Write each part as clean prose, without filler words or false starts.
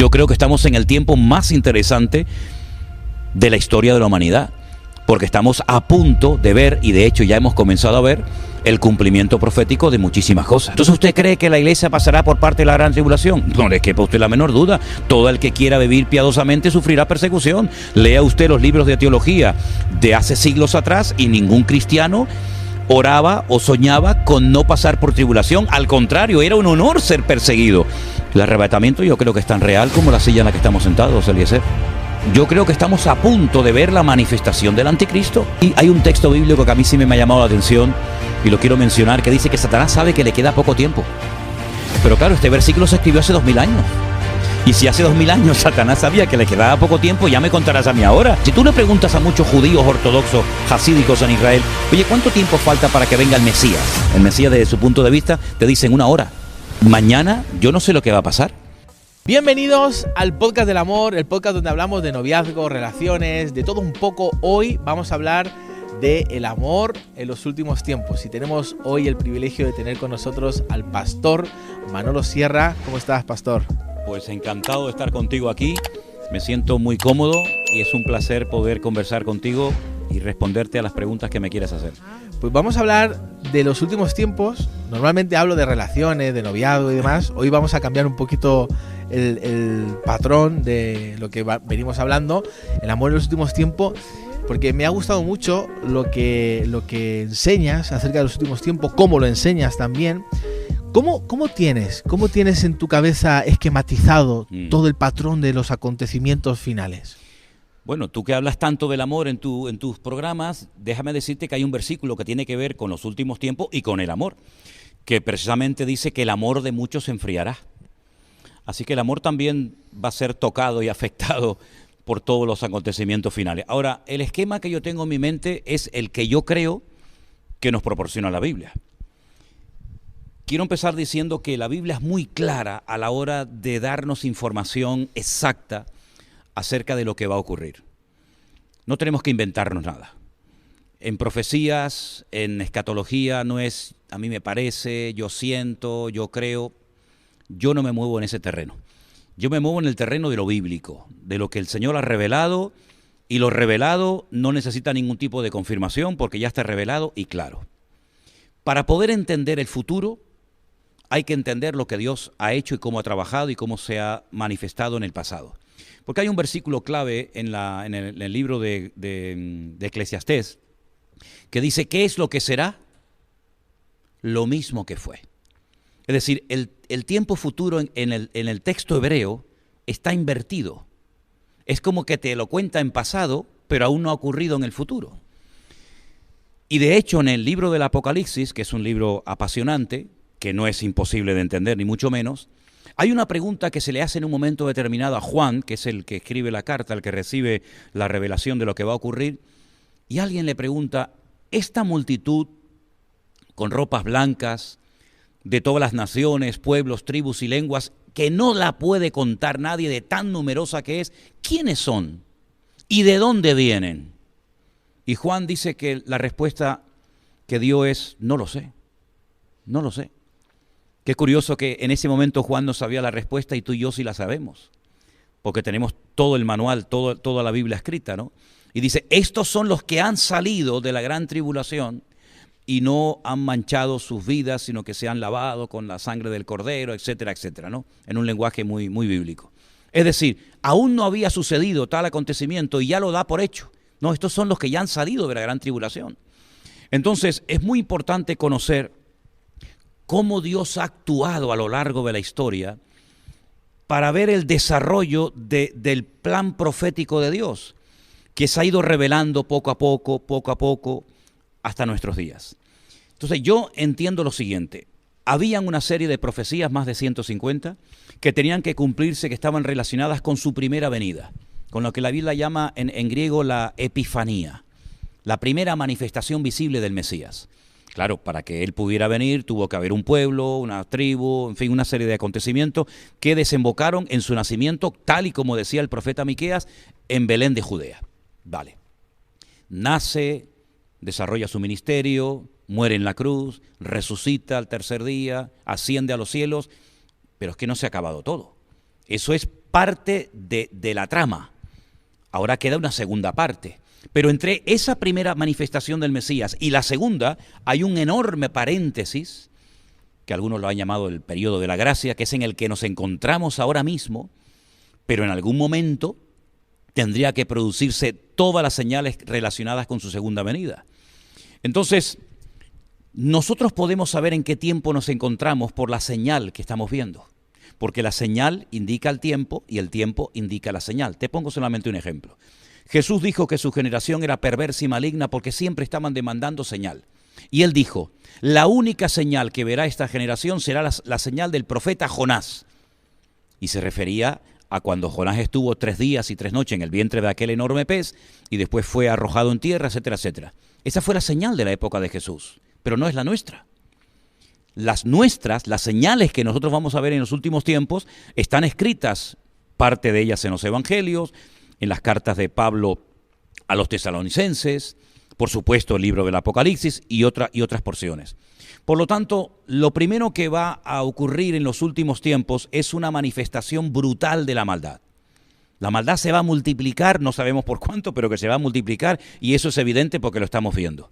Yo creo que estamos en el tiempo más interesante de la historia de la humanidad, porque estamos a punto de ver, y de hecho ya hemos comenzado a ver, el cumplimiento profético de muchísimas cosas. Entonces, ¿usted cree que la iglesia pasará por parte de la gran tribulación? No le quepa a usted la menor duda. Todo el que quiera vivir piadosamente sufrirá persecución. Lea usted los libros de teología de hace siglos atrás y ningún cristiano oraba o soñaba con no pasar por tribulación. Al contrario, era un honor ser perseguido. El arrebatamiento yo creo que es tan real como la silla en la que estamos sentados, Eliezer. Yo creo que estamos a punto de ver la manifestación del anticristo. Y hay un texto bíblico que a mí sí me ha llamado la atención y lo quiero mencionar, que dice que Satanás sabe que le queda poco tiempo. Pero claro, este versículo se escribió hace 2000 años. Y si hace 2000 años Satanás sabía que le quedaba poco tiempo, ya me contarás a mí ahora. Si tú le preguntas a muchos judíos ortodoxos, hasídicos en Israel, oye, ¿cuánto tiempo falta para que venga el Mesías? El Mesías, desde su punto de vista, te dicen 1 hora. Mañana yo no sé lo que va a pasar. Bienvenidos al podcast del amor, el podcast donde hablamos de noviazgo, relaciones, de todo un poco. Hoy vamos a hablar del amor en los últimos tiempos y tenemos hoy el privilegio de tener con nosotros al pastor Manolo Sierra. ¿Cómo estás, pastor? Pues encantado de estar contigo aquí, me siento muy cómodo y es un placer poder conversar contigo y responderte a las preguntas que me quieras hacer. Pues vamos a hablar de los últimos tiempos. Normalmente hablo de relaciones, de noviazgo y demás. Hoy vamos a cambiar un poquito el patrón de lo que venimos hablando, el amor en los últimos tiempos, porque me ha gustado mucho lo que enseñas acerca de los últimos tiempos, cómo lo enseñas también. ¿Cómo tienes en tu cabeza esquematizado todo el patrón de los acontecimientos finales? Bueno, tú que hablas tanto del amor en tus programas, déjame decirte que hay un versículo que tiene que ver con los últimos tiempos y con el amor, que precisamente dice que el amor de muchos se enfriará. Así que el amor también va a ser tocado y afectado por todos los acontecimientos finales. Ahora, el esquema que yo tengo en mi mente es el que yo creo que nos proporciona la Biblia. Quiero empezar diciendo que la Biblia es muy clara a la hora de darnos información exacta acerca de lo que va a ocurrir. No tenemos que inventarnos nada. En profecías, en escatología, no es a mí me parece, yo siento, yo creo. Yo no me muevo en ese terreno. Yo me muevo en el terreno de lo bíblico, de lo que el Señor ha revelado, y lo revelado no necesita ningún tipo de confirmación porque ya está revelado y claro. Para poder entender el futuro, hay que entender lo que Dios ha hecho y cómo ha trabajado y cómo se ha manifestado en el pasado. Porque hay un versículo clave en el libro de Eclesiastés que dice, ¿qué es lo que será? Lo mismo que fue. Es decir, el tiempo futuro en el texto hebreo está invertido. Es como que te lo cuenta en pasado, pero aún no ha ocurrido en el futuro. Y de hecho, en el libro del Apocalipsis, que es un libro apasionante, que no es imposible de entender, ni mucho menos, hay una pregunta que se le hace en un momento determinado a Juan, que es el que escribe la carta, el que recibe la revelación de lo que va a ocurrir, y alguien le pregunta, esta multitud con ropas blancas, de todas las naciones, pueblos, tribus y lenguas, que no la puede contar nadie de tan numerosa que es, ¿quiénes son? ¿Y de dónde vienen? Y Juan dice que la respuesta que dio es, no lo sé, no lo sé. Qué curioso que en ese momento Juan no sabía la respuesta y tú y yo sí la sabemos, porque tenemos todo el manual, toda la Biblia escrita, ¿no? Y dice, estos son los que han salido de la gran tribulación y no han manchado sus vidas, sino que se han lavado con la sangre del Cordero, etcétera, etcétera, ¿no? En un lenguaje muy, muy bíblico. Es decir, aún no había sucedido tal acontecimiento y ya lo da por hecho. No, estos son los que ya han salido de la gran tribulación. Entonces, es muy importante conocer cómo Dios ha actuado a lo largo de la historia para ver el desarrollo del plan profético de Dios, que se ha ido revelando poco a poco, hasta nuestros días. Entonces yo entiendo lo siguiente, habían una serie de profecías, más de 150, que tenían que cumplirse, que estaban relacionadas con su primera venida, con lo que la Biblia llama en griego la epifanía, la primera manifestación visible del Mesías. Claro, para que él pudiera venir tuvo que haber un pueblo, una tribu, en fin, una serie de acontecimientos que desembocaron en su nacimiento, tal y como decía el profeta Miqueas, en Belén de Judea. Vale, nace, desarrolla su ministerio, muere en la cruz, resucita al tercer día, asciende a los cielos, pero es que no se ha acabado todo. Eso es parte de la trama. Ahora queda una segunda parte. Pero entre esa primera manifestación del Mesías y la segunda hay un enorme paréntesis, que algunos lo han llamado el periodo de la gracia, que es en el que nos encontramos ahora mismo, pero en algún momento tendría que producirse todas las señales relacionadas con su segunda venida. Entonces, nosotros podemos saber en qué tiempo nos encontramos por la señal que estamos viendo, porque la señal indica el tiempo y el tiempo indica la señal. Te pongo solamente un ejemplo. Jesús dijo que su generación era perversa y maligna porque siempre estaban demandando señal. Y él dijo, la única señal que verá esta generación será la señal del profeta Jonás. Y se refería a cuando Jonás estuvo 3 días y 3 noches en el vientre de aquel enorme pez y después fue arrojado en tierra, etcétera, etcétera. Esa fue la señal de la época de Jesús, pero no es la nuestra. Las nuestras, las señales que nosotros vamos a ver en los últimos tiempos, están escritas, parte de ellas en los evangelios, en las cartas de Pablo a los tesalonicenses, por supuesto el libro del Apocalipsis y otras porciones. Por lo tanto, lo primero que va a ocurrir en los últimos tiempos es una manifestación brutal de la maldad. La maldad se va a multiplicar, no sabemos por cuánto, pero que se va a multiplicar, y eso es evidente porque lo estamos viendo.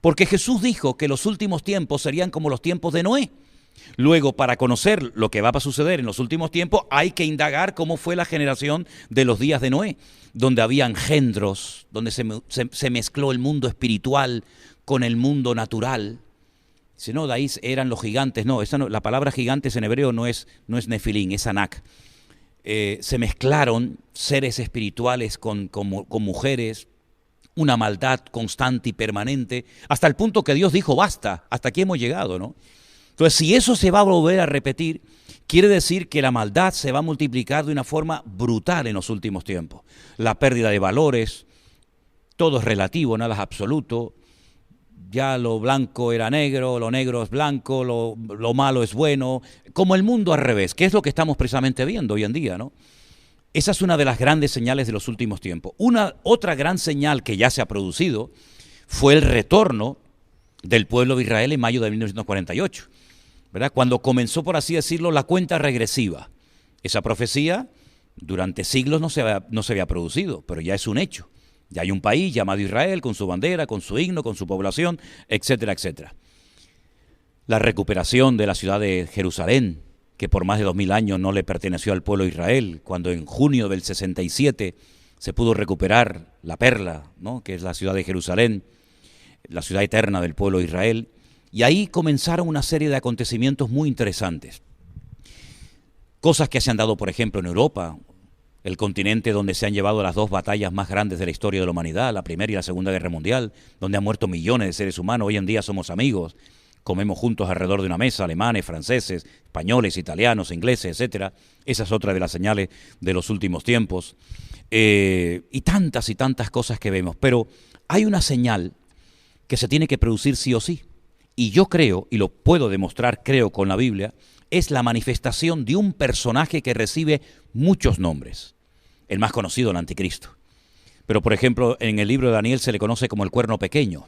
Porque Jesús dijo que los últimos tiempos serían como los tiempos de Noé. Luego, para conocer lo que va a suceder en los últimos tiempos, hay que indagar cómo fue la generación de los días de Noé, donde había engendros, donde se mezcló el mundo espiritual con el mundo natural. Si no, de ahí eran los gigantes. No, la palabra gigantes en hebreo no es nefilín, es anak. Se mezclaron seres espirituales con mujeres, una maldad constante y permanente, hasta el punto que Dios dijo, basta, hasta aquí hemos llegado, ¿no? Entonces, si eso se va a volver a repetir, quiere decir que la maldad se va a multiplicar de una forma brutal en los últimos tiempos. La pérdida de valores, todo es relativo, nada es absoluto. Ya lo blanco era negro, lo negro es blanco, lo malo es bueno, como el mundo al revés, que es lo que estamos precisamente viendo hoy en día, ¿no? Esa es una de las grandes señales de los últimos tiempos. Otra gran señal que ya se ha producido fue el retorno del pueblo de Israel en mayo de 1948. ¿Verdad? Cuando comenzó, por así decirlo, la cuenta regresiva. Esa profecía durante siglos no se había producido, pero ya es un hecho. Ya hay un país llamado Israel, con su bandera, con su himno, con su población, etcétera, etcétera. La recuperación de la ciudad de Jerusalén, que por más de 2000 años no le perteneció al pueblo de Israel, cuando en junio del 67 se pudo recuperar la perla, ¿no? Que es la ciudad de Jerusalén, la ciudad eterna del pueblo de Israel. Y ahí comenzaron una serie de acontecimientos muy interesantes. Cosas que se han dado, por ejemplo, en Europa, el continente donde se han llevado las 2 batallas más grandes de la historia de la humanidad, la Primera y la Segunda Guerra Mundial, donde han muerto millones de seres humanos. Hoy en día somos amigos, comemos juntos alrededor de una mesa, alemanes, franceses, españoles, italianos, ingleses, etcétera. Esa es otra de las señales de los últimos tiempos. Y tantas cosas que vemos. Pero hay una señal que se tiene que producir sí o sí. Y yo creo, y lo puedo demostrar, creo, con la Biblia, es la manifestación de un personaje que recibe muchos nombres. El más conocido, el anticristo. Pero, por ejemplo, en el libro de Daniel se le conoce como el cuerno pequeño.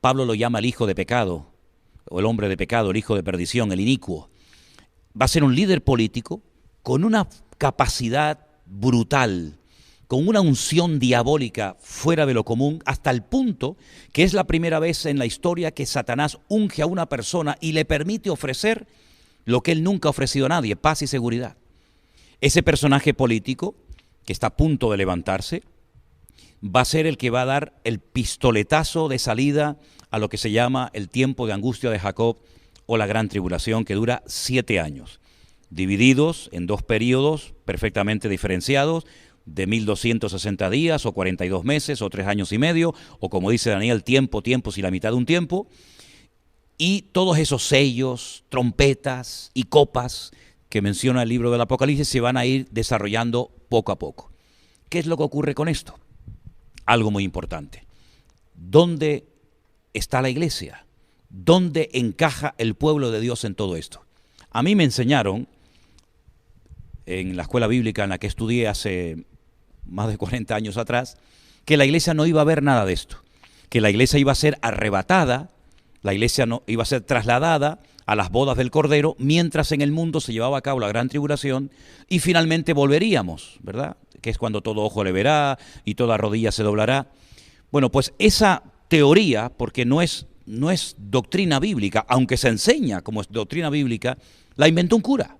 Pablo lo llama el hijo de pecado, o el hombre de pecado, el hijo de perdición, el inicuo. Va a ser un líder político con una capacidad brutal, con una unción diabólica fuera de lo común, hasta el punto que es la primera vez en la historia que Satanás unge a una persona y le permite ofrecer lo que él nunca ha ofrecido a nadie, paz y seguridad. Ese personaje político, que está a punto de levantarse, va a ser el que va a dar el pistoletazo de salida a lo que se llama el tiempo de angustia de Jacob o la gran tribulación, que dura 7 años, divididos en 2 periodos perfectamente diferenciados, de 1260 días o 42 meses o 3 años y medio, o como dice Daniel, tiempos y la mitad de un tiempo, y todos esos sellos, trompetas y copas que menciona el libro del Apocalipsis se van a ir desarrollando poco a poco. ¿Qué es lo que ocurre con esto? Algo muy importante. ¿Dónde está la iglesia? ¿Dónde encaja el pueblo de Dios en todo esto? A mí me enseñaron en la escuela bíblica en la que estudié hace más de 40 años atrás, que la iglesia no iba a ver nada de esto, que la iglesia iba a ser arrebatada, la iglesia no iba a ser trasladada a las bodas del Cordero, mientras en el mundo se llevaba a cabo la gran tribulación y finalmente volveríamos, ¿verdad? Que es cuando todo ojo le verá y toda rodilla se doblará. Bueno, pues esa teoría, porque no es doctrina bíblica, aunque se enseña como es doctrina bíblica, la inventó un cura,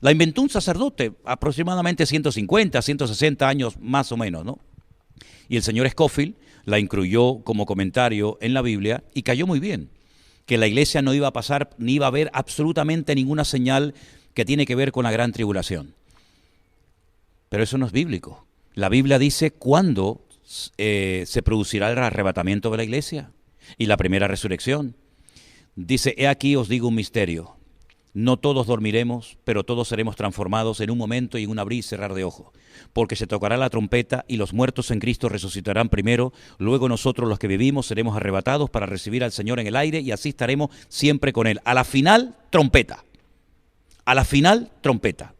la inventó un sacerdote, aproximadamente 150, 160 años más o menos, ¿no? Y el señor Scofield la incluyó como comentario en la Biblia y cayó muy bien, que la iglesia no iba a pasar, ni iba a haber absolutamente ninguna señal que tiene que ver con la gran tribulación. Pero eso no es bíblico. La Biblia dice cuándo se producirá el arrebatamiento de la iglesia y la primera resurrección. Dice, he aquí os digo un misterio. No todos dormiremos, pero todos seremos transformados en un momento y en un abrir y cerrar de ojos. Porque se tocará la trompeta y los muertos en Cristo resucitarán primero. Luego nosotros los que vivimos seremos arrebatados para recibir al Señor en el aire y así estaremos siempre con Él. A la final, trompeta. A la final, trompeta.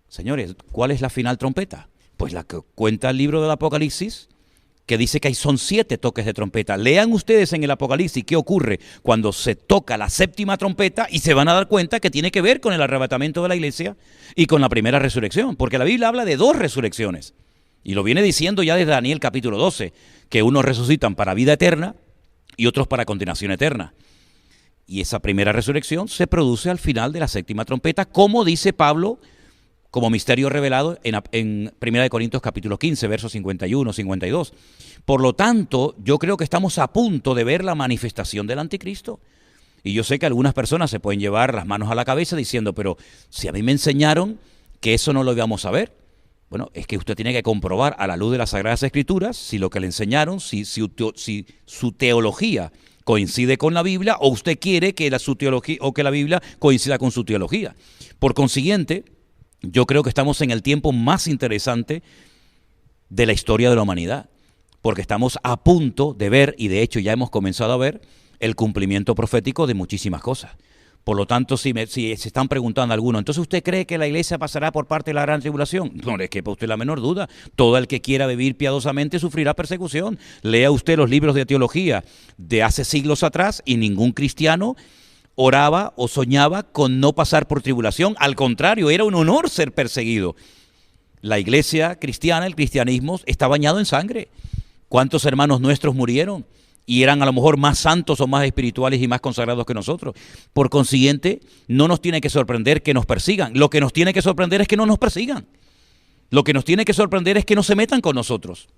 Señores, ¿cuál es la final trompeta? Pues la que cuenta el libro del Apocalipsis, que dice que son 7 toques de trompeta. Lean ustedes en el Apocalipsis qué ocurre cuando se toca la 7ª trompeta y se van a dar cuenta que tiene que ver con el arrebatamiento de la iglesia y con la primera resurrección, porque la Biblia habla de 2 resurrecciones, y lo viene diciendo ya desde Daniel capítulo 12, que unos resucitan para vida eterna y otros para condenación eterna. Y esa primera resurrección se produce al final de la 7ª trompeta, como dice Pablo, como misterio revelado en 1 Corintios capítulo 15, versos 51, 52. Por lo tanto, yo creo que estamos a punto de ver la manifestación del anticristo. Y yo sé que algunas personas se pueden llevar las manos a la cabeza diciendo, pero si a mí me enseñaron que eso no lo íbamos a ver. Bueno, es que usted tiene que comprobar a la luz de las Sagradas Escrituras si lo que le enseñaron, si su teología coincide con la Biblia, o usted quiere que su teología o que la Biblia coincida con su teología. Por consiguiente, yo creo que estamos en el tiempo más interesante de la historia de la humanidad, porque estamos a punto de ver, y de hecho ya hemos comenzado a ver, el cumplimiento profético de muchísimas cosas. Por lo tanto, si se están preguntando algunos, ¿entonces usted cree que la iglesia pasará por parte de la gran tribulación? No le quepa usted la menor duda. Todo el que quiera vivir piadosamente sufrirá persecución. Lea usted los libros de teología de hace siglos atrás y ningún cristiano oraba o soñaba con no pasar por tribulación. Al contrario, era un honor ser perseguido. La iglesia cristiana, el cristianismo, está bañado en sangre. ¿Cuántos hermanos nuestros murieron? Y eran a lo mejor más santos o más espirituales y más consagrados que nosotros. Por consiguiente, no nos tiene que sorprender que nos persigan. Lo que nos tiene que sorprender es que no nos persigan. Lo que nos tiene que sorprender es que no se metan con nosotros.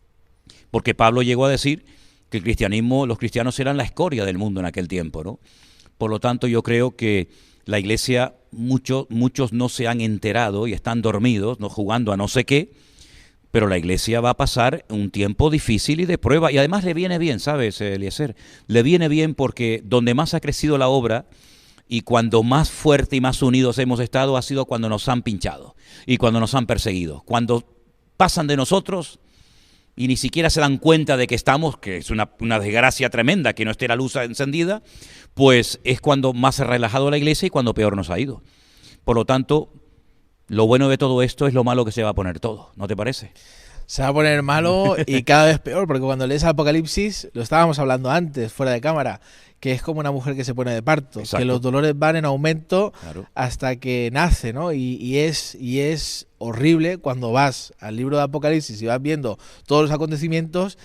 Porque Pablo llegó a decir que el cristianismo, los cristianos eran la escoria del mundo en aquel tiempo, ¿no? Por lo tanto, yo creo que la iglesia, muchos no se han enterado y están dormidos, no jugando a no sé qué, pero la iglesia va a pasar un tiempo difícil y de prueba. Y además le viene bien, ¿sabes, Eliezer? Le viene bien porque donde más ha crecido la obra y cuando más fuerte y más unidos hemos estado ha sido cuando nos han pinchado y cuando nos han perseguido. Cuando pasan de nosotros y ni siquiera se dan cuenta de que estamos, que es una desgracia tremenda que no esté la luz encendida, pues es cuando más se ha relajado la iglesia y cuando peor nos ha ido. Por lo tanto, lo bueno de todo esto es lo malo que se va a poner todo, ¿no te parece? Se va a poner malo y cada vez peor, porque cuando lees Apocalipsis, lo estábamos hablando antes, fuera de cámara, que es como una mujer que se pone de parto. Exacto. Que los dolores van en aumento, claro, hasta que nace, ¿no? Y es horrible cuando vas al libro de Apocalipsis y vas viendo todos los acontecimientos,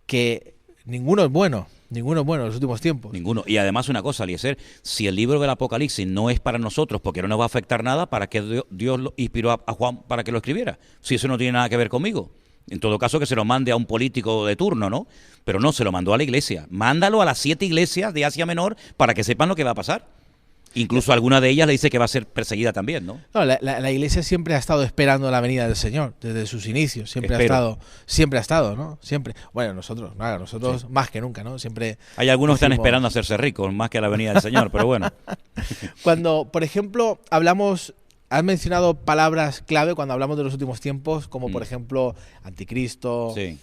que ninguno es bueno en los últimos tiempos. Ninguno. Y además una cosa, Eliezer, si el libro del Apocalipsis no es para nosotros porque no nos va a afectar nada, ¿para qué Dios lo inspiró a Juan para que lo escribiera? Si eso no tiene nada que ver conmigo. En todo caso, que se lo mande a un político de turno, ¿no? Pero no, se lo mandó a la iglesia. Mándalo a las 7 iglesias de Asia Menor para que sepan lo que va a pasar. Incluso alguna de ellas le dice que va a ser perseguida también, ¿no? No, la iglesia siempre ha estado esperando la venida del Señor, desde sus inicios. Siempre ha estado, ¿no? Siempre. Bueno, nosotros sí, más que nunca, ¿no? Siempre. Hay algunos que están esperando a hacerse ricos, más que a la venida del Señor, pero bueno. Cuando, por ejemplo, has mencionado palabras clave cuando hablamos de los últimos tiempos, como por ejemplo, anticristo, sí,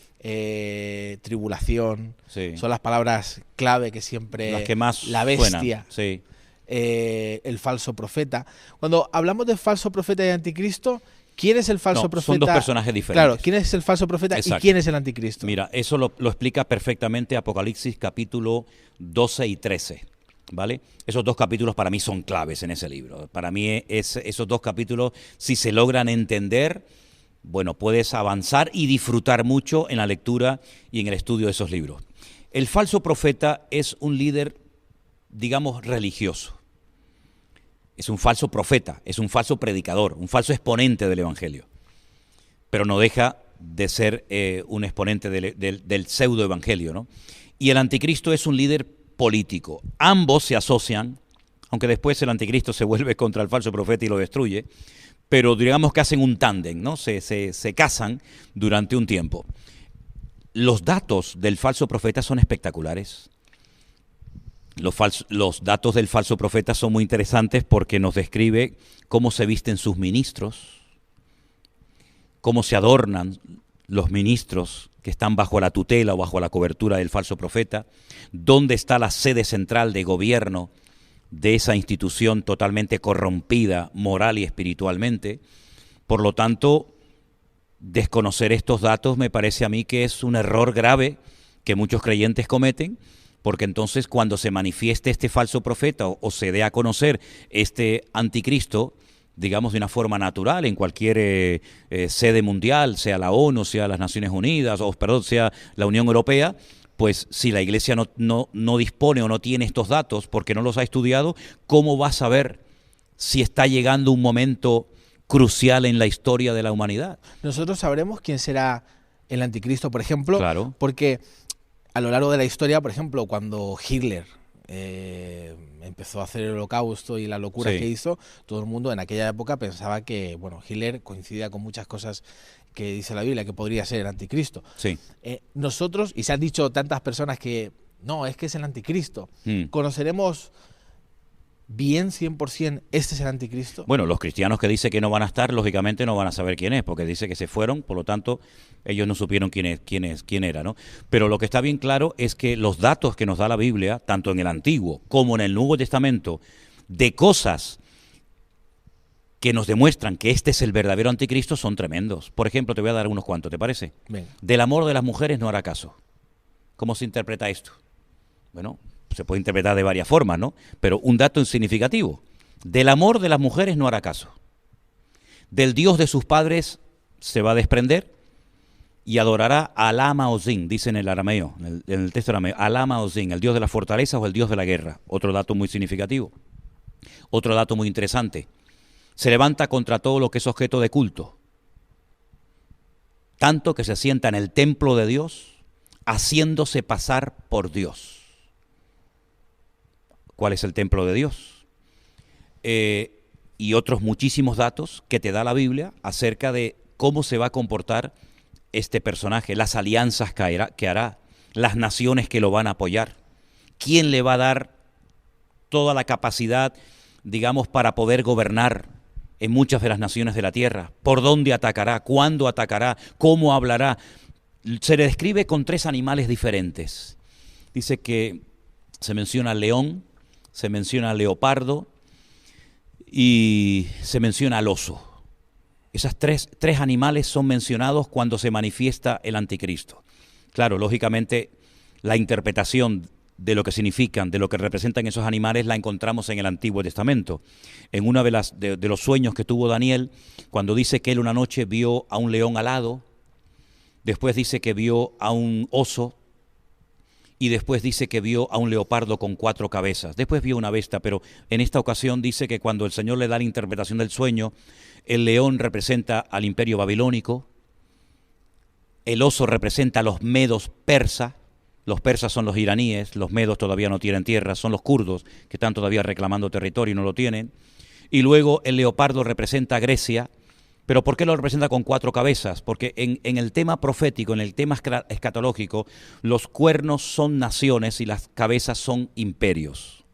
tribulación, sí, son las palabras clave que siempre... Las que más la bestia, suenan, sí. El falso profeta. Cuando hablamos de falso profeta y anticristo, ¿quién es el falso profeta? Son dos personajes diferentes. Claro, ¿quién es el falso profeta? Exacto. ¿Y quién es el anticristo? Mira, eso lo explica perfectamente Apocalipsis capítulo 12 y 13. ¿vale? Esos 2 capítulos para mí son claves en ese libro. Para mí esos 2 capítulos, si se logran entender, bueno, puedes avanzar y disfrutar mucho en la lectura y en el estudio de esos libros. El falso profeta es un líder, digamos, religioso. Es un falso profeta, es un falso predicador, un falso exponente del Evangelio. Pero no deja de ser un exponente del pseudo-evangelio, ¿no? Y el anticristo es un líder político. Ambos se asocian, aunque después el anticristo se vuelve contra el falso profeta y lo destruye, pero digamos que hacen un tándem, ¿no? Se casan durante un tiempo. Los datos del falso profeta son espectaculares. Los datos del falso profeta son muy interesantes porque nos describe cómo se visten sus ministros, cómo se adornan los ministros que están bajo la tutela o bajo la cobertura del falso profeta, dónde está la sede central de gobierno de esa institución totalmente corrompida moral y espiritualmente. Por lo tanto, desconocer estos datos me parece a mí que es un error grave que muchos creyentes cometen, porque entonces cuando se manifieste este falso profeta o se dé a conocer este anticristo, digamos de una forma natural en cualquier sede mundial, sea la ONU, sea las Naciones Unidas, sea la Unión Europea, pues si la Iglesia no dispone o no tiene estos datos porque no los ha estudiado, ¿cómo va a saber si está llegando un momento crucial en la historia de la humanidad? Nosotros sabremos quién será el anticristo, por ejemplo, claro, porque a lo largo de la historia, por ejemplo, cuando Hitler empezó a hacer el Holocausto y la locura que hizo, todo el mundo en aquella época pensaba que, bueno, Hitler coincidía con muchas cosas que dice la Biblia, que podría ser el anticristo. Sí. Nosotros, y se han dicho tantas personas que no, es que es el anticristo, ¿conoceremos bien 100% este es el anticristo? Bueno, los cristianos que dicen que no van a estar, lógicamente no van a saber quién es, porque dice que se fueron, por lo tanto, ellos no supieron quién era, ¿no? Pero lo que está bien claro es que los datos que nos da la Biblia, tanto en el Antiguo como en el Nuevo Testamento, de cosas que nos demuestran que este es el verdadero anticristo, son tremendos. Por ejemplo, te voy a dar unos cuantos, ¿te parece? Venga. Del amor de las mujeres no hará caso. ¿Cómo se interpreta esto? Bueno, se puede interpretar de varias formas, ¿no? Pero un dato significativo. Del amor de las mujeres no hará caso. Del Dios de sus padres se va a desprender y adorará a Alama Ozin, dice en el arameo, en el texto arameo, Alama Ozin, el Dios de la fortaleza o el Dios de la guerra. Otro dato muy significativo. Otro dato muy interesante. Se levanta contra todo lo que es objeto de culto. Tanto que se sienta en el templo de Dios, haciéndose pasar por Dios. ¿Cuál es el templo de Dios? Y otros muchísimos datos que te da la Biblia acerca de cómo se va a comportar este personaje, las alianzas que hará, las naciones que lo van a apoyar, quién le va a dar toda la capacidad, digamos, para poder gobernar en muchas de las naciones de la tierra, por dónde atacará, cuándo atacará, cómo hablará. Se le describe con 3 animales diferentes. Dice que se menciona león, se menciona leopardo y se menciona al oso. Esas tres animales son mencionados cuando se manifiesta el anticristo. Claro, lógicamente la interpretación de lo que significan, de lo que representan esos animales, la encontramos en el Antiguo Testamento. En uno de los sueños que tuvo Daniel, cuando dice que él una noche vio a un león alado, después dice que vio a un oso, y después dice que vio a un leopardo con 4 cabezas. Después vio una bestia, pero en esta ocasión dice que cuando el Señor le da la interpretación del sueño, el león representa al imperio babilónico, el oso representa a los medos persas, los persas son los iraníes, los medos todavía no tienen tierra, son los kurdos que están todavía reclamando territorio y no lo tienen, y luego el leopardo representa a Grecia. ¿Pero por qué lo representa con 4 cabezas? Porque en el tema profético, en el tema escatológico, los cuernos son naciones y las cabezas son imperios.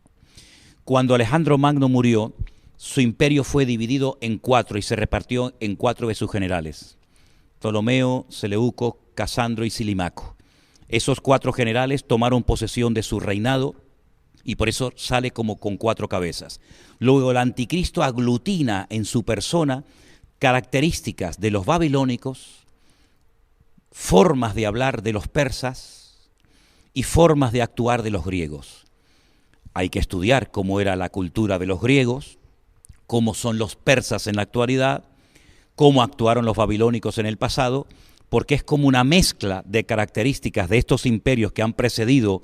Cuando Alejandro Magno murió, su imperio fue dividido en 4 y se repartió en 4 de sus generales: Ptolomeo, Seleuco, Casandro y Silimaco. Esos 4 generales tomaron posesión de su reinado y por eso sale como con 4 cabezas. Luego el anticristo aglutina en su persona características de los babilónicos, formas de hablar de los persas y formas de actuar de los griegos. hay que estudiar cómo era la cultura de los griegos, cómo son los persas en la actualidad, cómo actuaron los babilónicos en el pasado, porque es como una mezcla de características de estos imperios que han precedido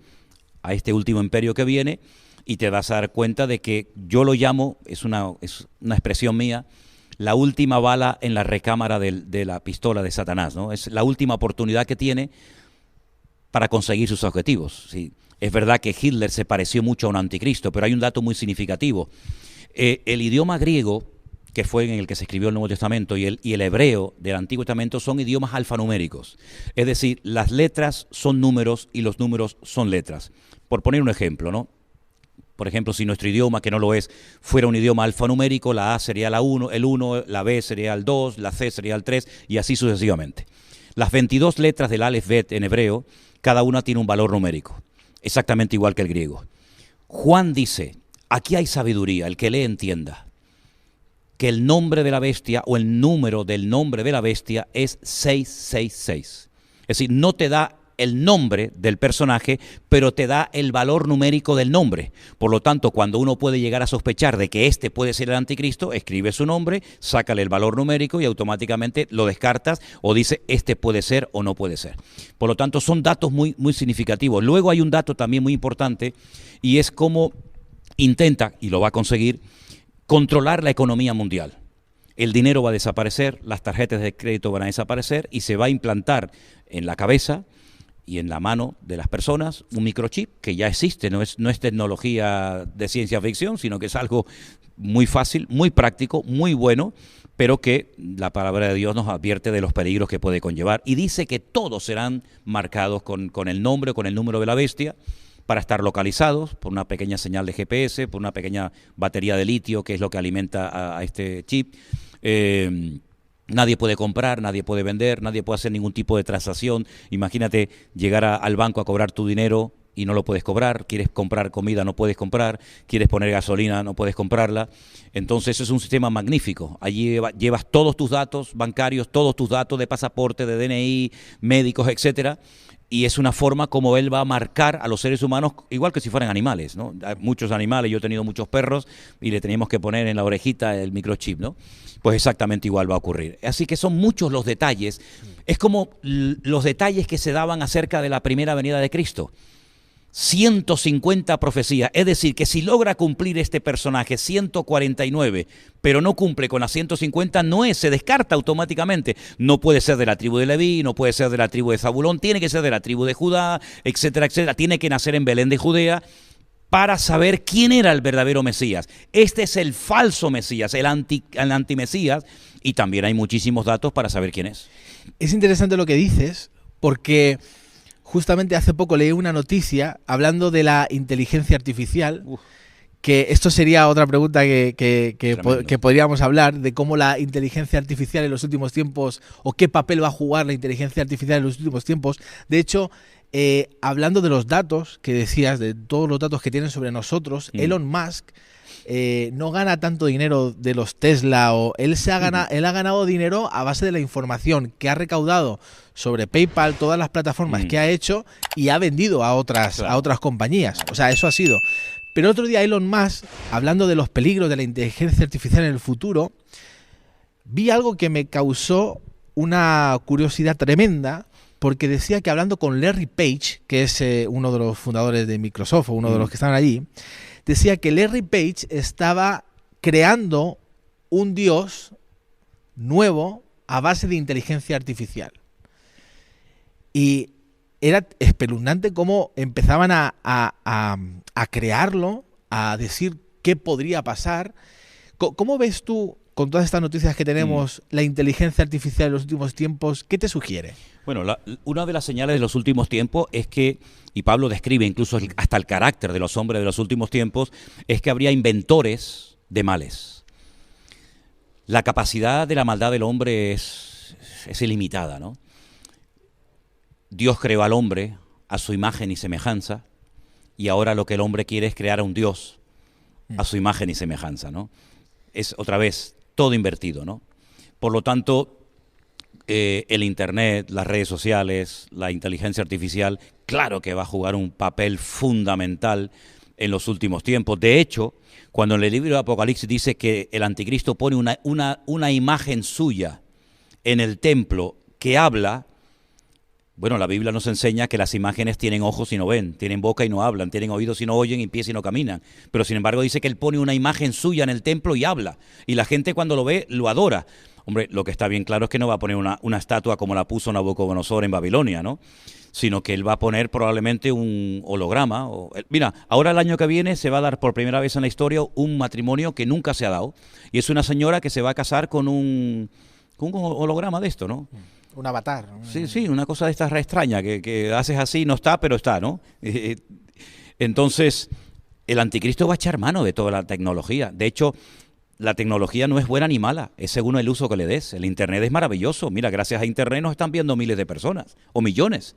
a este último imperio que viene, y te vas a dar cuenta de que yo lo llamo, es una expresión mía, la última bala en la recámara de la pistola de Satanás, ¿no? Es la última oportunidad que tiene para conseguir sus objetivos. ¿Sí? Es verdad que Hitler se pareció mucho a un anticristo, pero hay un dato muy significativo. El idioma griego, que fue en el que se escribió el Nuevo Testamento, y el hebreo del Antiguo Testamento son idiomas alfanuméricos. Es decir, las letras son números y los números son letras. Por poner un ejemplo, ¿no? Por ejemplo, si nuestro idioma, que no lo es, fuera un idioma alfanumérico, la A sería la 1, el 1, la B sería el 2, la C sería el 3, y así sucesivamente. Las 22 letras del Aleph Bet en hebreo, cada una tiene un valor numérico, exactamente igual que el griego. Juan dice, aquí hay sabiduría, el que lee entienda, que el nombre de la bestia o el número del nombre de la bestia es 666. Es decir, no te da el nombre del personaje, pero te da el valor numérico del nombre. Por lo tanto, cuando uno puede llegar a sospechar de que este puede ser el anticristo, escribe su nombre, sácale el valor numérico y automáticamente lo descartas o dice este puede ser o no puede ser. Por lo tanto, son datos muy, muy significativos. Luego hay un dato también muy importante y es cómo intenta, y lo va a conseguir, controlar la economía mundial. El dinero va a desaparecer, las tarjetas de crédito van a desaparecer y se va a implantar en la cabeza y en la mano de las personas un microchip que ya existe, no es tecnología de ciencia ficción, sino que es algo muy fácil, muy práctico, muy bueno, pero que la palabra de Dios nos advierte de los peligros que puede conllevar y dice que todos serán marcados con el nombre o con el número de la bestia para estar localizados por una pequeña señal de GPS, por una pequeña batería de litio que es lo que alimenta a este chip. Nadie puede comprar, nadie puede vender, nadie puede hacer ningún tipo de transacción. Imagínate llegar al banco a cobrar tu dinero y no lo puedes cobrar. Quieres comprar comida, no puedes comprar. Quieres poner gasolina, no puedes comprarla. Entonces es un sistema magnífico. Allí llevas todos tus datos bancarios, todos tus datos de pasaporte, de DNI, médicos, etcétera. Y es una forma como él va a marcar a los seres humanos igual que si fueran animales, ¿no? Hay muchos animales, yo he tenido muchos perros y le teníamos que poner en la orejita el microchip, ¿no? Pues exactamente igual va a ocurrir. Así que son muchos los detalles. Es como los detalles que se daban acerca de la primera venida de Cristo. 150 profecías, es decir, que si logra cumplir este personaje 149, pero no cumple con las 150, se descarta automáticamente. No puede ser de la tribu de Leví, no puede ser de la tribu de Zabulón, tiene que ser de la tribu de Judá, etcétera, etcétera. Tiene que nacer en Belén de Judea para saber quién era el verdadero Mesías. Este es el falso Mesías, el antimesías, y también hay muchísimos datos para saber quién es. Es interesante lo que dices, porque justamente hace poco leí una noticia hablando de la inteligencia artificial, que esto sería otra pregunta que podríamos hablar, de cómo la inteligencia artificial en los últimos tiempos, o qué papel va a jugar la inteligencia artificial en los últimos tiempos. De hecho, hablando de los datos que decías, de todos los datos que tienen sobre nosotros, Elon Musk no gana tanto dinero de los Tesla, él ha ganado dinero a base de la información que ha recaudado sobre PayPal, todas las plataformas que ha hecho, y ha vendido a otras compañías. O sea, eso ha sido. Pero otro día Elon Musk, hablando de los peligros de la inteligencia artificial en el futuro, vi algo que me causó una curiosidad tremenda, porque decía que hablando con Larry Page, que es uno de los fundadores de Microsoft, o uno de los que estaban allí, decía que Larry Page estaba creando un dios nuevo a base de inteligencia artificial. Y era espeluznante cómo empezaban a crearlo, a decir qué podría pasar. ¿Cómo ves tú, con todas estas noticias que tenemos, la inteligencia artificial en los últimos tiempos? ¿Qué te sugiere? Bueno, una de las señales de los últimos tiempos es que, y Pablo describe incluso hasta el carácter de los hombres de los últimos tiempos, es que habría inventores de males. La capacidad de la maldad del hombre es ilimitada, ¿no? Dios creó al hombre a su imagen y semejanza, y ahora lo que el hombre quiere es crear a un Dios a su imagen y semejanza, ¿no? Es otra vez todo invertido, ¿no? Por lo tanto, el Internet, las redes sociales, la inteligencia artificial, claro que va a jugar un papel fundamental en los últimos tiempos. De hecho, cuando en el libro de Apocalipsis dice que el anticristo pone una imagen suya en el templo que habla, bueno, la Biblia nos enseña que las imágenes tienen ojos y no ven, tienen boca y no hablan, tienen oídos y no oyen y pies y no caminan. Pero sin embargo dice que él pone una imagen suya en el templo y habla. Y la gente cuando lo ve, lo adora. Hombre, lo que está bien claro es que no va a poner una estatua como la puso Nabucodonosor en Babilonia, ¿no? Sino que él va a poner probablemente un holograma. Mira, ahora el año que viene se va a dar por primera vez en la historia un matrimonio que nunca se ha dado. Y es una señora que se va a casar con un holograma de esto, ¿no? Un avatar. Sí, una cosa de estas re extraña, que haces así, no está, pero está, ¿no? Entonces, el anticristo va a echar mano de toda la tecnología. De hecho, la tecnología no es buena ni mala, es según el uso que le des. El Internet es maravilloso. Mira, gracias a Internet nos están viendo miles de personas, o millones.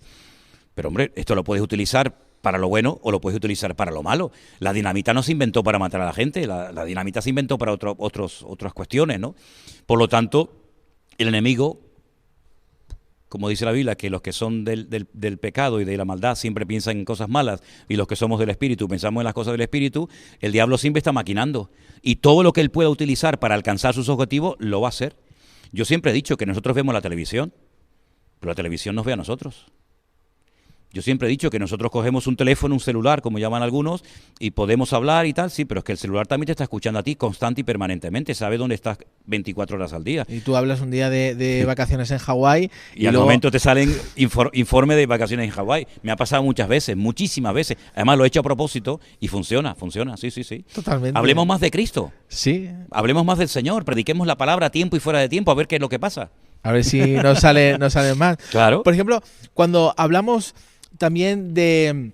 Pero, hombre, esto lo puedes utilizar para lo bueno o lo puedes utilizar para lo malo. La dinamita no se inventó para matar a la gente, la dinamita se inventó para otras cuestiones, ¿no? Por lo tanto, el enemigo, como dice la Biblia, que los que son del pecado y de la maldad siempre piensan en cosas malas, y los que somos del Espíritu pensamos en las cosas del Espíritu, el diablo siempre está maquinando. Y todo lo que él pueda utilizar para alcanzar sus objetivos, lo va a hacer. Yo siempre he dicho que nosotros vemos la televisión, pero la televisión nos ve a nosotros. Yo siempre he dicho que nosotros cogemos un teléfono, un celular, como llaman algunos, y podemos hablar y tal, sí, pero es que el celular también te está escuchando a ti constante y permanentemente, sabe dónde estás 24 horas al día. Y tú hablas un día de vacaciones en Hawái y al luego momento te salen informe de vacaciones en Hawái. Me ha pasado muchas veces, muchísimas veces. Además lo he hecho a propósito y funciona, sí. Totalmente. Hablemos más de Cristo. Sí. Hablemos más del Señor, prediquemos la palabra a tiempo y fuera de tiempo, a ver qué es lo que pasa. A ver si nos sale más. Claro. Por ejemplo, cuando hablamos también de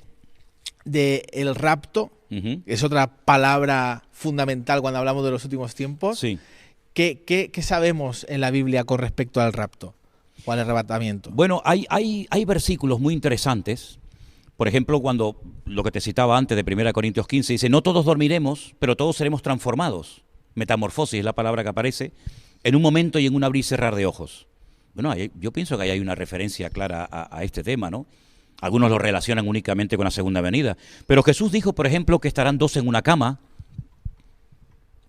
el rapto, que es otra palabra fundamental cuando hablamos de los últimos tiempos. Sí. ¿Qué sabemos en la Biblia con respecto al rapto o al arrebatamiento? Bueno, hay versículos muy interesantes. Por ejemplo, cuando lo que te citaba antes de 1 Corintios 15 dice, no todos dormiremos, pero todos seremos transformados. Metamorfosis es la palabra que aparece en un momento y en un abrir y cerrar de ojos. Bueno, yo pienso que ahí hay una referencia clara a este tema, ¿no? Algunos lo relacionan únicamente con la segunda venida. Pero Jesús dijo, por ejemplo, que estarán dos en una cama.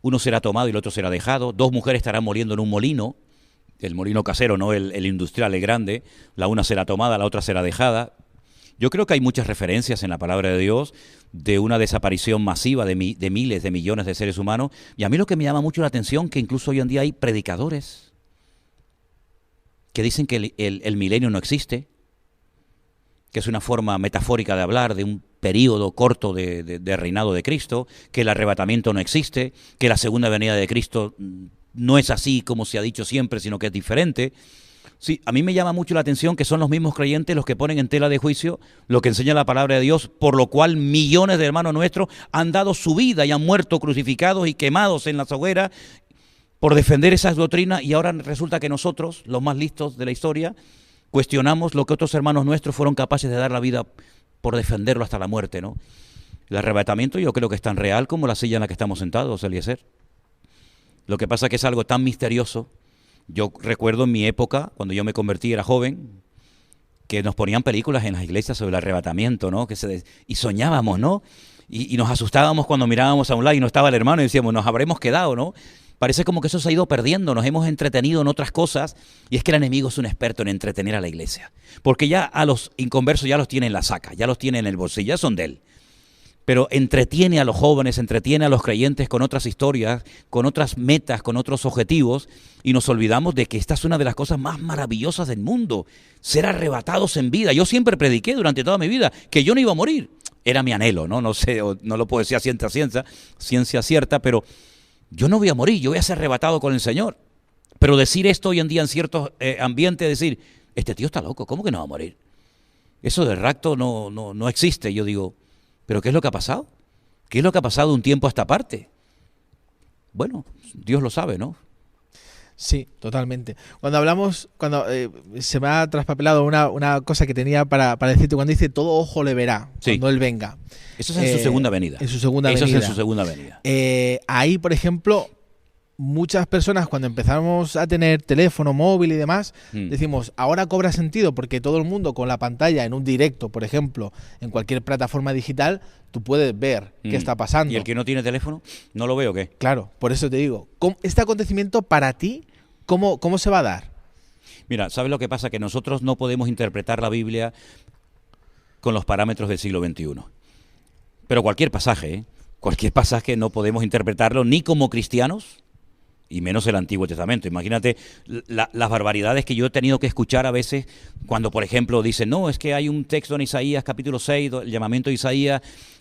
Uno será tomado y el otro será dejado. Dos mujeres estarán moliendo en un molino. El molino casero, no el industrial, el grande. La una será tomada, la otra será dejada. Yo creo que hay muchas referencias en la palabra de Dios de una desaparición masiva de miles, de millones de seres humanos. Y a mí lo que me llama mucho la atención, que incluso hoy en día hay predicadores que dicen que el milenio no existe, que es una forma metafórica de hablar de un periodo corto de reinado de Cristo, que el arrebatamiento no existe, que la segunda venida de Cristo no es así como se ha dicho siempre, sino que es diferente. Sí, a mí me llama mucho la atención que son los mismos creyentes los que ponen en tela de juicio lo que enseña la palabra de Dios, por lo cual millones de hermanos nuestros han dado su vida y han muerto crucificados y quemados en las hogueras por defender esas doctrinas, y ahora resulta que nosotros, los más listos de la historia, cuestionamos lo que otros hermanos nuestros fueron capaces de dar la vida por defenderlo hasta la muerte, ¿no? El arrebatamiento yo creo que es tan real como la silla en la que estamos sentados, Eliezer. Lo que pasa es que es algo tan misterioso. Yo recuerdo en mi época, cuando yo me convertí, era joven, que nos ponían películas en las iglesias sobre el arrebatamiento, ¿no? Y soñábamos, ¿no? Y nos asustábamos cuando mirábamos a un lado y no estaba el hermano y decíamos, nos habremos quedado, ¿no? Parece como que eso se ha ido perdiendo, nos hemos entretenido en otras cosas, y es que el enemigo es un experto en entretener a la iglesia, porque ya a los inconversos ya los tiene en la saca, ya los tiene en el bolsillo, ya son de él. Pero entretiene a los jóvenes, entretiene a los creyentes con otras historias, con otras metas, con otros objetivos, y nos olvidamos de que esta es una de las cosas más maravillosas del mundo, ser arrebatados en vida. Yo siempre prediqué durante toda mi vida que yo no iba a morir, era mi anhelo, ¿no? No sé, no lo puedo decir a ciencia cierta, pero yo no voy a morir, yo voy a ser arrebatado con el Señor. Pero decir esto hoy en día en ciertos ambientes, decir, este tío está loco, ¿cómo que no va a morir? Eso del rapto no existe. Yo digo, ¿pero qué es lo que ha pasado? ¿Qué es lo que ha pasado de un tiempo a esta parte? Bueno, Dios lo sabe, ¿no? Sí, totalmente. Cuando hablamos, se me ha traspapelado una cosa que tenía para decirte, cuando dice todo ojo le verá, sí, cuando Él venga. Eso es en su segunda venida. En su segunda venida. Eso es en su segunda venida. Ahí, por ejemplo, muchas personas cuando empezamos a tener teléfono móvil y demás, decimos, ahora cobra sentido porque todo el mundo con la pantalla en un directo, por ejemplo, en cualquier plataforma digital, tú puedes ver qué está pasando. ¿Y el que no tiene teléfono? ¿No lo veo o qué? Claro, por eso te digo, este acontecimiento para ti, ¿cómo se va a dar? Mira, ¿sabes lo que pasa? Que nosotros no podemos interpretar la Biblia con los parámetros del siglo XXI. Pero cualquier pasaje no podemos interpretarlo ni como cristianos, y menos el Antiguo Testamento. Imagínate las barbaridades que yo he tenido que escuchar a veces cuando, por ejemplo, dicen, no, es que hay un texto en Isaías capítulo 6, el llamamiento de Isaías,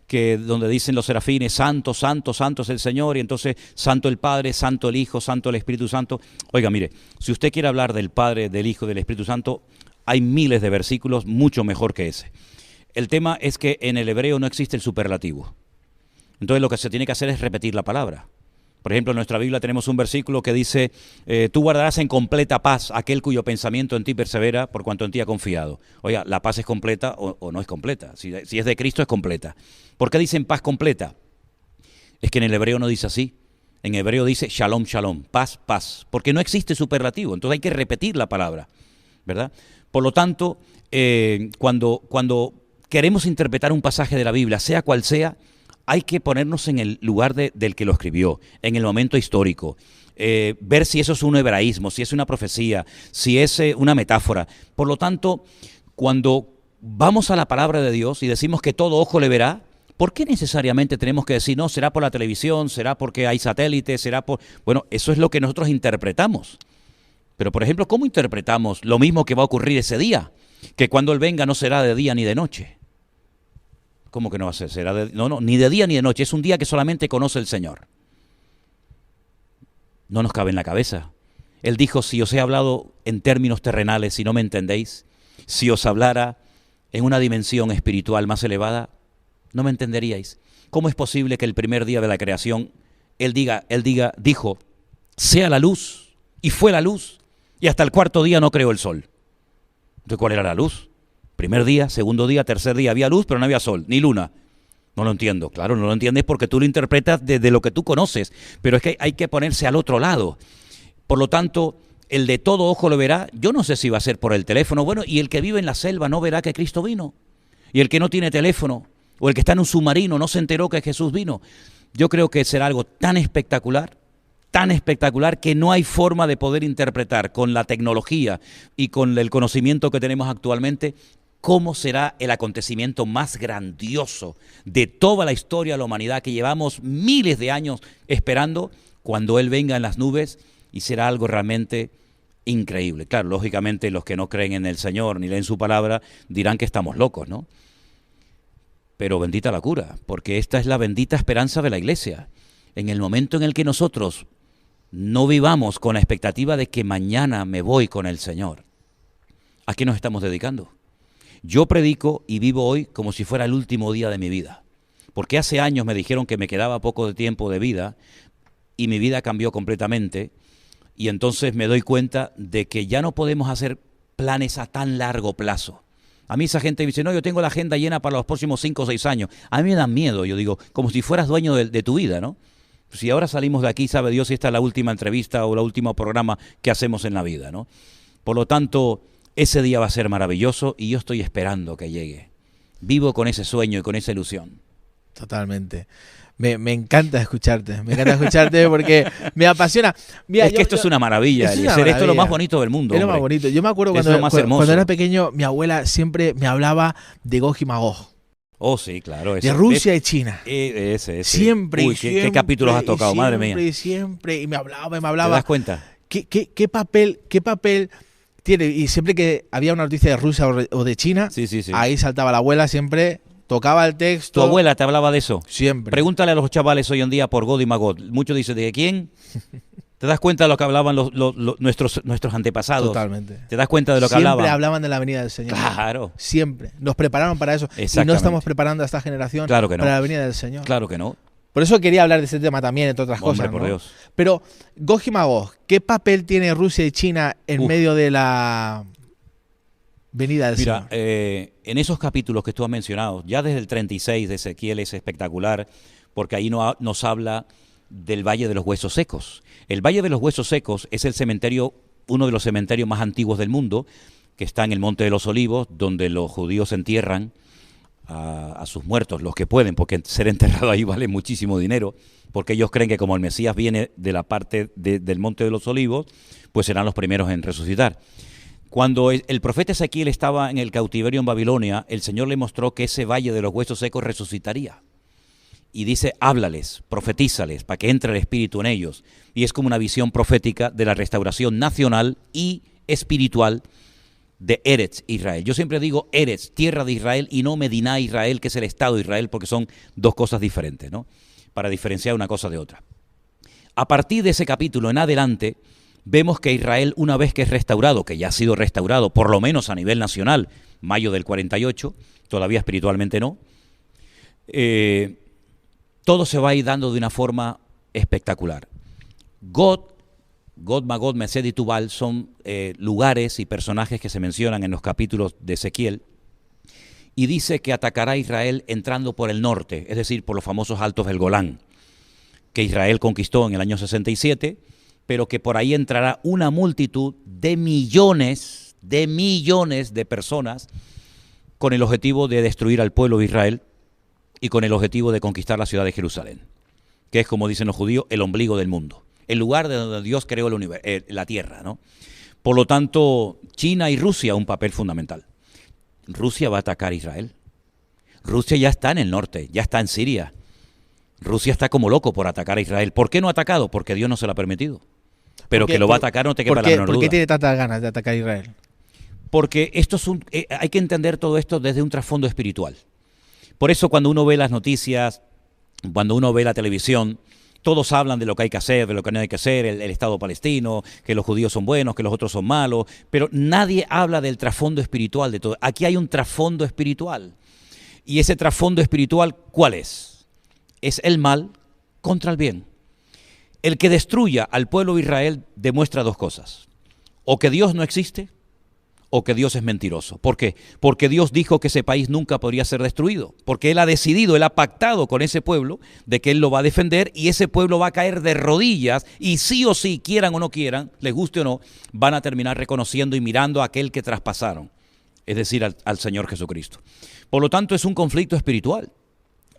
donde dicen los serafines, santo, santo, santo es el Señor, y entonces santo el Padre, santo el Hijo, santo el Espíritu Santo. Oiga, mire, si usted quiere hablar del Padre, del Hijo, del Espíritu Santo, hay miles de versículos mucho mejor que ese. El tema es que en el hebreo no existe el superlativo. Entonces lo que se tiene que hacer es repetir la palabra. Por ejemplo, en nuestra Biblia tenemos un versículo que dice, tú guardarás en completa paz aquel cuyo pensamiento en ti persevera por cuanto en ti ha confiado. Oiga, ¿la paz es completa o no es completa? Si es de Cristo es completa. ¿Por qué dicen paz completa? Es que en el hebreo no dice así. En hebreo dice shalom, shalom, paz, paz. Porque no existe superlativo, entonces hay que repetir la palabra, ¿verdad? Por lo tanto, cuando queremos interpretar un pasaje de la Biblia, sea cual sea, hay que ponernos en el lugar del que lo escribió, en el momento histórico, ver si eso es un hebraísmo, si es una profecía, si es una metáfora. Por lo tanto, cuando vamos a la palabra de Dios y decimos que todo ojo le verá, ¿por qué necesariamente tenemos que decir, no, será por la televisión, será porque hay satélites, será por...? Bueno, eso es lo que nosotros interpretamos. Pero, por ejemplo, ¿cómo interpretamos lo mismo que va a ocurrir ese día? Que cuando Él venga no será de día ni de noche. ¿Cómo que no va a ser? No, ni de día ni de noche. Es un día que solamente conoce el Señor. No nos cabe en la cabeza. Él dijo, si os he hablado en términos terrenales y no me entendéis, si os hablara en una dimensión espiritual más elevada, no me entenderíais. ¿Cómo es posible que el primer día de la creación Él dijo, sea la luz, y fue la luz, y hasta el cuarto día no creó el sol? Entonces, ¿cuál era la luz? Primer día, segundo día, tercer día, había luz, pero no había sol, ni luna. No lo entiendo. Claro, no lo entiendes porque tú lo interpretas desde lo que tú conoces, pero es que hay que ponerse al otro lado. Por lo tanto, el de todo ojo lo verá. Yo no sé si va a ser por el teléfono. Bueno, y el que vive en la selva no verá que Cristo vino. Y el que no tiene teléfono, o el que está en un submarino, no se enteró que Jesús vino. Yo creo que será algo tan espectacular que no hay forma de poder interpretar con la tecnología y con el conocimiento que tenemos actualmente cómo será el acontecimiento más grandioso de toda la historia de la humanidad que llevamos miles de años esperando cuando Él venga en las nubes, y será algo realmente increíble. Claro, lógicamente los que no creen en el Señor ni leen su palabra dirán que estamos locos, ¿no? Pero bendita la cura, porque esta es la bendita esperanza de la Iglesia. En el momento en el que nosotros no vivamos con la expectativa de que mañana me voy con el Señor, ¿a qué nos estamos dedicando? Yo predico y vivo hoy como si fuera el último día de mi vida, porque hace años me dijeron que me quedaba poco de tiempo de vida y mi vida cambió completamente, y entonces me doy cuenta de que ya no podemos hacer planes a tan largo plazo. A mí esa gente me dice, no, yo tengo la agenda llena para los próximos 5 o 6 años. A mí me dan miedo, yo digo, como si fueras dueño de tu vida, ¿no? Si ahora salimos de aquí, sabe Dios si esta es la última entrevista o el último programa que hacemos en la vida, ¿no? Por lo tanto, ese día va a ser maravilloso y yo estoy esperando que llegue. Vivo con ese sueño y con esa ilusión. Totalmente. Me encanta escucharte porque me apasiona. Mira, esto es una maravilla, Eliezer. Esto es lo más bonito del mundo. Es lo más bonito. Yo me acuerdo cuando era pequeño, mi abuela siempre me hablaba de Gog y Magog. Oh, sí, claro. De Rusia y China. Ese. Siempre. Uy, ¿qué capítulos has tocado? Madre mía. Siempre. Y me hablaba. ¿Te das cuenta? ¿Qué papel tiene? Y siempre que había una noticia de Rusia o de China, sí. ahí saltaba la abuela, siempre tocaba el texto. ¿Tu abuela te hablaba de eso? Siempre. Pregúntale a los chavales hoy en día por Gog y Magog. Muchos dicen, ¿de quién? ¿Te das cuenta de lo que hablaban nuestros antepasados? Totalmente. ¿Te das cuenta de lo que hablaban? Siempre hablaban de la venida del Señor. Claro. Siempre. Nos prepararon para eso. Y no estamos preparando a esta generación para la venida del Señor. Claro que no. Por eso quería hablar de este tema también, entre otras cosas, por ¿no? Dios. Pero, Gog y Magog, ¿qué papel tiene Rusia y China en medio de la venida del Señor? Mira, en esos capítulos que tú has mencionado, ya desde el 36 de Ezequiel es espectacular, porque ahí nos habla del Valle de los Huesos Secos. El Valle de los Huesos Secos es el cementerio, uno de los cementerios más antiguos del mundo, que está en el Monte de los Olivos, donde los judíos entierran a sus muertos, los que pueden, porque ser enterrado ahí vale muchísimo dinero, porque ellos creen que como el Mesías viene de la parte del Monte de los Olivos, pues serán los primeros en resucitar. Cuando el profeta Ezequiel estaba en el cautiverio en Babilonia, el Señor le mostró que ese Valle de los Huesos Secos resucitaría. Y dice, háblales, profetízales, para que entre el Espíritu en ellos. Y es como una visión profética de la restauración nacional y espiritual de Eretz Israel. Yo siempre digo Eretz, tierra de Israel, y no Mediná Israel, que es el Estado de Israel, porque son dos cosas diferentes, ¿no? Para diferenciar una cosa de otra. A partir de ese capítulo en adelante, vemos que Israel, una vez que es restaurado, que ya ha sido restaurado, por lo menos a nivel nacional, mayo del 48, todavía espiritualmente no, todo se va a ir dando de una forma espectacular. Gog, Magog, Mesed y Tubal son lugares y personajes que se mencionan en los capítulos de Ezequiel, y dice que atacará a Israel entrando por el norte, es decir, por los famosos altos del Golán, que Israel conquistó en el año 67, pero que por ahí entrará una multitud de millones de personas con el objetivo de destruir al pueblo de Israel y con el objetivo de conquistar la ciudad de Jerusalén, que es, como dicen los judíos, el ombligo del mundo, el lugar de donde Dios creó la tierra, ¿no? Por lo tanto, China y Rusia un papel fundamental. Rusia va a atacar a Israel. Rusia ya está en el norte, ya está en Siria. Rusia está como loco por atacar a Israel. ¿Por qué no ha atacado? Porque Dios no se lo ha permitido. Pero que lo va a atacar no te quepa la menor duda. ¿Por qué tiene tantas ganas de atacar a Israel? Porque esto es hay que entender todo esto desde un trasfondo espiritual. Por eso cuando uno ve las noticias, cuando uno ve la televisión, todos hablan de lo que hay que hacer, de lo que no hay que hacer, el Estado palestino, que los judíos son buenos, que los otros son malos, pero nadie habla del trasfondo espiritual de todo. Aquí hay un trasfondo espiritual. Y ese trasfondo espiritual, ¿cuál es? Es el mal contra el bien. El que destruya al pueblo de Israel demuestra dos cosas. O que Dios no existe, o que Dios es mentiroso. ¿Por qué? Porque Dios dijo que ese país nunca podría ser destruido. Porque Él ha decidido, Él ha pactado con ese pueblo de que Él lo va a defender y ese pueblo va a caer de rodillas y sí o sí, quieran o no quieran, les guste o no, van a terminar reconociendo y mirando a aquel que traspasaron, es decir, al Señor Jesucristo. Por lo tanto, es un conflicto espiritual.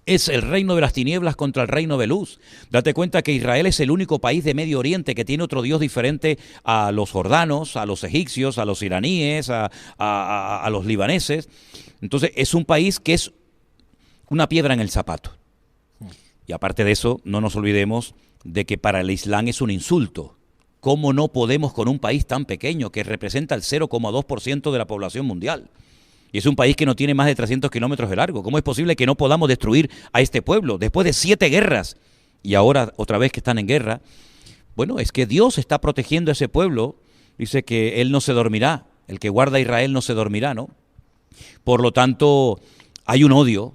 Es el reino de las tinieblas contra el reino de luz. Date cuenta que Israel es el único país de Medio Oriente que tiene otro Dios diferente a los jordanos, a los egipcios, a los iraníes, a los libaneses. Entonces es un país que es una piedra en el zapato. Y aparte de eso, no nos olvidemos de que para el Islam es un insulto. ¿Cómo no podemos con un país tan pequeño que representa el 0,2% de la población mundial? Y es un país que no tiene más de 300 kilómetros de largo. ¿Cómo es posible que no podamos destruir a este pueblo después de 7 guerras? Y ahora, otra vez que están en guerra. Bueno, es que Dios está protegiendo a ese pueblo. Dice que Él no se dormirá. El que guarda a Israel no se dormirá, ¿no? Por lo tanto, hay un odio,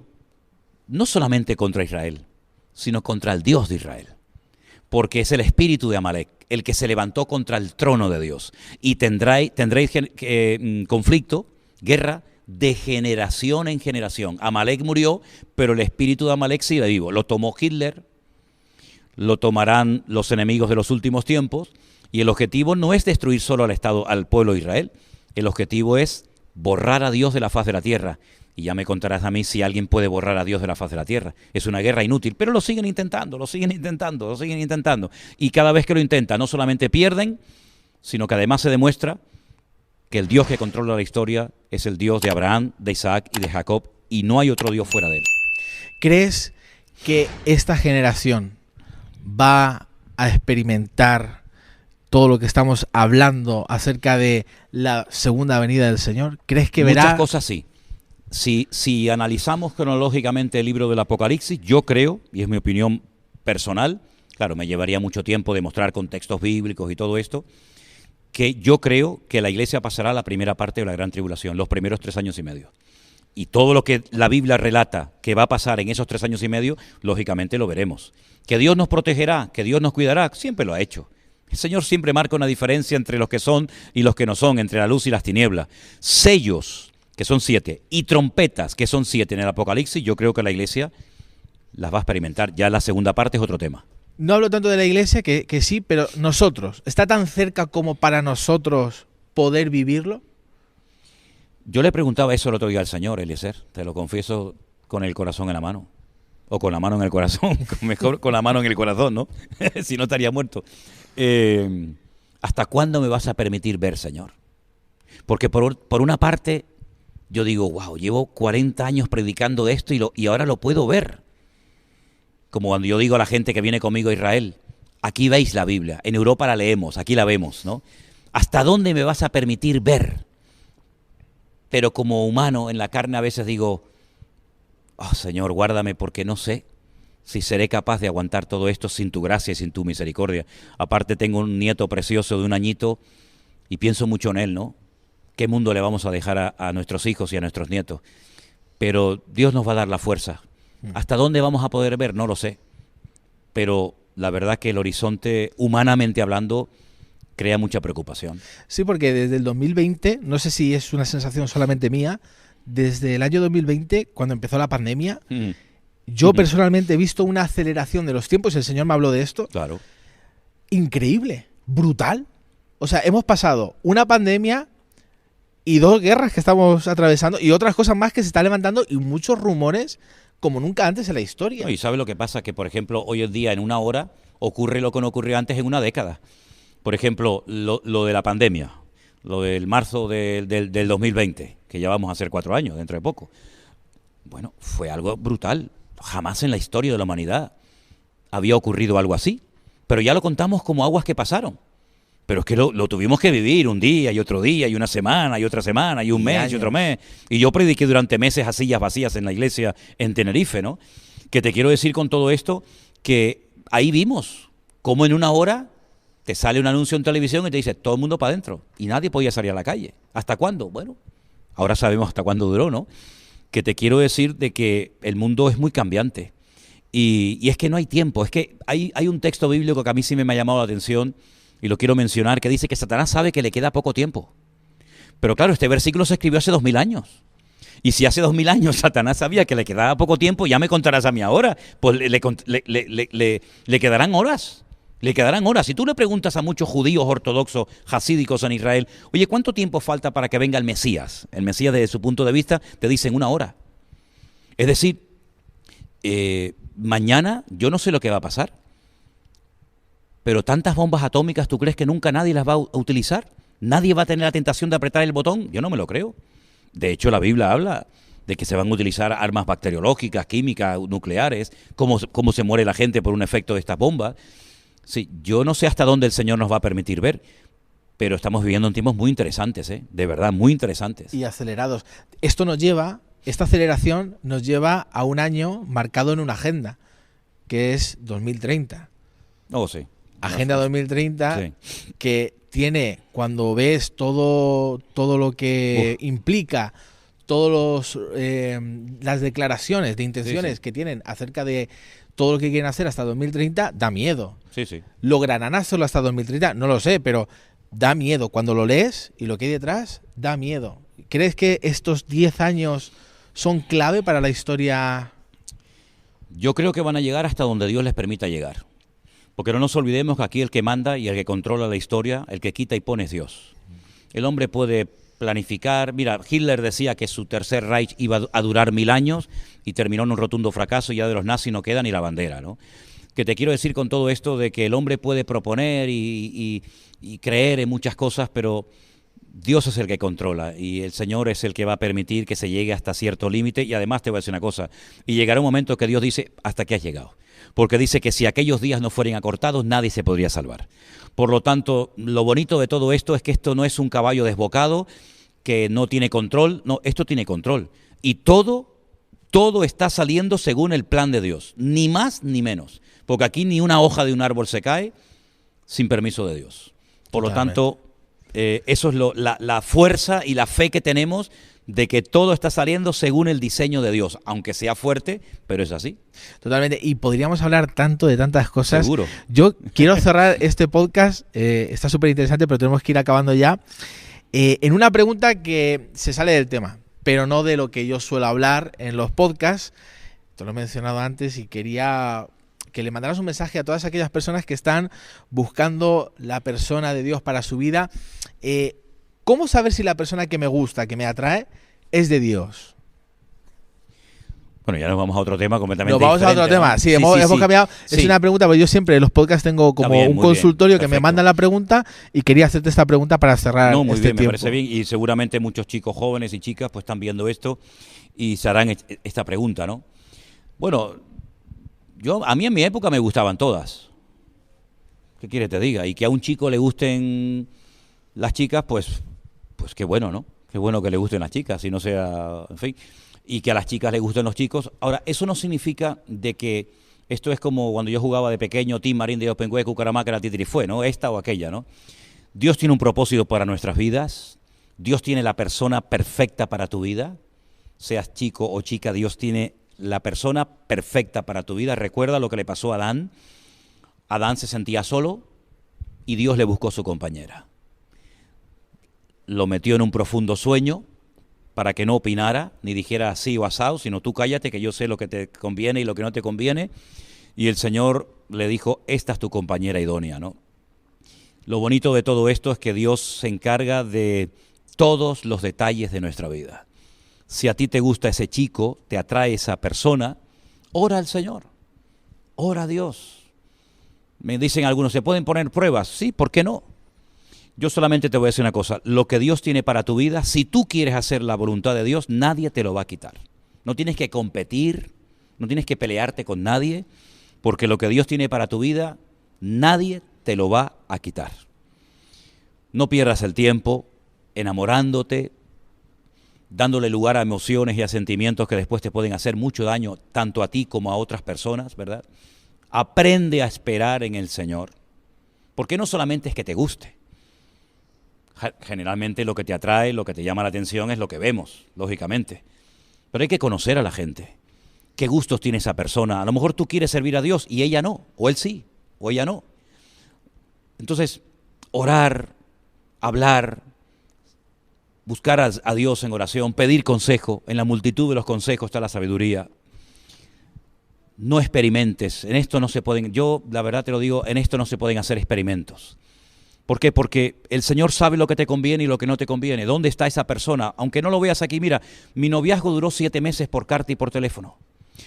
no solamente contra Israel, sino contra el Dios de Israel. Porque es el espíritu de Amalek, el que se levantó contra el trono de Dios. Y tendréis conflicto, guerra, de generación en generación. Amalek murió, pero el espíritu de Amalek sigue vivo. Lo tomó Hitler, lo tomarán los enemigos de los últimos tiempos, y el objetivo no es destruir solo al pueblo de Israel. El objetivo es borrar a Dios de la faz de la tierra. Y ya me contarás a mí si alguien puede borrar a Dios de la faz de la tierra. Es una guerra inútil, pero lo siguen intentando. Y cada vez que lo intentan, no solamente pierden, sino que además se demuestra que el Dios que controla la historia es el Dios de Abraham, de Isaac y de Jacob, y no hay otro Dios fuera de él. ¿Crees que esta generación va a experimentar todo lo que estamos hablando acerca de la segunda venida del Señor? ¿Crees que verá? Muchas cosas sí. Si analizamos cronológicamente el libro del Apocalipsis, yo creo, y es mi opinión personal, claro, me llevaría mucho tiempo demostrar contextos bíblicos y todo esto, que yo creo que la iglesia pasará la primera parte de la gran tribulación, los primeros 3 años y medio. Y todo lo que la Biblia relata que va a pasar en esos 3 años y medio, lógicamente lo veremos. Que Dios nos protegerá, que Dios nos cuidará, siempre lo ha hecho. El Señor siempre marca una diferencia entre los que son y los que no son, entre la luz y las tinieblas. Sellos, que son 7, y trompetas, que son 7 en el Apocalipsis, yo creo que la iglesia las va a experimentar. Ya la segunda parte es otro tema. No hablo tanto de la iglesia, que sí, pero nosotros, ¿está tan cerca como para nosotros poder vivirlo? Yo le preguntaba eso el otro día al Señor, Eliezer, te lo confieso con el corazón en la mano. O con la mano en el corazón, mejor con la mano en el corazón, ¿no? Si no estaría muerto. ¿Hasta cuándo me vas a permitir ver, Señor? Porque por una parte yo digo, wow, llevo 40 años predicando de esto y ahora lo puedo ver. Como cuando yo digo a la gente que viene conmigo a Israel, aquí veis la Biblia, en Europa la leemos, aquí la vemos, ¿no? ¿Hasta dónde me vas a permitir ver? Pero como humano en la carne a veces digo, oh, Señor, guárdame porque no sé si seré capaz de aguantar todo esto sin tu gracia y sin tu misericordia. Aparte tengo un nieto precioso de 1 añito y pienso mucho en él, ¿no? ¿Qué mundo le vamos a dejar a nuestros hijos y a nuestros nietos? Pero Dios nos va a dar la fuerza. ¿Hasta dónde vamos a poder ver? No lo sé. Pero la verdad que el horizonte, humanamente hablando, crea mucha preocupación. Sí, porque desde el 2020, no sé si es una sensación solamente mía, desde el año 2020, cuando empezó la pandemia, yo personalmente he visto una aceleración de los tiempos, el Señor me habló de esto, Claro. Increíble, brutal. O sea, hemos pasado una pandemia y 2 guerras que estamos atravesando y otras cosas más que se están levantando y muchos rumores como nunca antes en la historia. No, y ¿sabe lo que pasa? Que, por ejemplo, hoy en día, en 1 hora, ocurre lo que no ocurrió antes en 1 década. Por ejemplo, lo de la pandemia, lo del marzo del 2020, que ya vamos a hacer 4 años, dentro de poco. Bueno, fue algo brutal. Jamás en la historia de la humanidad había ocurrido algo así. Pero ya lo contamos como aguas que pasaron. Pero es que lo tuvimos que vivir un día y otro día y una semana y otra semana y un mes y otro mes. Y yo prediqué durante meses a sillas vacías en la iglesia en Tenerife, ¿no? Que te quiero decir con todo esto que ahí vimos cómo en 1 hora te sale un anuncio en televisión y te dice todo el mundo para adentro y nadie podía salir a la calle. ¿Hasta cuándo? Bueno, ahora sabemos hasta cuándo duró, ¿no? Que te quiero decir de que el mundo es muy cambiante y es que no hay tiempo. Es que hay un texto bíblico que a mí sí me ha llamado la atención y lo quiero mencionar, que dice que Satanás sabe que le queda poco tiempo. Pero claro, este versículo se escribió hace 2000 años. Y si hace 2000 años Satanás sabía que le quedaba poco tiempo, ya me contarás a mí ahora, pues le quedarán horas. Le quedarán horas. Si tú le preguntas a muchos judíos ortodoxos, hasídicos en Israel, oye, ¿cuánto tiempo falta para que venga el Mesías? El Mesías, desde su punto de vista, te dicen 1 hora. Es decir, mañana yo no sé lo que va a pasar. Pero tantas bombas atómicas, ¿tú crees que nunca nadie las va a utilizar? ¿Nadie va a tener la tentación de apretar el botón? Yo no me lo creo. De hecho, la Biblia habla de que se van a utilizar armas bacteriológicas, químicas, nucleares, cómo se muere la gente por un efecto de estas bombas. Sí, yo no sé hasta dónde el Señor nos va a permitir ver, pero estamos viviendo en tiempos muy interesantes, de verdad, muy interesantes. Y acelerados. Esta aceleración nos lleva a un año marcado en una agenda, que es 2030. Oh, sí. Agenda 2030, sí. Que tiene, cuando ves todo lo que implica, todas las declaraciones de intenciones que tienen acerca de todo lo que quieren hacer hasta 2030, da miedo. Sí, sí. ¿Lograrán hacerlo hasta 2030? No lo sé, pero da miedo. Cuando lo lees y lo que hay detrás, da miedo. ¿Crees que estos 10 años son clave para la historia? Yo creo que van a llegar hasta donde Dios les permita llegar. Porque no nos olvidemos que aquí el que manda y el que controla la historia, el que quita y pone es Dios. El hombre puede planificar. Mira, Hitler decía que su tercer Reich iba a durar 1000 años y terminó en un rotundo fracaso y ya de los nazis no queda ni la bandera, ¿no? Que te quiero decir con todo esto de que el hombre puede proponer y creer en muchas cosas, pero Dios es el que controla y el Señor es el que va a permitir que se llegue hasta cierto límite. Y además te voy a decir una cosa, y llegará un momento que Dios dice, hasta aquí has llegado. Porque dice que si aquellos días no fueran acortados, nadie se podría salvar. Por lo tanto, lo bonito de todo esto es que esto no es un caballo desbocado, que no tiene control. No, esto tiene control. Y todo está saliendo según el plan de Dios. Ni más ni menos. Porque aquí ni una hoja de un árbol se cae sin permiso de Dios. Por lo tanto, eso es la fuerza y la fe que tenemos de que todo está saliendo según el diseño de Dios, aunque sea fuerte, pero es así. Totalmente, y podríamos hablar tanto de tantas cosas. Seguro. Yo quiero cerrar este podcast, está súper interesante, pero tenemos que ir acabando ya, en una pregunta que se sale del tema, pero no de lo que yo suelo hablar en los podcasts. Te lo he mencionado antes y quería que le mandaras un mensaje a todas aquellas personas que están buscando la persona de Dios para su vida. ¿Cómo saber si la persona que me gusta, que me atrae, es de Dios? Bueno, ya nos vamos a otro tema completamente Nos vamos diferente, a otro tema. ¿no? Sí, hemos cambiado. Sí. Es una pregunta, porque yo siempre en los podcasts tengo como bien, un muy consultorio bien, que me perfecto. mandan la pregunta y quería hacerte esta pregunta para cerrar No, muy este bien, me tiempo. parece bien. Y seguramente muchos chicos jóvenes y chicas pues están viendo esto y se harán esta pregunta, ¿no? Bueno, a mí en mi época me gustaban todas. ¿Qué quieres que te diga? Y que a un chico le gusten las chicas, pues qué bueno, ¿no? Qué bueno que le gusten las chicas, si no sea, en fin, y que a las chicas les gusten los chicos. Ahora, eso no significa de que esto es como cuando yo jugaba de pequeño, Tim Marín de Opengue, Cucaramaca, la Titirifue, ¿no? Esta o aquella, ¿no? Dios tiene un propósito para nuestras vidas. Dios tiene la persona perfecta para tu vida. Seas chico o chica, Dios tiene la persona perfecta para tu vida. Recuerda lo que le pasó a Adán. Adán se sentía solo y Dios le buscó su compañera. Lo metió en un profundo sueño para que no opinara, ni dijera así o asado, sino tú cállate que yo sé lo que te conviene y lo que no te conviene. Y el Señor le dijo, esta es tu compañera idónea, ¿no? Lo bonito de todo esto es que Dios se encarga de todos los detalles de nuestra vida. Si a ti te gusta ese chico, te atrae esa persona, ora al Señor, ora a Dios. Me dicen algunos, ¿se pueden poner pruebas? Sí, ¿por qué no? Yo solamente te voy a decir una cosa, lo que Dios tiene para tu vida, si tú quieres hacer la voluntad de Dios, nadie te lo va a quitar. No tienes que competir, no tienes que pelearte con nadie, porque lo que Dios tiene para tu vida, nadie te lo va a quitar. No pierdas el tiempo enamorándote, dándole lugar a emociones y a sentimientos que después te pueden hacer mucho daño, tanto a ti como a otras personas, ¿verdad? Aprende a esperar en el Señor, porque no solamente es que te guste. Generalmente lo que te atrae, lo que te llama la atención es lo que vemos, lógicamente. Pero hay que conocer a la gente. ¿Qué gustos tiene esa persona? A lo mejor tú quieres servir a Dios y ella no, o él sí, o ella no. Entonces, orar, hablar, buscar a Dios en oración, pedir consejo. En la multitud de los consejos está la sabiduría. No experimentes. En esto no se pueden, yo la verdad te lo digo, en esto no se pueden hacer experimentos. ¿Por qué? Porque el Señor sabe lo que te conviene y lo que no te conviene. ¿Dónde está esa persona? Aunque no lo veas aquí, mira, mi noviazgo duró 7 meses por carta y por teléfono.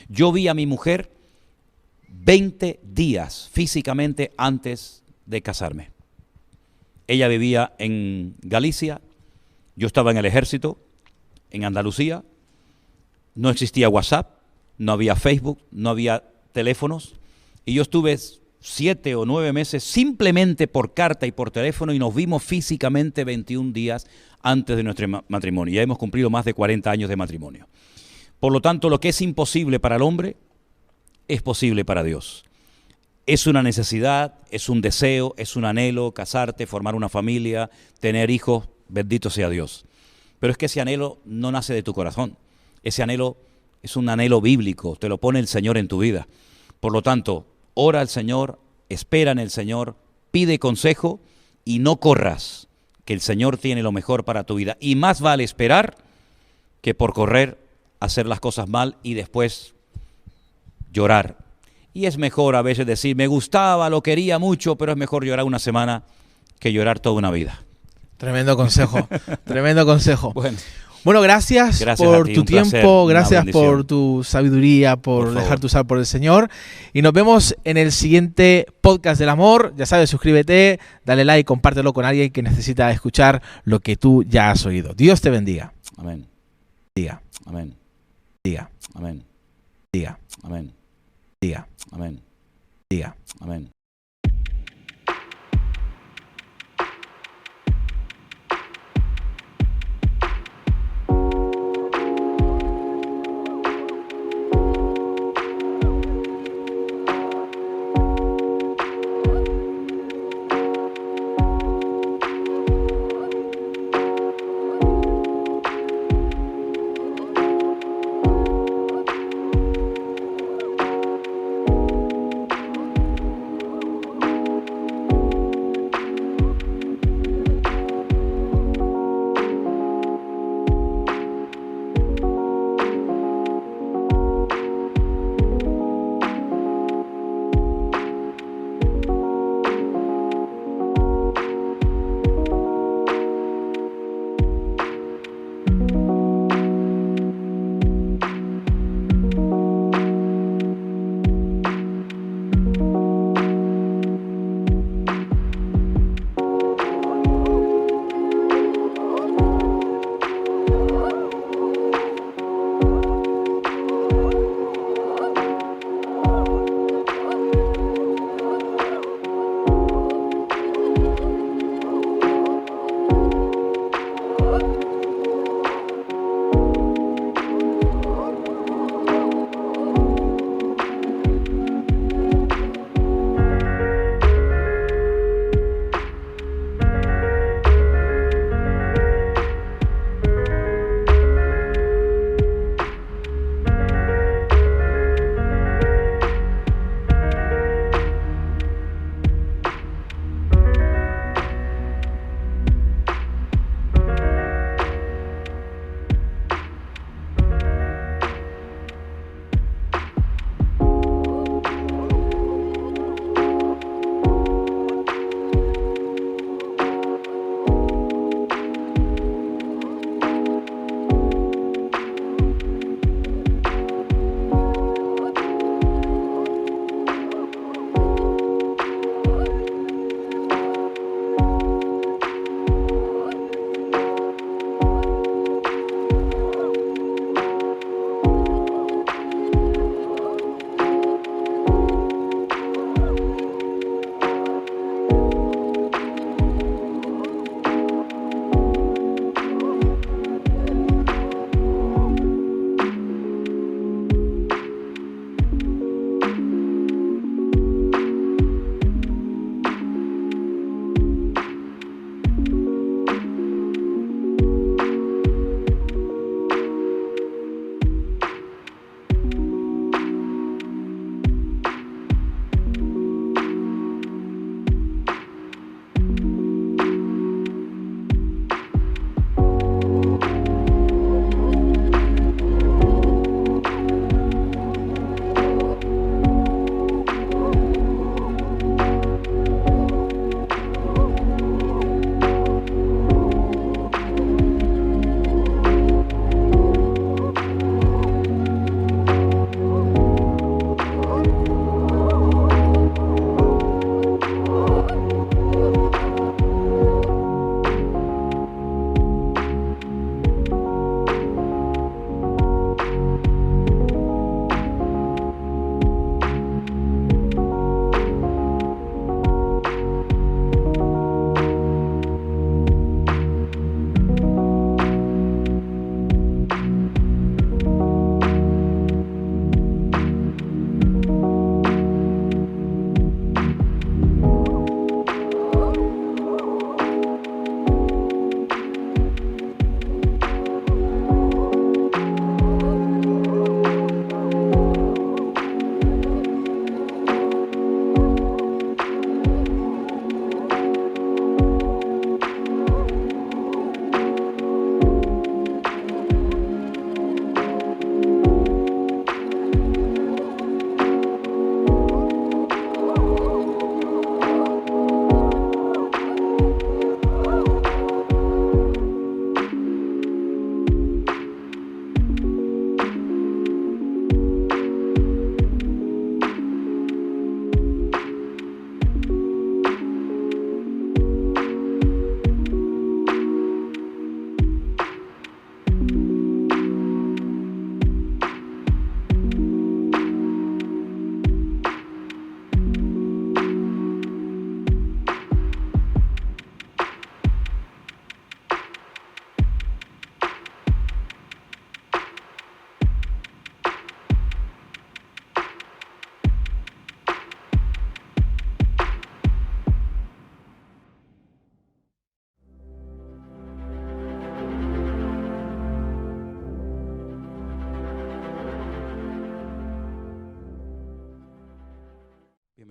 Yo vi a mi mujer 20 días físicamente antes de casarme. Ella vivía en Galicia, yo estaba en el ejército, en Andalucía, no existía WhatsApp, no había Facebook, no había teléfonos, y yo estuve 7 o 9 meses simplemente por carta y por teléfono y nos vimos físicamente 21 días antes de nuestro matrimonio. Ya hemos cumplido más de 40 años de matrimonio. Por lo tanto, lo que es imposible para el hombre es posible para Dios. Es una necesidad, es un deseo, es un anhelo, casarte, formar una familia, tener hijos, bendito sea Dios. Pero es que ese anhelo no nace de tu corazón. Ese anhelo es un anhelo bíblico, te lo pone el Señor en tu vida. Por lo tanto, ora al Señor, espera en el Señor, pide consejo y no corras, que el Señor tiene lo mejor para tu vida. Y más vale esperar que por correr, hacer las cosas mal y después llorar. Y es mejor a veces decir, me gustaba, lo quería mucho, pero es mejor llorar una semana que llorar toda una vida. Tremendo consejo, tremendo consejo. Bueno, gracias por ti, tu tiempo, placer, gracias por tu sabiduría, por dejarte usar por el Señor. Y nos vemos en el siguiente podcast del amor. Ya sabes, suscríbete, dale like, compártelo con alguien que necesita escuchar lo que tú ya has oído. Dios te bendiga. Amén. Diga. Amén. Diga. Amén. Diga. Amén. Diga. Amén. Diga. Amén.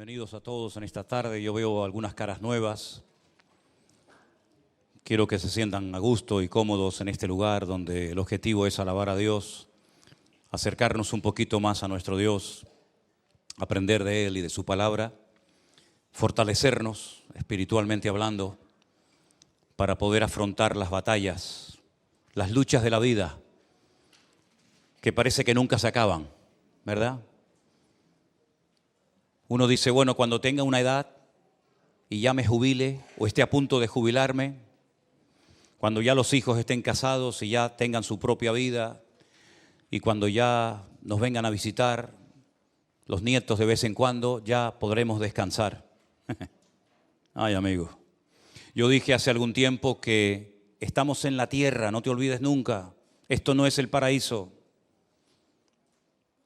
Bienvenidos a todos en esta tarde. Yo veo algunas caras nuevas. Quiero que se sientan a gusto y cómodos en este lugar donde el objetivo es alabar a Dios, acercarnos un poquito más a nuestro Dios, aprender de Él y de su palabra, fortalecernos espiritualmente hablando para poder afrontar las batallas, las luchas de la vida que parece que nunca se acaban, ¿verdad? Uno dice, bueno, cuando tenga una edad y ya me jubile o esté a punto de jubilarme, cuando ya los hijos estén casados y ya tengan su propia vida y cuando ya nos vengan a visitar los nietos de vez en cuando, ya podremos descansar. Ay, amigo, yo dije hace algún tiempo que estamos en la tierra, no te olvides nunca, esto no es el paraíso.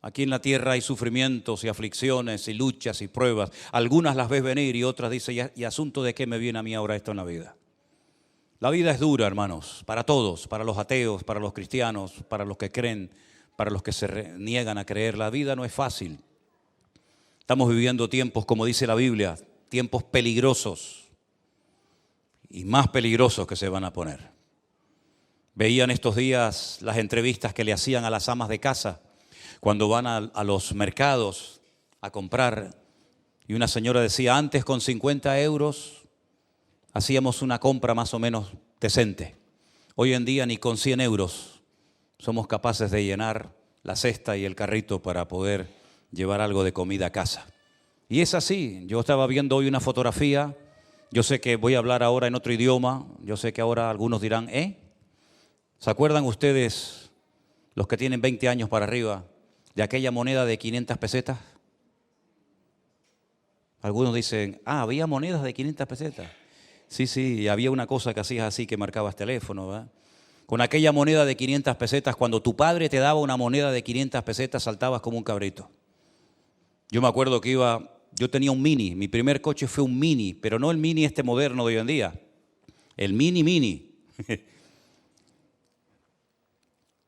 Aquí en la tierra hay sufrimientos y aflicciones y luchas y pruebas. Algunas las ves venir y otras dicen, ¿y asunto de qué me viene a mí ahora esto en la vida? La vida es dura, hermanos, para todos, para los ateos, para los cristianos, para los que creen, para los que se niegan a creer. La vida no es fácil. Estamos viviendo tiempos, como dice la Biblia, tiempos peligrosos y más peligrosos que se van a poner. Veían estos días las entrevistas que le hacían a las amas de casa cuando van a los mercados a comprar, y una señora decía, antes con 50 euros hacíamos una compra más o menos decente. Hoy en día ni con 100 euros somos capaces de llenar la cesta y el carrito para poder llevar algo de comida a casa. Y es así. Yo estaba viendo hoy una fotografía, yo sé que voy a hablar ahora en otro idioma, yo sé que ahora algunos dirán, ¿se acuerdan ustedes, los que tienen 20 años para arriba, de aquella moneda de 500 pesetas? Algunos dicen, había monedas de 500 pesetas. Sí, y había una cosa que hacías así, que marcabas teléfono, ¿verdad? Con aquella moneda de 500 pesetas, cuando tu padre te daba una moneda de 500 pesetas, saltabas como un cabrito. Yo me acuerdo que yo tenía un Mini, mi primer coche fue un Mini, pero no el Mini este moderno de hoy en día, el Mini.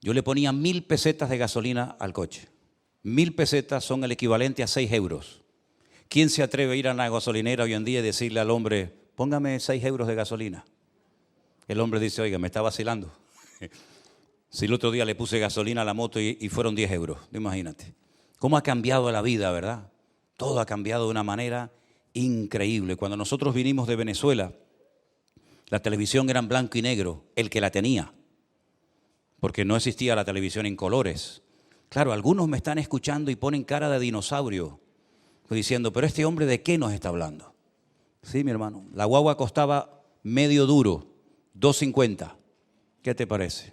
Yo le ponía 1000 pesetas de gasolina al coche. 1000 pesetas son el equivalente a 6 euros. ¿Quién se atreve a ir a una gasolinera hoy en día y decirle al hombre, póngame 6 euros de gasolina? El hombre dice, oiga, me está vacilando. Si el otro día le puse gasolina a la moto y fueron 10 euros, imagínate. ¿Cómo ha cambiado la vida, verdad? Todo ha cambiado de una manera increíble. Cuando nosotros vinimos de Venezuela, la televisión era en blanco y negro, el que la tenía, porque no existía la televisión en colores. Claro, algunos me están escuchando y ponen cara de dinosaurio, diciendo, pero este hombre ¿de qué nos está hablando? Sí, mi hermano, la guagua costaba medio duro, 2.50. ¿Qué te parece?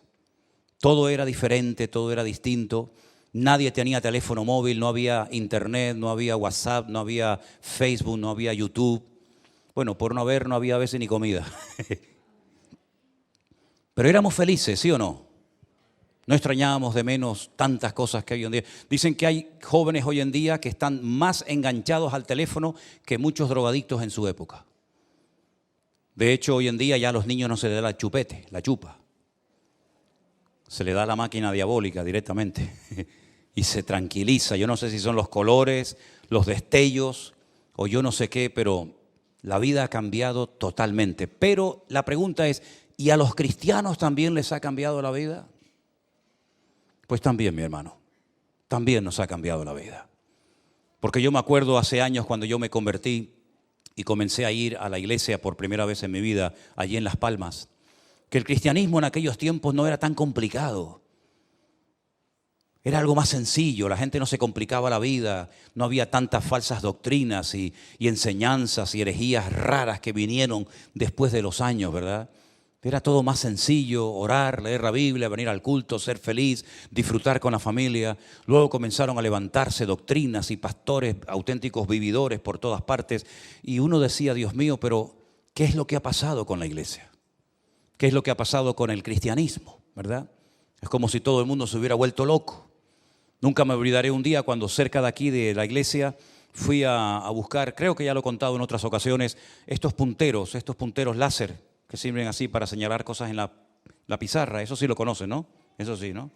Todo era diferente, todo era distinto. Nadie tenía teléfono móvil, no había internet, no había WhatsApp, no había Facebook, no había YouTube. Bueno, por no haber, no había a veces ni comida. Pero éramos felices, ¿sí o no? No extrañábamos de menos tantas cosas que hoy en día. Dicen que hay jóvenes hoy en día que están más enganchados al teléfono que muchos drogadictos en su época. De hecho, hoy en día ya a los niños no se les da la chupete, la chupa. Se le da la máquina diabólica directamente y se tranquiliza. Yo no sé si son los colores, los destellos o yo no sé qué, pero la vida ha cambiado totalmente. Pero la pregunta es, ¿y a los cristianos también les ha cambiado la vida? Pues también, mi hermano, también nos ha cambiado la vida. Porque yo me acuerdo hace años cuando yo me convertí y comencé a ir a la iglesia por primera vez en mi vida, allí en Las Palmas, que el cristianismo en aquellos tiempos no era tan complicado. Era algo más sencillo, la gente no se complicaba la vida, no había tantas falsas doctrinas y enseñanzas y herejías raras que vinieron después de los años, ¿verdad? Era todo más sencillo, orar, leer la Biblia, venir al culto, ser feliz, disfrutar con la familia. Luego comenzaron a levantarse doctrinas y pastores auténticos vividores por todas partes. Y uno decía, Dios mío, pero ¿qué es lo que ha pasado con la iglesia? ¿Qué es lo que ha pasado con el cristianismo? ¿Verdad? Es como si todo el mundo se hubiera vuelto loco. Nunca me olvidaré un día cuando cerca de aquí de la iglesia fui a buscar, creo que ya lo he contado en otras ocasiones, estos punteros láser, que sirven así para señalar cosas en la pizarra. Eso sí lo conocen, ¿no? Eso sí, ¿no?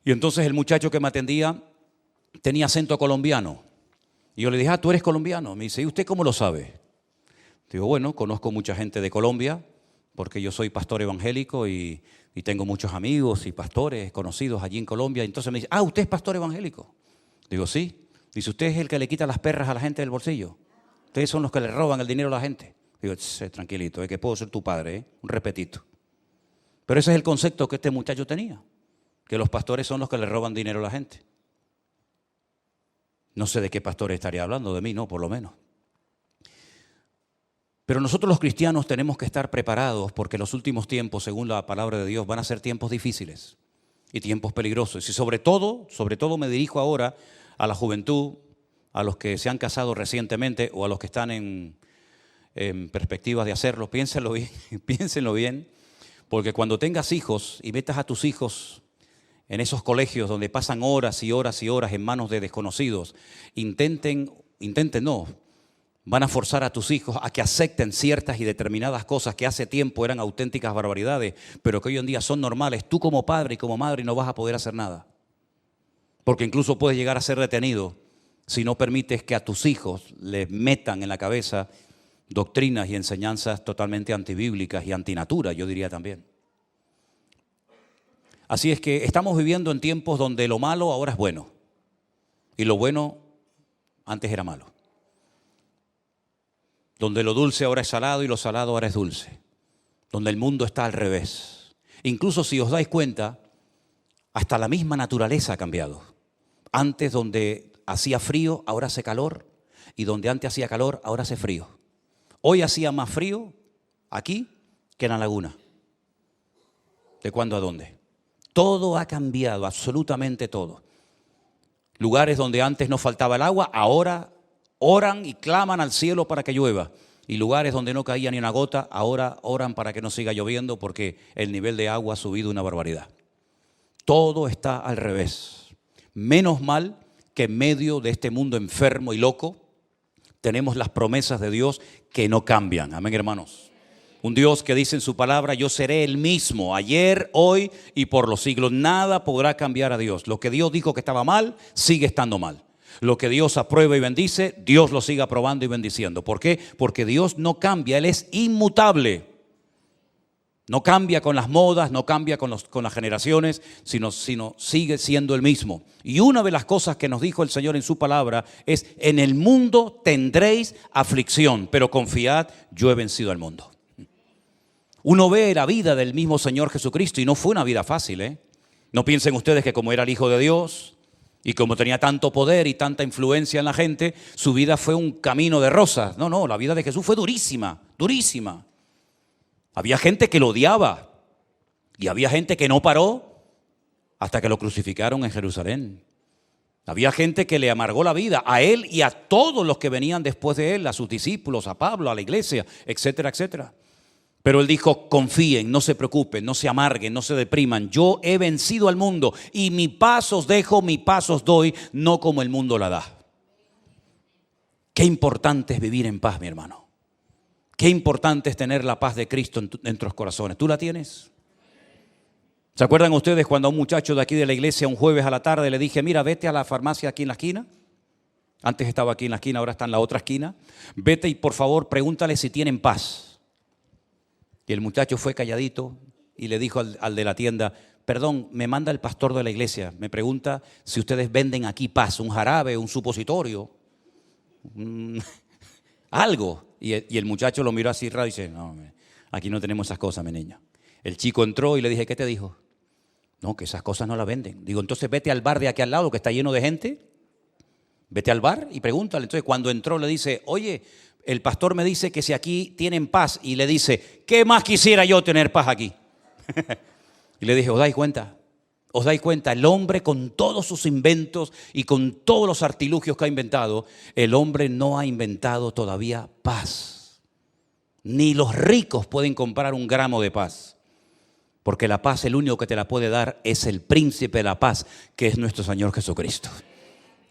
Y entonces el muchacho que me atendía tenía acento colombiano. Y yo le dije, ¿tú eres colombiano? Me dice, ¿y usted cómo lo sabe? Digo, bueno, conozco mucha gente de Colombia, porque yo soy pastor evangélico y tengo muchos amigos y pastores conocidos allí en Colombia. Entonces me dice, ¿usted es pastor evangélico? Digo, sí. Dice, ¿usted es el que le quita las perras a la gente del bolsillo? Ustedes son los que le roban el dinero a la gente. Digo, tranquilito, que puedo ser tu padre, un repetito. Pero ese es el concepto que este muchacho tenía, que los pastores son los que le roban dinero a la gente. No sé de qué pastor estaría hablando, de mí no, por lo menos. Pero nosotros los cristianos tenemos que estar preparados porque los últimos tiempos, según la palabra de Dios, van a ser tiempos difíciles y tiempos peligrosos. Y sobre todo me dirijo ahora a la juventud, a los que se han casado recientemente o a los que están en perspectivas de hacerlo. Piénsenlo bien, porque cuando tengas hijos y metas a tus hijos en esos colegios donde pasan horas y horas y horas en manos de desconocidos, van a forzar a tus hijos a que acepten ciertas y determinadas cosas que hace tiempo eran auténticas barbaridades, pero que hoy en día son normales. Tú como padre y como madre no vas a poder hacer nada, porque incluso puedes llegar a ser detenido si no permites que a tus hijos les metan en la cabeza doctrinas y enseñanzas totalmente antibíblicas y antinatura, yo diría también. Así es que estamos viviendo en tiempos donde lo malo ahora es bueno y lo bueno antes era malo. Donde lo dulce ahora es salado y lo salado ahora es dulce. Donde el mundo está al revés. Incluso si os dais cuenta, hasta la misma naturaleza ha cambiado. Antes donde hacía frío, ahora hace calor. Y donde antes hacía calor, ahora hace frío. Hoy hacía más frío aquí que en la laguna. ¿De cuándo a dónde? Todo ha cambiado, absolutamente todo. Lugares donde antes no faltaba el agua, ahora oran y claman al cielo para que llueva. Y lugares donde no caía ni una gota, ahora oran para que no siga lloviendo porque el nivel de agua ha subido una barbaridad. Todo está al revés. Menos mal que en medio de este mundo enfermo y loco tenemos las promesas de Dios que no cambian. Amén, hermanos. Un Dios que dice en su palabra, yo seré el mismo, ayer, hoy y por los siglos. Nada podrá cambiar a Dios. Lo que Dios dijo que estaba mal, sigue estando mal. Lo que Dios aprueba y bendice, Dios lo sigue aprobando y bendiciendo. ¿Por qué? Porque Dios no cambia, Él es inmutable. No cambia con las modas, no cambia con las generaciones, sino sigue siendo el mismo. Y una de las cosas que nos dijo el Señor en su palabra es, en el mundo tendréis aflicción, pero confiad, yo he vencido al mundo. Uno ve la vida del mismo Señor Jesucristo y no fue una vida fácil, ¿eh? No piensen ustedes que como era el Hijo de Dios y como tenía tanto poder y tanta influencia en la gente, su vida fue un camino de rosas. No, la vida de Jesús fue durísima, durísima. Había gente que lo odiaba y había gente que no paró hasta que lo crucificaron en Jerusalén. Había gente que le amargó la vida a él y a todos los que venían después de él, a sus discípulos, a Pablo, a la iglesia, etcétera, etcétera. Pero él dijo, confíen, no se preocupen, no se amarguen, no se depriman. Yo he vencido al mundo y mi paz os dejo, mi paz os doy, no como el mundo la da. Qué importante es vivir en paz, mi hermano. Qué importante es tener la paz de Cristo en nuestros corazones. ¿Tú la tienes? ¿Se acuerdan ustedes cuando a un muchacho de aquí de la iglesia un jueves a la tarde le dije, mira, vete a la farmacia aquí en la esquina? Antes estaba aquí en la esquina, ahora está en la otra esquina. Vete y por favor pregúntale si tienen paz. Y el muchacho fue calladito y le dijo al de la tienda, perdón, me manda el pastor de la iglesia, me pregunta si ustedes venden aquí paz, un jarabe, un supositorio, algo. Y el muchacho lo miró así raro y dice, no, aquí no tenemos esas cosas, mi niño. El chico entró y le dije, ¿qué te dijo? No, que esas cosas no las venden. Digo, entonces vete al bar de aquí al lado que está lleno de gente, vete al bar y pregúntale. Entonces cuando entró le dice, oye, el pastor me dice que si aquí tienen paz, y le dice, ¿qué más quisiera yo tener paz aquí? Y le dije, ¿os dais cuenta? ¿Os dais cuenta? El hombre con todos sus inventos y con todos los artilugios que ha inventado, el hombre no ha inventado todavía paz. Ni los ricos pueden comprar un gramo de paz. Porque la paz, el único que te la puede dar es el príncipe de la paz, que es nuestro Señor Jesucristo.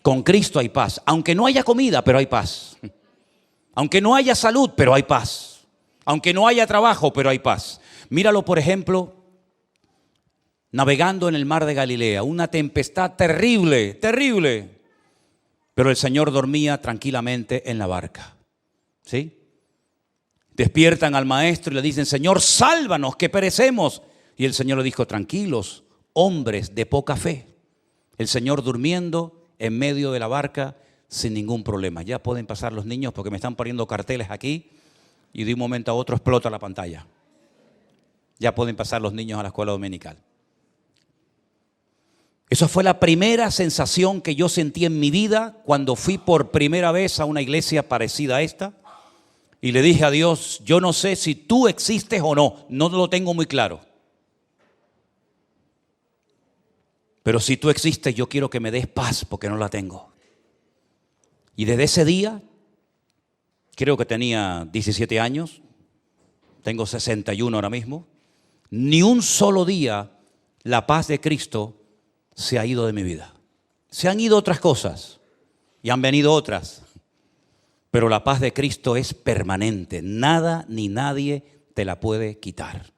Con Cristo hay paz. Aunque no haya comida, pero hay paz. Aunque no haya salud, pero hay paz. Aunque no haya trabajo, pero hay paz. Míralo, por ejemplo, navegando en el mar de Galilea. Una tempestad terrible, terrible. Pero el Señor dormía tranquilamente en la barca. ¿Sí? Despiertan al maestro y le dicen, Señor, sálvanos, que perecemos. Y el Señor le dijo, tranquilos, hombres de poca fe. El Señor durmiendo en medio de la barca sin ningún problema. Ya pueden pasar los niños porque me están poniendo carteles aquí y de un momento a otro explota la pantalla. Ya pueden pasar los niños a la escuela dominical. Esa fue la primera sensación que yo sentí en mi vida cuando fui por primera vez a una iglesia parecida a esta. Y le dije a Dios, yo no sé si tú existes o no, no lo tengo muy claro. Pero si tú existes, yo quiero que me des paz porque no la tengo. Y desde ese día, creo que tenía 17 años, tengo 61 ahora mismo, ni un solo día la paz de Cristo se ha ido de mi vida. Se han ido otras cosas y han venido otras. Pero la paz de Cristo es permanente. Nada ni nadie te la puede quitar.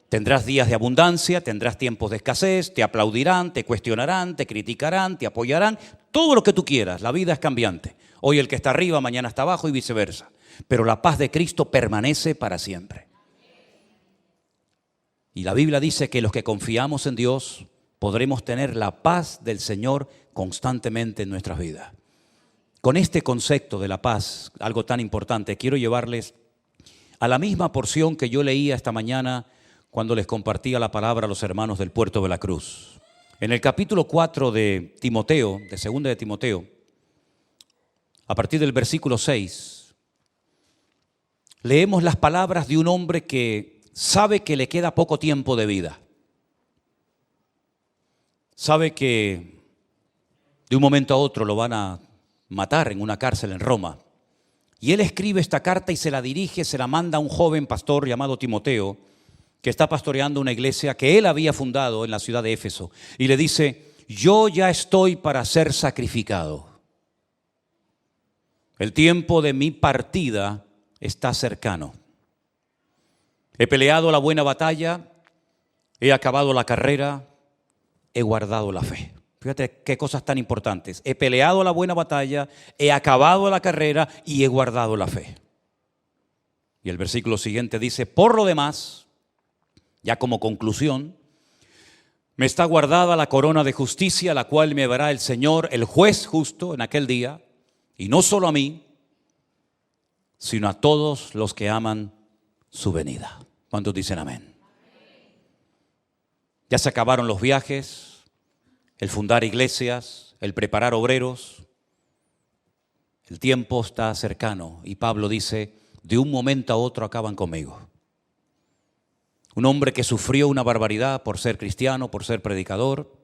Tendrás días de abundancia, tendrás tiempos de escasez, te aplaudirán, te cuestionarán, te criticarán, te apoyarán. Todo lo que tú quieras, la vida es cambiante. Hoy el que está arriba, mañana está abajo y viceversa. Pero la paz de Cristo permanece para siempre. Y la Biblia dice que los que confiamos en Dios podremos tener la paz del Señor constantemente en nuestras vidas. Con este concepto de la paz, algo tan importante, quiero llevarles a la misma porción que yo leía esta mañana cuando les compartía la palabra a los hermanos del Puerto de la Cruz. En el capítulo 4 de Timoteo, de 2 de Timoteo, a partir del versículo 6, leemos las palabras de un hombre que sabe que le queda poco tiempo de vida. Sabe que de un momento a otro lo van a matar en una cárcel en Roma. Y él escribe esta carta y se la dirige, se la manda a un joven pastor llamado Timoteo, que está pastoreando una iglesia que él había fundado en la ciudad de Éfeso. Y le dice, yo ya estoy para ser sacrificado. El tiempo de mi partida está cercano. He peleado la buena batalla, he acabado la carrera, he guardado la fe. Fíjate qué cosas tan importantes. He peleado la buena batalla, he acabado la carrera y he guardado la fe. Y el versículo siguiente dice, por lo demás, ya como conclusión, me está guardada la corona de justicia, la cual me dará el Señor, el juez justo, en aquel día, y no solo a mí, sino a todos los que aman su venida. ¿Cuántos dicen amén? Ya se acabaron los viajes, el fundar iglesias, el preparar obreros. El tiempo está cercano y Pablo dice, de un momento a otro acaban conmigo. Un hombre que sufrió una barbaridad por ser cristiano, por ser predicador.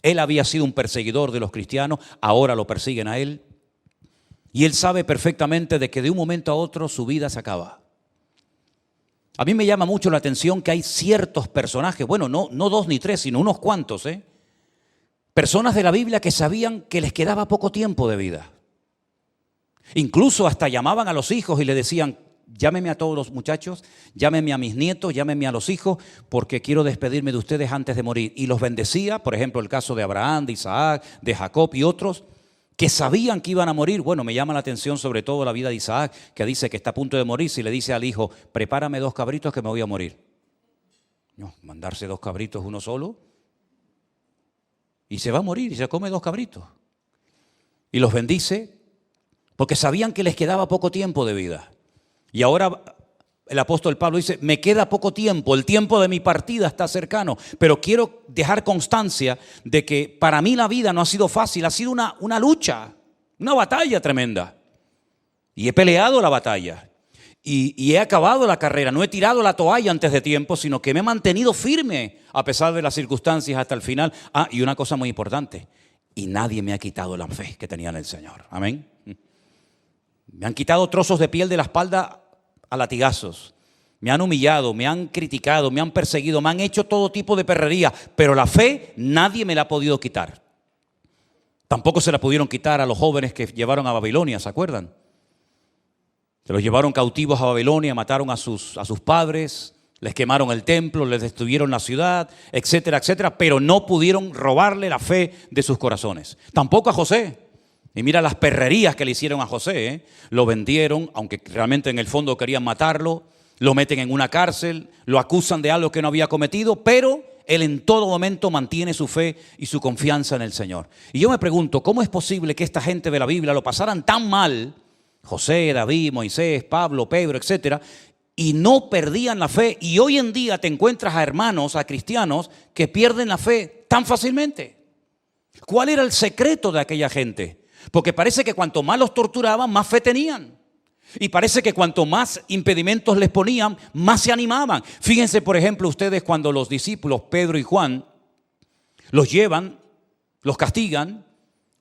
Él había sido un perseguidor de los cristianos, ahora lo persiguen a él. Y él sabe perfectamente de que de un momento a otro su vida se acaba. A mí me llama mucho la atención que hay ciertos personajes, bueno, no 2 ni 3, sino unos cuantos, personas de la Biblia que sabían que les quedaba poco tiempo de vida. Incluso hasta llamaban a los hijos y le decían, llámeme a todos los muchachos, llámeme a mis nietos, llámeme a los hijos, porque quiero despedirme de ustedes antes de morir. Y los bendecía, por ejemplo, el caso de Abraham, de Isaac, de Jacob y otros, que sabían que iban a morir. Bueno, me llama la atención sobre todo la vida de Isaac, que dice que está a punto de morir, si le dice al hijo, prepárame 2 cabritos que me voy a morir. No, mandarse 2 cabritos uno solo, y se va a morir y se come 2 cabritos. Y los bendice porque sabían que les quedaba poco tiempo de vida. Y ahora el apóstol Pablo dice, me queda poco tiempo, el tiempo de mi partida está cercano, pero quiero dejar constancia de que para mí la vida no ha sido fácil, ha sido una lucha, una batalla tremenda. Y he peleado la batalla y he acabado la carrera, no he tirado la toalla antes de tiempo, sino que me he mantenido firme a pesar de las circunstancias hasta el final. Ah, y una cosa muy importante, y nadie me ha quitado la fe que tenía en el Señor. Amén. Me han quitado trozos de piel de la espalda a latigazos, me han humillado, me han criticado, me han perseguido, me han hecho todo tipo de perrería, pero la fe nadie me la ha podido quitar. Tampoco se la pudieron quitar a los jóvenes que llevaron a Babilonia, ¿se acuerdan? Se los llevaron cautivos a Babilonia, mataron a sus padres, les quemaron el templo, les destruyeron la ciudad, etcétera, etcétera, pero no pudieron robarle la fe de sus corazones. Tampoco a José. Y mira las perrerías que le hicieron a José, ¿eh? Lo vendieron, aunque realmente en el fondo querían matarlo, lo meten en una cárcel, lo acusan de algo que no había cometido, pero él en todo momento mantiene su fe y su confianza en el Señor. Y yo me pregunto, ¿cómo es posible que esta gente de la Biblia lo pasaran tan mal, José, David, Moisés, Pablo, Pedro, etcétera, y no perdían la fe? Y hoy en día te encuentras a hermanos, a cristianos, que pierden la fe tan fácilmente. ¿Cuál era el secreto de aquella gente? Porque parece que cuanto más los torturaban, más fe tenían. Y parece que cuanto más impedimentos les ponían, más se animaban. Fíjense, por ejemplo, ustedes cuando los discípulos, Pedro y Juan, los llevan, los castigan,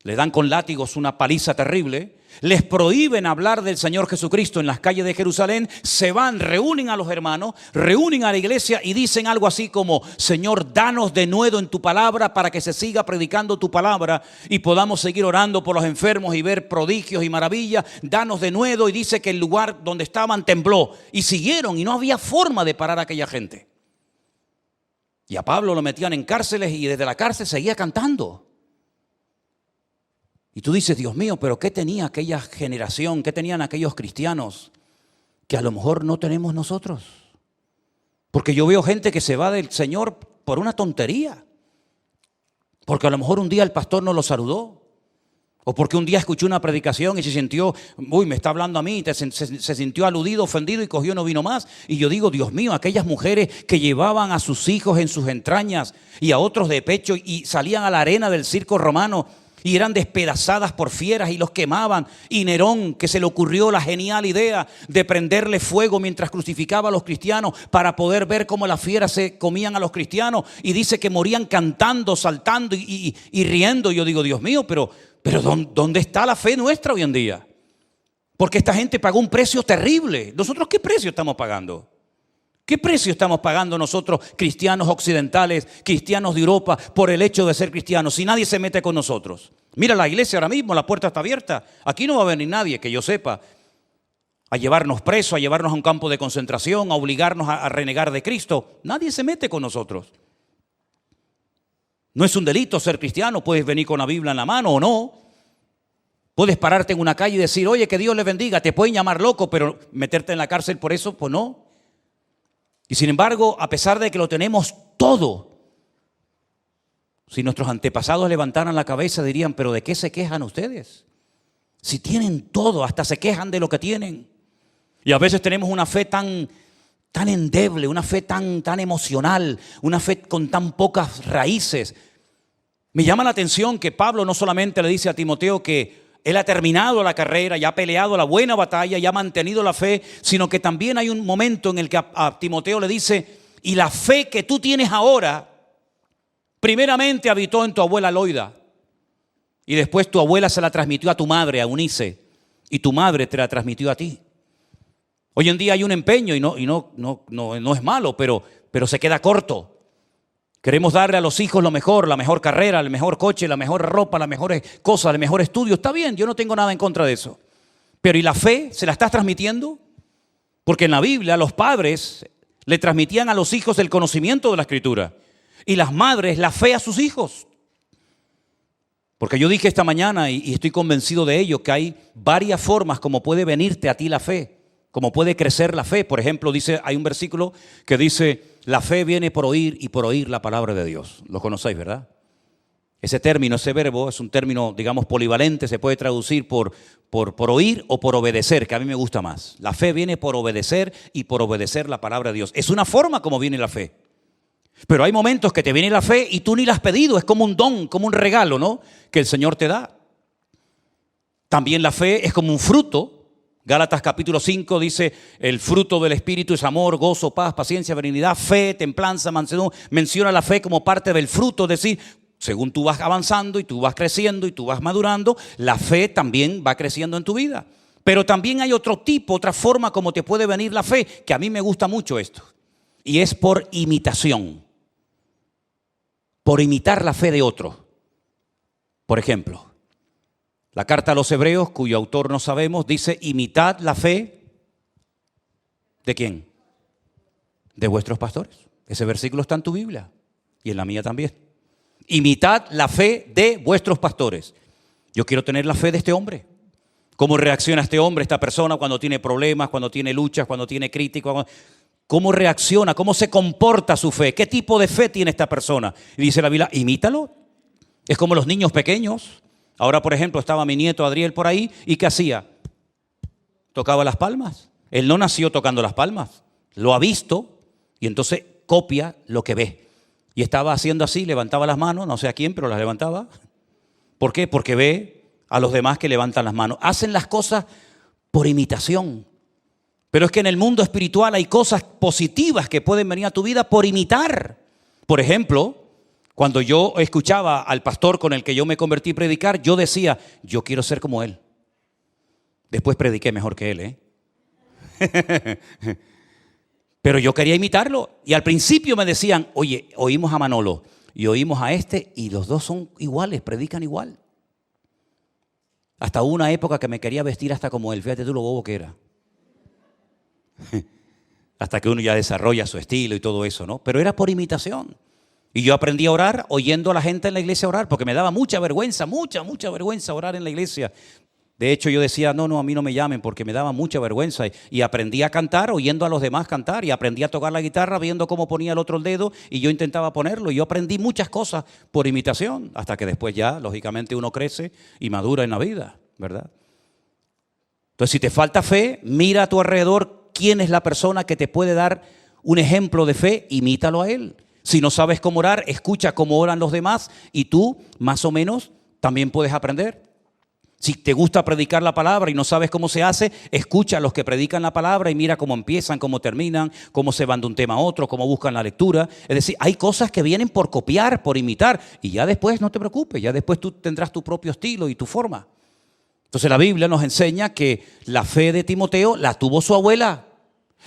les dan con látigos una paliza terrible, les prohíben hablar del Señor Jesucristo en las calles de Jerusalén, se van, reúnen a los hermanos, reúnen a la iglesia y dicen algo así como: Señor, danos de nuevo en tu palabra para que se siga predicando tu palabra y podamos seguir orando por los enfermos y ver prodigios y maravillas. Danos de nuevo. Y dice que el lugar donde estaban tembló y siguieron, y no había forma de parar a aquella gente. Y a Pablo lo metían en cárceles y desde la cárcel seguía cantando. Y tú dices, Dios mío, pero ¿qué tenía aquella generación? ¿Qué tenían aquellos cristianos que a lo mejor no tenemos nosotros? Porque yo veo gente que se va del Señor por una tontería. Porque a lo mejor un día el pastor no lo saludó. O porque un día escuchó una predicación y se sintió, me está hablando a mí, se sintió aludido, ofendido y cogió, no vino más. Y yo digo, Dios mío, aquellas mujeres que llevaban a sus hijos en sus entrañas y a otros de pecho y salían a la arena del circo romano y eran despedazadas por fieras y los quemaban. Y Nerón, que se le ocurrió la genial idea de prenderle fuego mientras crucificaba a los cristianos para poder ver cómo las fieras se comían a los cristianos. Y dice que morían cantando, saltando y riendo. Y yo digo, Dios mío, pero ¿dónde está la fe nuestra hoy en día? Porque esta gente pagó un precio terrible. ¿Nosotros qué precio estamos pagando? ¿Qué precio estamos pagando nosotros, cristianos occidentales, cristianos de Europa, por el hecho de ser cristianos, si nadie se mete con nosotros? Mira la iglesia ahora mismo, la puerta está abierta. Aquí no va a venir nadie, que yo sepa, a llevarnos presos, a llevarnos a un campo de concentración, a obligarnos a renegar de Cristo. Nadie se mete con nosotros. No es un delito ser cristiano, puedes venir con la Biblia en la mano o no. Puedes pararte en una calle y decir, oye, que Dios le bendiga, te pueden llamar loco, pero meterte en la cárcel por eso, pues no. Y sin embargo, a pesar de que lo tenemos todo, si nuestros antepasados levantaran la cabeza dirían, pero ¿de qué se quejan ustedes? Si tienen todo, hasta se quejan de lo que tienen. Y a veces tenemos una fe tan endeble, una fe tan emocional, una fe con tan pocas raíces. Me llama la atención que Pablo no solamente le dice a Timoteo que él ha terminado la carrera, ya ha peleado la buena batalla, ya ha mantenido la fe, sino que también hay un momento en el que a Timoteo le dice, y la fe que tú tienes ahora, primeramente habitó en tu abuela Loida, y después tu abuela se la transmitió a tu madre, a Eunice, y tu madre te la transmitió a ti. Hoy en día hay un empeño, y no es malo, pero se queda corto. Queremos darle a los hijos lo mejor, la mejor carrera, el mejor coche, la mejor ropa, las mejores cosas, el mejor estudio. Está bien, yo no tengo nada en contra de eso. Pero ¿y la fe? ¿Se la estás transmitiendo? Porque en la Biblia los padres le transmitían a los hijos el conocimiento de la Escritura. Y las madres la fe a sus hijos. Porque yo dije esta mañana, y estoy convencido de ello, que hay varias formas como puede venirte a ti la fe. Como puede crecer la fe. Por ejemplo, hay un versículo que dice, la fe viene por oír y por oír la palabra de Dios. Lo conocéis, ¿verdad? Ese término, ese verbo, es un término, digamos, polivalente. Se puede traducir por oír o por obedecer, que a mí me gusta más. La fe viene por obedecer y por obedecer la palabra de Dios. Es una forma como viene la fe. Pero hay momentos que te viene la fe y tú ni la has pedido. Es como un don, como un regalo, ¿no? Que el Señor te da. También la fe es como un fruto. Gálatas capítulo 5 dice, el fruto del Espíritu es amor, gozo, paz, paciencia, benignidad, fe, templanza, mansedumbre. Menciona la fe como parte del fruto, es decir, según tú vas avanzando y tú vas creciendo y tú vas madurando, la fe también va creciendo en tu vida. Pero también hay otro tipo, otra forma como te puede venir la fe, que a mí me gusta mucho esto, y es por imitación, por imitar la fe de otro. Por ejemplo, la carta a los Hebreos, cuyo autor no sabemos, dice, imitad la fe, ¿de quién? De vuestros pastores. Ese versículo está en tu Biblia y en la mía también. Imitad la fe de vuestros pastores. Yo quiero tener la fe de este hombre. ¿Cómo reacciona este hombre, esta persona cuando tiene problemas, cuando tiene luchas, cuando tiene críticas? ¿Cómo reacciona? ¿Cómo se comporta su fe? ¿Qué tipo de fe tiene esta persona? Y dice la Biblia, imítalo. Es como los niños pequeños. Ahora, por ejemplo, estaba mi nieto Adriel por ahí, ¿y qué hacía? Tocaba las palmas. Él no nació tocando las palmas, lo ha visto y entonces copia lo que ve. Y estaba haciendo así, levantaba las manos, no sé a quién, pero las levantaba. ¿Por qué? Porque ve a los demás que levantan las manos. Hacen las cosas por imitación. Pero es que en el mundo espiritual hay cosas positivas que pueden venir a tu vida por imitar. Por ejemplo, cuando yo escuchaba al pastor con el que yo me convertí a predicar, yo decía, yo quiero ser como él. Después prediqué mejor que él, Pero yo quería imitarlo. Y al principio me decían, oye, oímos a Manolo y oímos a este y los dos son iguales, predican igual. Hasta hubo una época que me quería vestir hasta como él. Fíjate tú lo bobo que era. Hasta que uno ya desarrolla su estilo y todo eso, ¿no? Pero era por imitación. Y yo aprendí a orar oyendo a la gente en la iglesia orar, porque me daba mucha vergüenza orar en la iglesia. De hecho, yo decía, no, a mí no me llamen porque me daba mucha vergüenza. Y aprendí a cantar oyendo a los demás cantar. Y aprendí a tocar la guitarra viendo cómo ponía el otro el dedo y yo intentaba ponerlo. Y yo aprendí muchas cosas por imitación, hasta que después ya, lógicamente, uno crece y madura en la vida, ¿verdad? Entonces, si te falta fe, mira a tu alrededor quién es la persona que te puede dar un ejemplo de fe, imítalo a él. Si no sabes cómo orar, escucha cómo oran los demás y tú, más o menos, también puedes aprender. Si te gusta predicar la palabra y no sabes cómo se hace, escucha a los que predican la palabra y mira cómo empiezan, cómo terminan, cómo se van de un tema a otro, cómo buscan la lectura. Es decir, hay cosas que vienen por copiar, por imitar, y ya después no te preocupes, ya después tú tendrás tu propio estilo y tu forma. Entonces la Biblia nos enseña que la fe de Timoteo la tuvo su abuela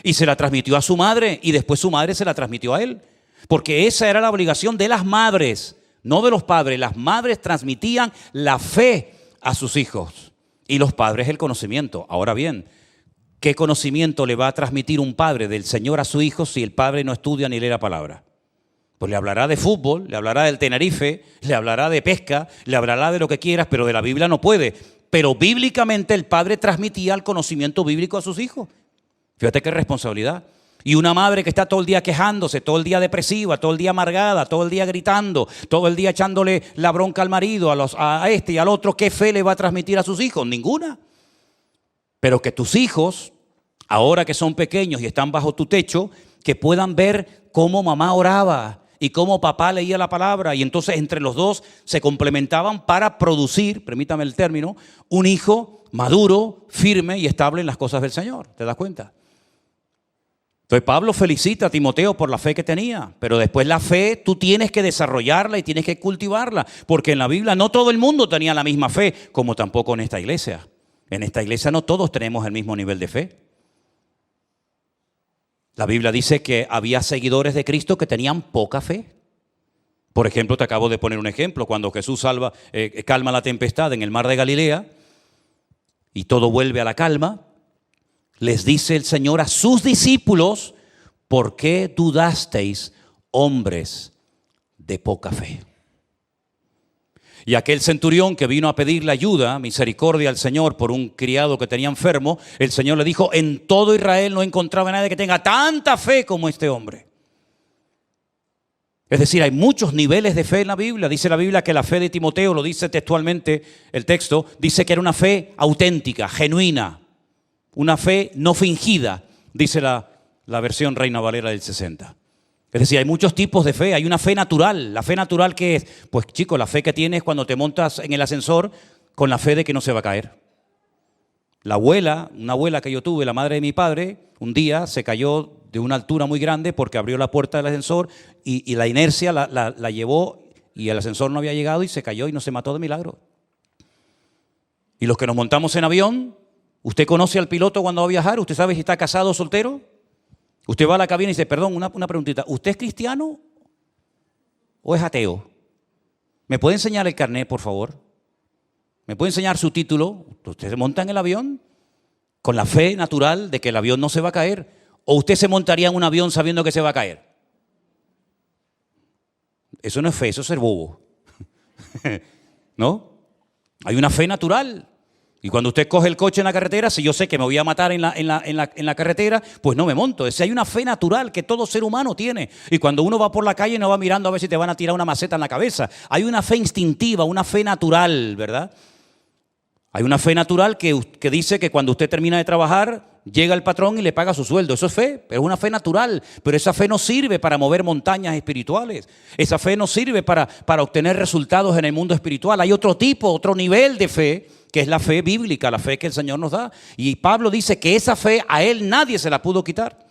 y se la transmitió a su madre y después su madre se la transmitió a él. Porque esa era la obligación de las madres, no de los padres. Las madres transmitían la fe a sus hijos y los padres el conocimiento. Ahora bien, ¿qué conocimiento le va a transmitir un padre del Señor a su hijo si el padre no estudia ni lee la palabra? Pues le hablará de fútbol, le hablará del Tenerife, le hablará de pesca, le hablará de lo que quieras, pero de la Biblia no puede. Pero bíblicamente el padre transmitía el conocimiento bíblico a sus hijos. Fíjate qué responsabilidad. Y una madre que está todo el día quejándose, todo el día depresiva, todo el día amargada, todo el día gritando, todo el día echándole la bronca al marido, a este y al otro, ¿qué fe le va a transmitir a sus hijos? Ninguna. Pero que tus hijos, ahora que son pequeños y están bajo tu techo, que puedan ver cómo mamá oraba y cómo papá leía la palabra. Y entonces entre los dos se complementaban para producir, permítame el término, un hijo maduro, firme y estable en las cosas del Señor. ¿Te das cuenta? Entonces Pablo felicita a Timoteo por la fe que tenía, pero después la fe tú tienes que desarrollarla y tienes que cultivarla, porque en la Biblia no todo el mundo tenía la misma fe, como tampoco en esta iglesia. En esta iglesia no todos tenemos el mismo nivel de fe. La Biblia dice que había seguidores de Cristo que tenían poca fe. Por ejemplo, te acabo de poner un ejemplo, cuando Jesús calma la tempestad en el mar de Galilea y todo vuelve a la calma. Les dice el Señor a sus discípulos, ¿por qué dudasteis, hombres de poca fe? Y aquel centurión que vino a pedirle ayuda, misericordia al Señor por un criado que tenía enfermo, el Señor le dijo, en todo Israel no encontraba a nadie que tenga tanta fe como este hombre. Es decir, hay muchos niveles de fe en la Biblia. Dice la Biblia que la fe de Timoteo, lo dice textualmente el texto, dice que era una fe auténtica, genuina. Una fe no fingida, dice la versión Reina Valera del 60. Es decir, hay muchos tipos de fe. Hay una fe natural. ¿La fe natural qué es? Pues chico, la fe que tienes cuando te montas en el ascensor con la fe de que no se va a caer. Una abuela que yo tuve, la madre de mi padre, un día se cayó de una altura muy grande porque abrió la puerta del ascensor y la inercia la llevó y el ascensor no había llegado y se cayó y no se mató de milagro. Y los que nos montamos en avión, ¿usted conoce al piloto cuando va a viajar? ¿Usted sabe si está casado o soltero? Usted va a la cabina y dice, perdón, una preguntita. ¿Usted es cristiano o es ateo? ¿Me puede enseñar el carnet, por favor? ¿Me puede enseñar su título? ¿Usted se monta en el avión con la fe natural de que el avión no se va a caer? ¿O usted se montaría en un avión sabiendo que se va a caer? Eso no es fe, eso es ser bobo. ¿No? Hay una fe natural. Y cuando usted coge el coche en la carretera, si yo sé que me voy a matar en la carretera, pues no me monto. Hay una fe natural que todo ser humano tiene. Y cuando uno va por la calle no va mirando a ver si te van a tirar una maceta en la cabeza. Hay una fe instintiva, una fe natural, ¿verdad? Hay una fe natural que dice que cuando usted termina de trabajar, llega el patrón y le paga su sueldo. Eso es fe, pero es una fe natural. Pero esa fe no sirve para mover montañas espirituales. Esa fe no sirve para obtener resultados en el mundo espiritual. Hay otro tipo, otro nivel de fe, que es la fe bíblica, la fe que el Señor nos da. Y Pablo dice que esa fe a él nadie se la pudo quitar.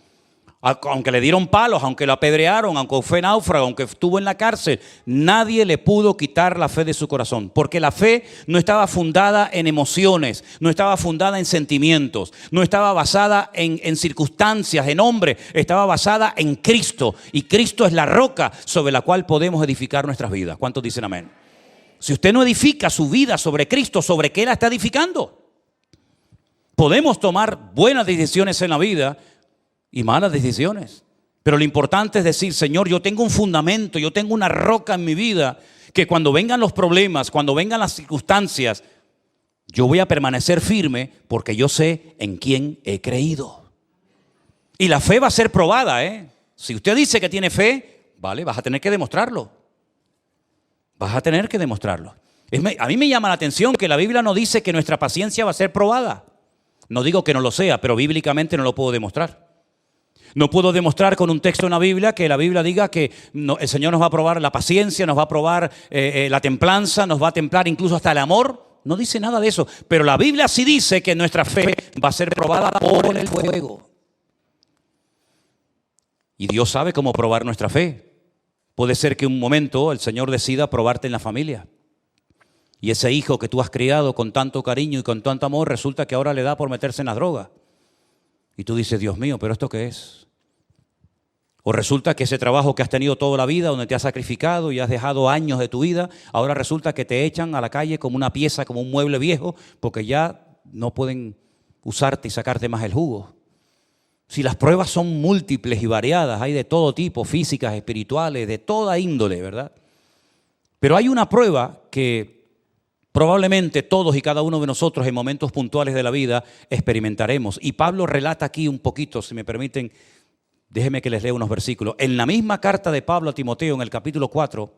Aunque le dieron palos, aunque lo apedrearon, aunque fue náufrago, aunque estuvo en la cárcel, nadie le pudo quitar la fe de su corazón. Porque la fe no estaba fundada en emociones, no estaba fundada en sentimientos, no estaba basada en circunstancias, en hombres, estaba basada en Cristo. Y Cristo es la roca sobre la cual podemos edificar nuestras vidas. ¿Cuántos dicen amén? Si usted no edifica su vida sobre Cristo, ¿sobre qué la está edificando? Podemos tomar buenas decisiones en la vida y malas decisiones. Pero lo importante es decir, Señor, yo tengo un fundamento, yo tengo una roca en mi vida que cuando vengan los problemas, cuando vengan las circunstancias, yo voy a permanecer firme porque yo sé en quién he creído. Y la fe va a ser probada, ¿eh? Si usted dice que tiene fe, vale, vas a tener que demostrarlo. Vas a tener que demostrarlo. A mí me llama la atención que la Biblia no dice que nuestra paciencia va a ser probada. No digo que no lo sea, pero bíblicamente no lo puedo demostrar. No puedo demostrar con un texto en la Biblia que la Biblia diga que el Señor nos va a probar la paciencia, nos va a probar la templanza, nos va a templar incluso hasta el amor. No dice nada de eso. Pero la Biblia sí dice que nuestra fe va a ser probada por el fuego. Y Dios sabe cómo probar nuestra fe. Puede ser que un momento el Señor decida probarte en la familia. Y ese hijo que tú has criado con tanto cariño y con tanto amor, resulta que ahora le da por meterse en la droga. Y tú dices, Dios mío, ¿pero esto qué es? O resulta que ese trabajo que has tenido toda la vida, donde te has sacrificado y has dejado años de tu vida, ahora resulta que te echan a la calle como una pieza, como un mueble viejo, porque ya no pueden usarte y sacarte más el jugo. Si las pruebas son múltiples y variadas, hay de todo tipo, físicas, espirituales, de toda índole, ¿verdad? Pero hay una prueba que probablemente todos y cada uno de nosotros en momentos puntuales de la vida experimentaremos. Y Pablo relata aquí un poquito, si me permiten, déjenme que les lea unos versículos. En la misma carta de Pablo a Timoteo, en el capítulo 4,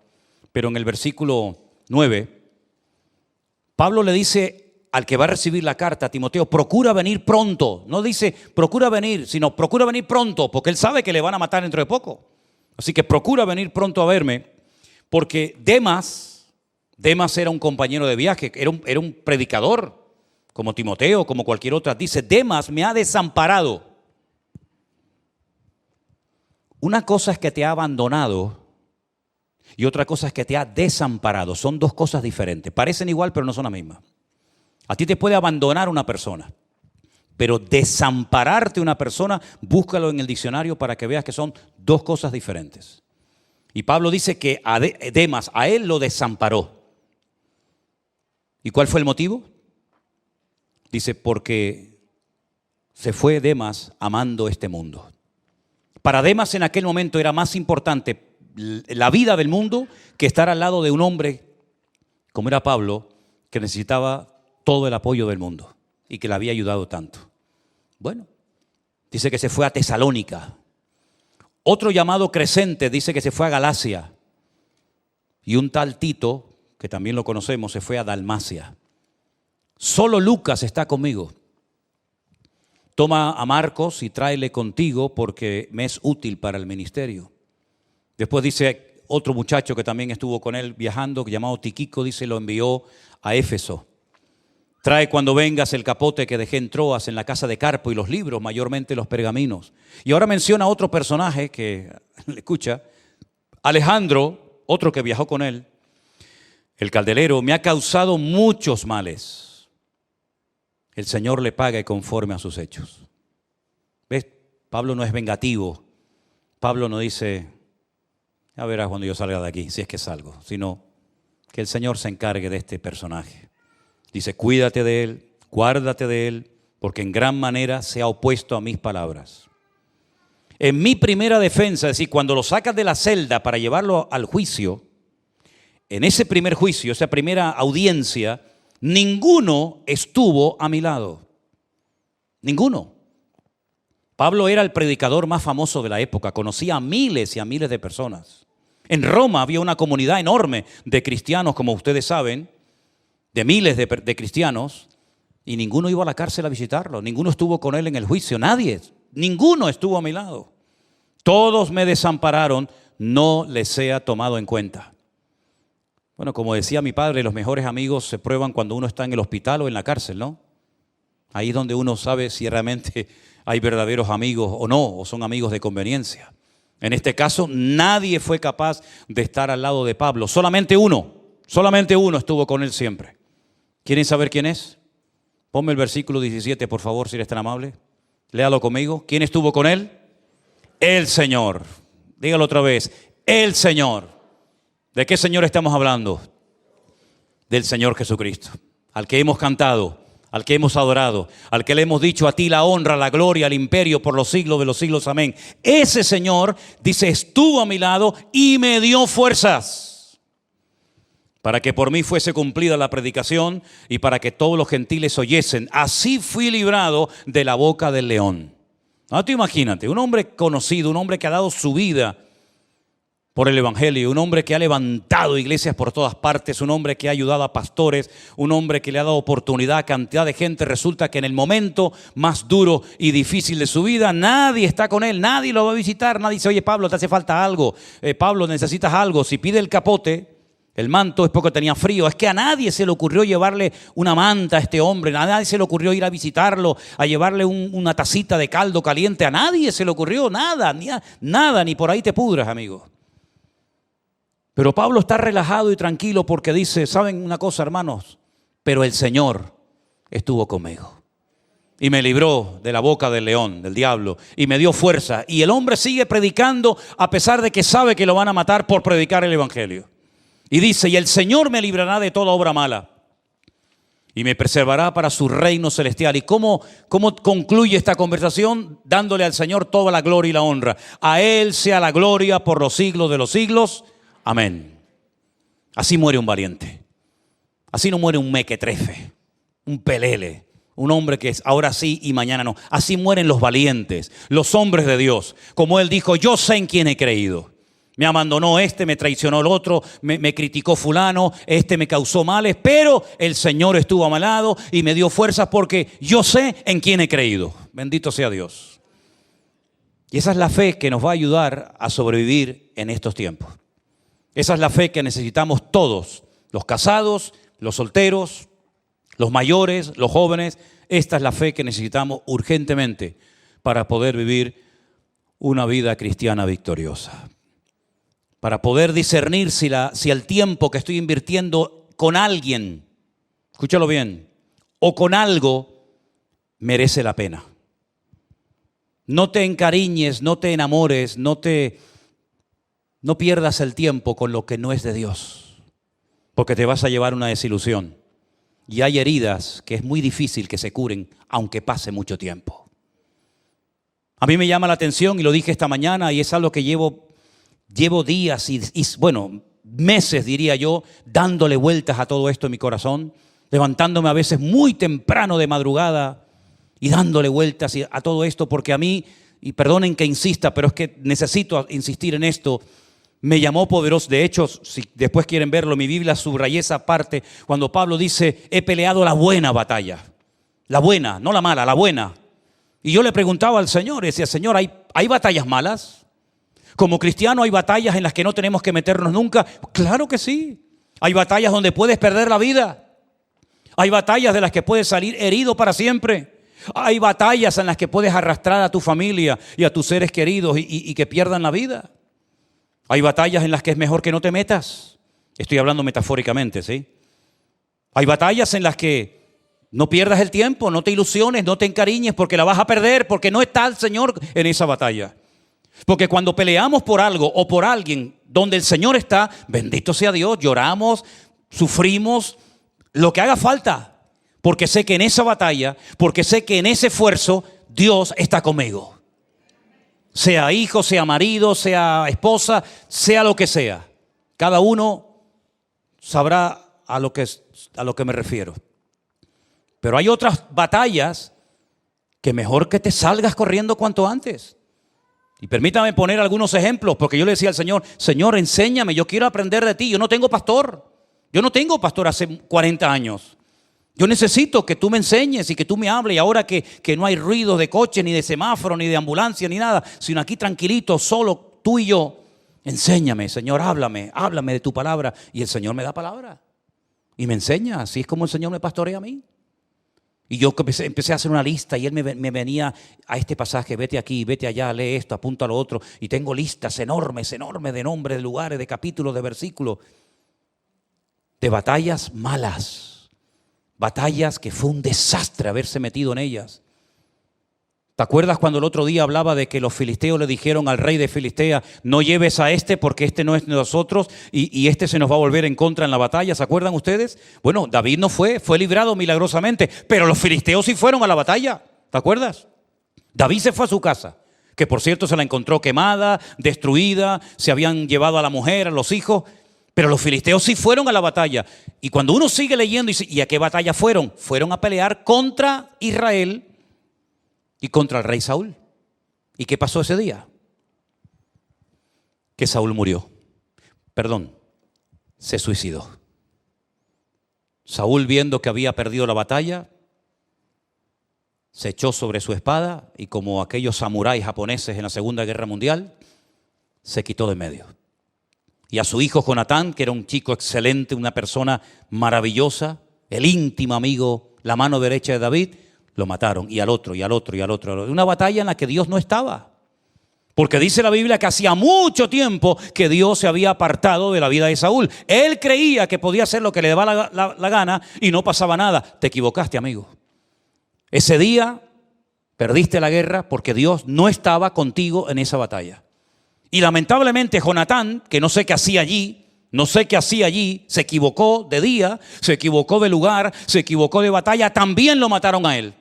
pero en el versículo 9, Pablo le dice al que va a recibir la carta, a Timoteo, procura venir pronto. No dice procura venir, sino procura venir pronto, porque él sabe que le van a matar dentro de poco. Así que procura venir pronto a verme, porque Demas era un compañero de viaje, era un predicador, como Timoteo, como cualquier otra. Dice, Demas me ha desamparado. Una cosa es que te ha abandonado y otra cosa es que te ha desamparado. Son dos cosas diferentes. Parecen igual, pero no son la misma. A ti te puede abandonar una persona, pero desampararte una persona, búscalo en el diccionario para que veas que son dos cosas diferentes. Y Pablo dice que a Demas, a él lo desamparó. ¿Y cuál fue el motivo? Dice, porque se fue Demas amando este mundo. Para Demas en aquel momento era más importante la vida del mundo que estar al lado de un hombre, como era Pablo, que necesitaba todo el apoyo del mundo y que le había ayudado tanto. Bueno, dice que se fue a Tesalónica. Otro llamado Crescente dice que se fue a Galacia. Y un tal Tito, que también lo conocemos, se fue a Dalmacia. Solo Lucas está conmigo. Toma a Marcos y tráele contigo porque me es útil para el ministerio. Después dice otro muchacho que también estuvo con él viajando, llamado Tiquico, dice, lo envió a Éfeso. Trae cuando vengas el capote que dejé en Troas en la casa de Carpo y los libros, mayormente los pergaminos. Y ahora menciona a otro personaje que le escucha, Alejandro, otro que viajó con él, el calderero, me ha causado muchos males. El Señor le pague conforme a sus hechos. ¿Ves? Pablo no es vengativo. Pablo no dice, ya verás cuando yo salga de aquí, si es que salgo, sino que el Señor se encargue de este personaje. Dice, cuídate de él, guárdate de él, porque en gran manera se ha opuesto a mis palabras. En mi primera defensa, es decir, cuando lo sacas de la celda para llevarlo al juicio, en ese primer juicio, esa primera audiencia, ninguno estuvo a mi lado. Ninguno. Pablo era el predicador más famoso de la época, conocía a miles y a miles de personas. En Roma había una comunidad enorme de cristianos, como ustedes saben, de miles de cristianos, y ninguno iba a la cárcel a visitarlo, ninguno estuvo con él en el juicio, nadie, ninguno estuvo a mi lado. Todos me desampararon, no les sea tomado en cuenta. Bueno, como decía mi padre, los mejores amigos se prueban cuando uno está en el hospital o en la cárcel, ¿no? Ahí es donde uno sabe si realmente hay verdaderos amigos o no, o son amigos de conveniencia. En este caso, nadie fue capaz de estar al lado de Pablo. Solamente uno estuvo con él siempre. ¿Quieren saber quién es? Ponme el versículo 17, por favor, si eres tan amable. Léalo conmigo. ¿Quién estuvo con él? El Señor. Dígalo otra vez. El Señor. ¿De qué Señor estamos hablando? Del Señor Jesucristo, al que hemos cantado, al que hemos adorado, al que le hemos dicho: a ti la honra, la gloria, el imperio por los siglos de los siglos, amén. Ese Señor, dice, estuvo a mi lado y me dio fuerzas para que por mí fuese cumplida la predicación y para que todos los gentiles oyesen. Así fui librado de la boca del león. Ahora tú imagínate, un hombre conocido, un hombre que ha dado su vida por el evangelio, un hombre que ha levantado iglesias por todas partes, un hombre que ha ayudado a pastores, un hombre que le ha dado oportunidad a cantidad de gente. Resulta que en el momento más duro y difícil de su vida, nadie está con él, nadie lo va a visitar, nadie dice: oye, Pablo, te hace falta algo, Pablo, necesitas algo. Si pide el capote, el manto, es porque tenía frío. Es que a nadie se le ocurrió llevarle una manta a este hombre, a nadie se le ocurrió ir a visitarlo, a llevarle una tacita de caldo caliente, a nadie se le ocurrió nada, ni por ahí te pudras, amigo. Pero Pablo está relajado y tranquilo porque dice: ¿saben una cosa, hermanos? Pero el Señor estuvo conmigo y me libró de la boca del león, del diablo, y me dio fuerza. Y el hombre sigue predicando a pesar de que sabe que lo van a matar por predicar el evangelio. Y dice: y el Señor me librará de toda obra mala y me preservará para su reino celestial. ¿Y cómo concluye esta conversación? Dándole al Señor toda la gloria y la honra. A Él sea la gloria por los siglos de los siglos. Amén. Así muere un valiente. Así no muere un mequetrefe, un pelele, un hombre que es ahora sí y mañana no. Así mueren los valientes, los hombres de Dios. Como él dijo: yo sé en quién he creído. Me abandonó este, me traicionó el otro, me criticó fulano, este me causó males, pero el Señor estuvo a mi lado y me dio fuerzas porque yo sé en quién he creído. Bendito sea Dios. Y esa es la fe que nos va a ayudar a sobrevivir en estos tiempos. Esa es la fe que necesitamos todos, los casados, los solteros, los mayores, los jóvenes. Esta es la fe que necesitamos urgentemente para poder vivir una vida cristiana victoriosa. Para poder discernir si el tiempo que estoy invirtiendo con alguien, escúchalo bien, o con algo, merece la pena. No te encariñes, no te enamores, no pierdas el tiempo con lo que no es de Dios, porque te vas a llevar una desilusión. Y hay heridas que es muy difícil que se curen, aunque pase mucho tiempo. A mí me llama la atención, y lo dije esta mañana, y es algo que llevo días y bueno, meses diría yo, dándole vueltas a todo esto en mi corazón, levantándome a veces muy temprano de madrugada y dándole vueltas a todo esto, porque a mí, y perdonen que insista, pero es que necesito insistir en esto, me llamó poderoso. De hecho, si después quieren verlo, mi Biblia subrayé esa parte cuando Pablo dice: he peleado la buena batalla. La buena, no la mala, la buena. Y yo le preguntaba al Señor, decía: Señor, ¿hay batallas malas? Como cristiano, ¿hay batallas en las que no tenemos que meternos nunca? Claro que sí. Hay batallas donde puedes perder la vida. Hay batallas de las que puedes salir herido para siempre. Hay batallas en las que puedes arrastrar a tu familia y a tus seres queridos y que pierdan la vida. Hay batallas en las que es mejor que no te metas. Estoy hablando metafóricamente, ¿sí? Hay batallas en las que no pierdas el tiempo, no te ilusiones, no te encariñes, porque la vas a perder, porque no está el Señor en esa batalla. Porque cuando peleamos por algo o por alguien donde el Señor está, bendito sea Dios, lloramos, sufrimos, lo que haga falta, porque sé que en esa batalla, porque sé que en ese esfuerzo Dios está conmigo. Sea hijo, sea marido, sea esposa, sea lo que sea. Cada uno sabrá a lo que me refiero. Pero hay otras batallas que mejor que te salgas corriendo cuanto antes. Y permítame poner algunos ejemplos, porque yo le decía al Señor, Señor, enséñame, yo quiero aprender de ti. Yo no tengo pastor. Yo no tengo pastor hace 40 años. Yo necesito que tú me enseñes y que tú me hables. Y ahora que no hay ruido de coche, ni de semáforo, ni de ambulancia, ni nada, sino aquí tranquilito, solo tú y yo, enséñame, Señor, háblame de tu palabra. Y el Señor me da palabra y me enseña. Así es como el Señor me pastorea a mí. Y yo empecé a hacer una lista y Él me venía a este pasaje, vete aquí, vete allá, lee esto, apunta a lo otro. Y tengo listas enormes de nombres, de lugares, de capítulos, de versículos, de batallas malas, batallas que fue un desastre haberse metido en ellas. ¿Te acuerdas cuando el otro día hablaba de que los filisteos le dijeron al rey de Filistea, no lleves a este porque este no es de nosotros y este se nos va a volver en contra en la batalla? ¿Se acuerdan ustedes? Bueno, David no fue librado milagrosamente, pero los filisteos sí fueron a la batalla. ¿Te acuerdas? David se fue a su casa, que por cierto se la encontró quemada, destruida, se habían llevado a la mujer, a los hijos, pero los filisteos sí fueron a la batalla. Y cuando uno sigue leyendo, ¿y a qué batalla fueron? Fueron a pelear contra Israel y contra el rey Saúl. ¿Y qué pasó ese día? Que Saúl murió. Se suicidó. Saúl, viendo que había perdido la batalla, se echó sobre su espada y, como aquellos samuráis japoneses en la Segunda Guerra Mundial, se quitó de medio. Y a su hijo Jonatán, que era un chico excelente, una persona maravillosa, el íntimo amigo, la mano derecha de David, lo mataron, y al otro, y al otro, y al otro. Una batalla en la que Dios no estaba. Porque dice la Biblia que hacía mucho tiempo que Dios se había apartado de la vida de Saúl. Él creía que podía hacer lo que le daba la gana y no pasaba nada. Te equivocaste, amigo. Ese día perdiste la guerra porque Dios no estaba contigo en esa batalla. Y lamentablemente Jonatán, que no sé qué hacía allí, se equivocó de día, se equivocó de lugar, se equivocó de batalla, también lo mataron a él.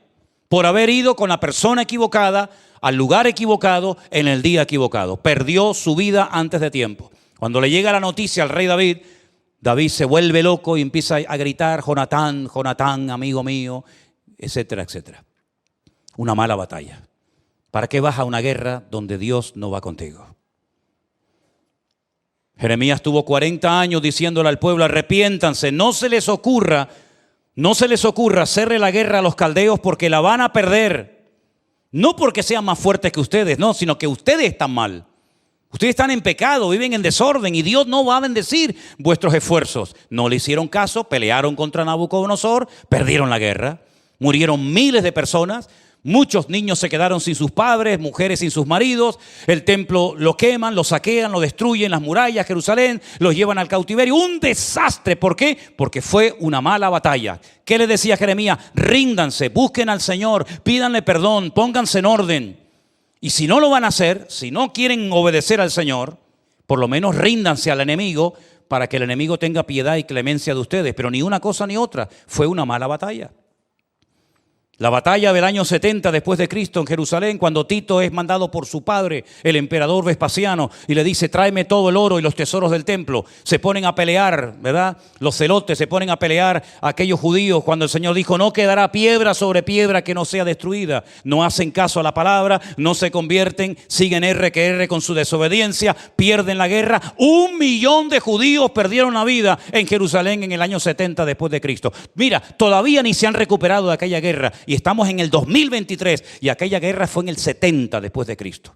Por haber ido con la persona equivocada, al lugar equivocado, en el día equivocado. Perdió su vida antes de tiempo. Cuando le llega la noticia al rey David, David se vuelve loco y empieza a gritar, Jonatán, Jonatán, amigo mío, etcétera, etcétera. Una mala batalla. ¿Para qué vas a una guerra donde Dios no va contigo? Jeremías tuvo 40 años diciéndole al pueblo, arrepiéntanse, no se les ocurra hacerle la guerra a los caldeos porque la van a perder. No porque sean más fuertes que ustedes, no, sino que ustedes están mal. Ustedes están en pecado, viven en desorden y Dios no va a bendecir vuestros esfuerzos. No le hicieron caso, pelearon contra Nabucodonosor, perdieron la guerra, murieron miles de personas. Muchos niños se quedaron sin sus padres, mujeres sin sus maridos. El templo lo queman, lo saquean, lo destruyen, las murallas, Jerusalén, los llevan al cautiverio. Un desastre. ¿Por qué? Porque fue una mala batalla. ¿Qué le decía Jeremías? Ríndanse, busquen al Señor, pídanle perdón, pónganse en orden. Y si no lo van a hacer, si no quieren obedecer al Señor, por lo menos ríndanse al enemigo para que el enemigo tenga piedad y clemencia de ustedes. Pero ni una cosa ni otra. Fue una mala batalla. La batalla del año 70 después de Cristo en Jerusalén, cuando Tito es mandado por su padre, el emperador Vespasiano, y le dice, tráeme todo el oro y los tesoros del templo. Se ponen a pelear, ¿verdad? Los celotes se ponen a pelear a aquellos judíos cuando el Señor dijo, no quedará piedra sobre piedra que no sea destruida. No hacen caso a la palabra, no se convierten, siguen R que R con su desobediencia, pierden la guerra. 1 millón de judíos perdieron la vida en Jerusalén en el año 70 después de Cristo. Mira, todavía ni se han recuperado de aquella guerra. Y estamos en el 2023 y aquella guerra fue en el 70 después de Cristo.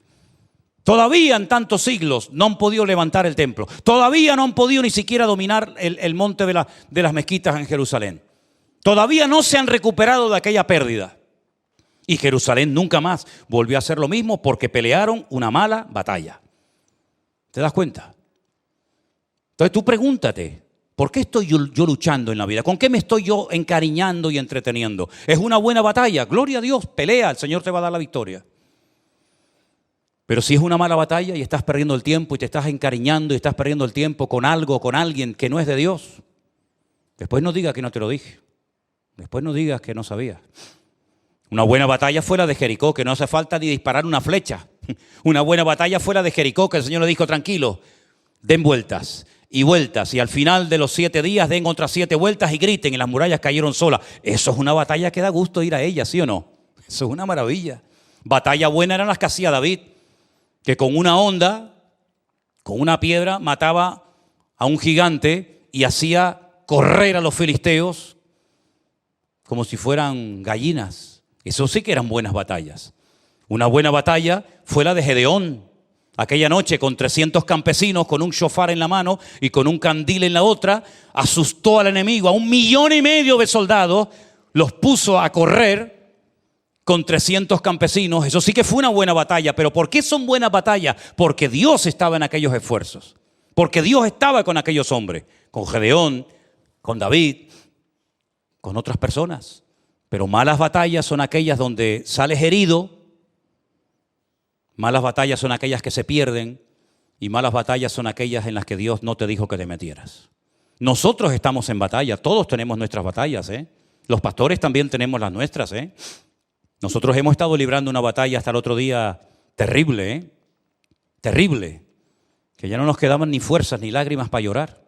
Todavía en tantos siglos no han podido levantar el templo. Todavía no han podido ni siquiera dominar el monte de las mezquitas en Jerusalén. Todavía no se han recuperado de aquella pérdida. Y Jerusalén nunca más volvió a hacer lo mismo porque pelearon una mala batalla. ¿Te das cuenta? Entonces tú pregúntate, ¿por qué estoy yo luchando en la vida? ¿Con qué me estoy yo encariñando y entreteniendo? ¿Es una buena batalla? Gloria a Dios, pelea, el Señor te va a dar la victoria. Pero si es una mala batalla y estás perdiendo el tiempo y te estás encariñando y estás perdiendo el tiempo con algo, con alguien que no es de Dios, después no digas que no te lo dije. Después no digas que no sabías. Una buena batalla fue la de Jericó, que no hace falta ni disparar una flecha. Una buena batalla fue la de Jericó, que el Señor le dijo, tranquilo, den vueltas. y vueltas, y al final de los 7 días den otras 7 vueltas y griten y las murallas cayeron solas. Eso es una batalla que da gusto ir a ella, ¿sí o no? Eso es una maravilla. Batalla buena eran las que hacía David, que con una honda, con una piedra, mataba a un gigante y hacía correr a los filisteos como si fueran gallinas. Eso sí que eran buenas batallas. Una buena batalla fue la de Gedeón. Aquella noche con 300 campesinos, con un shofar en la mano y con un candil en la otra, asustó al enemigo, a 1,5 millones de soldados, los puso a correr con 300 campesinos. Eso sí que fue una buena batalla. ¿Pero por qué son buenas batallas? Porque Dios estaba en aquellos esfuerzos. Porque Dios estaba con aquellos hombres, con Gedeón, con David, con otras personas. Pero malas batallas son aquellas donde sales herido. Malas batallas son aquellas que se pierden. Y malas batallas son aquellas en las que Dios no te dijo que te metieras. Nosotros estamos en batalla. Todos tenemos nuestras batallas, ¿eh? Los pastores también tenemos las nuestras, ¿eh? Nosotros hemos estado librando una batalla hasta el otro día terrible, ¿eh? Terrible. Que ya no nos quedaban ni fuerzas ni lágrimas para llorar.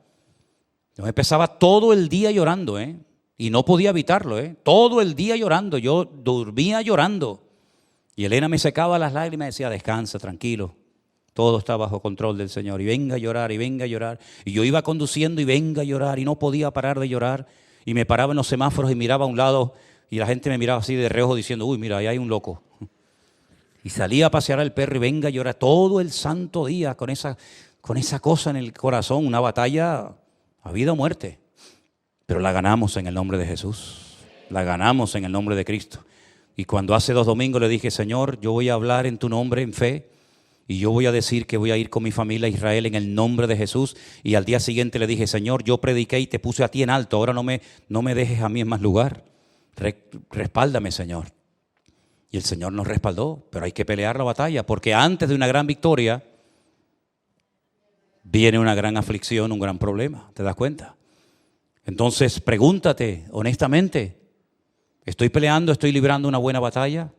Yo me pasaba todo el día llorando, ¿eh? Y no podía evitarlo, ¿eh? Todo el día llorando. Yo dormía llorando. Y Elena me secaba las lágrimas y decía, descansa, tranquilo. Todo está bajo control del Señor. Y venga a llorar, y venga a llorar. Y yo iba conduciendo y venga a llorar. Y no podía parar de llorar. Y me paraba en los semáforos y miraba a un lado. Y la gente me miraba así de reojo diciendo, uy, mira, ahí hay un loco. Y salía a pasear al perro y venga a llorar todo el santo día con esa cosa en el corazón. Una batalla a vida o muerte. Pero la ganamos en el nombre de Jesús. La ganamos en el nombre de Cristo. Y cuando hace 2 domingos le dije, Señor, yo voy a hablar en tu nombre en fe. Y yo voy a decir que voy a ir con mi familia a Israel en el nombre de Jesús. Y al día siguiente le dije, Señor, yo prediqué y te puse a ti en alto. Ahora no me dejes a mí en más lugar. Respáldame, Señor. Y el Señor nos respaldó. Pero hay que pelear la batalla. Porque antes de una gran victoria viene una gran aflicción, un gran problema. ¿Te das cuenta? Entonces pregúntate honestamente. ¿Estoy peleando, estoy librando una buena batalla?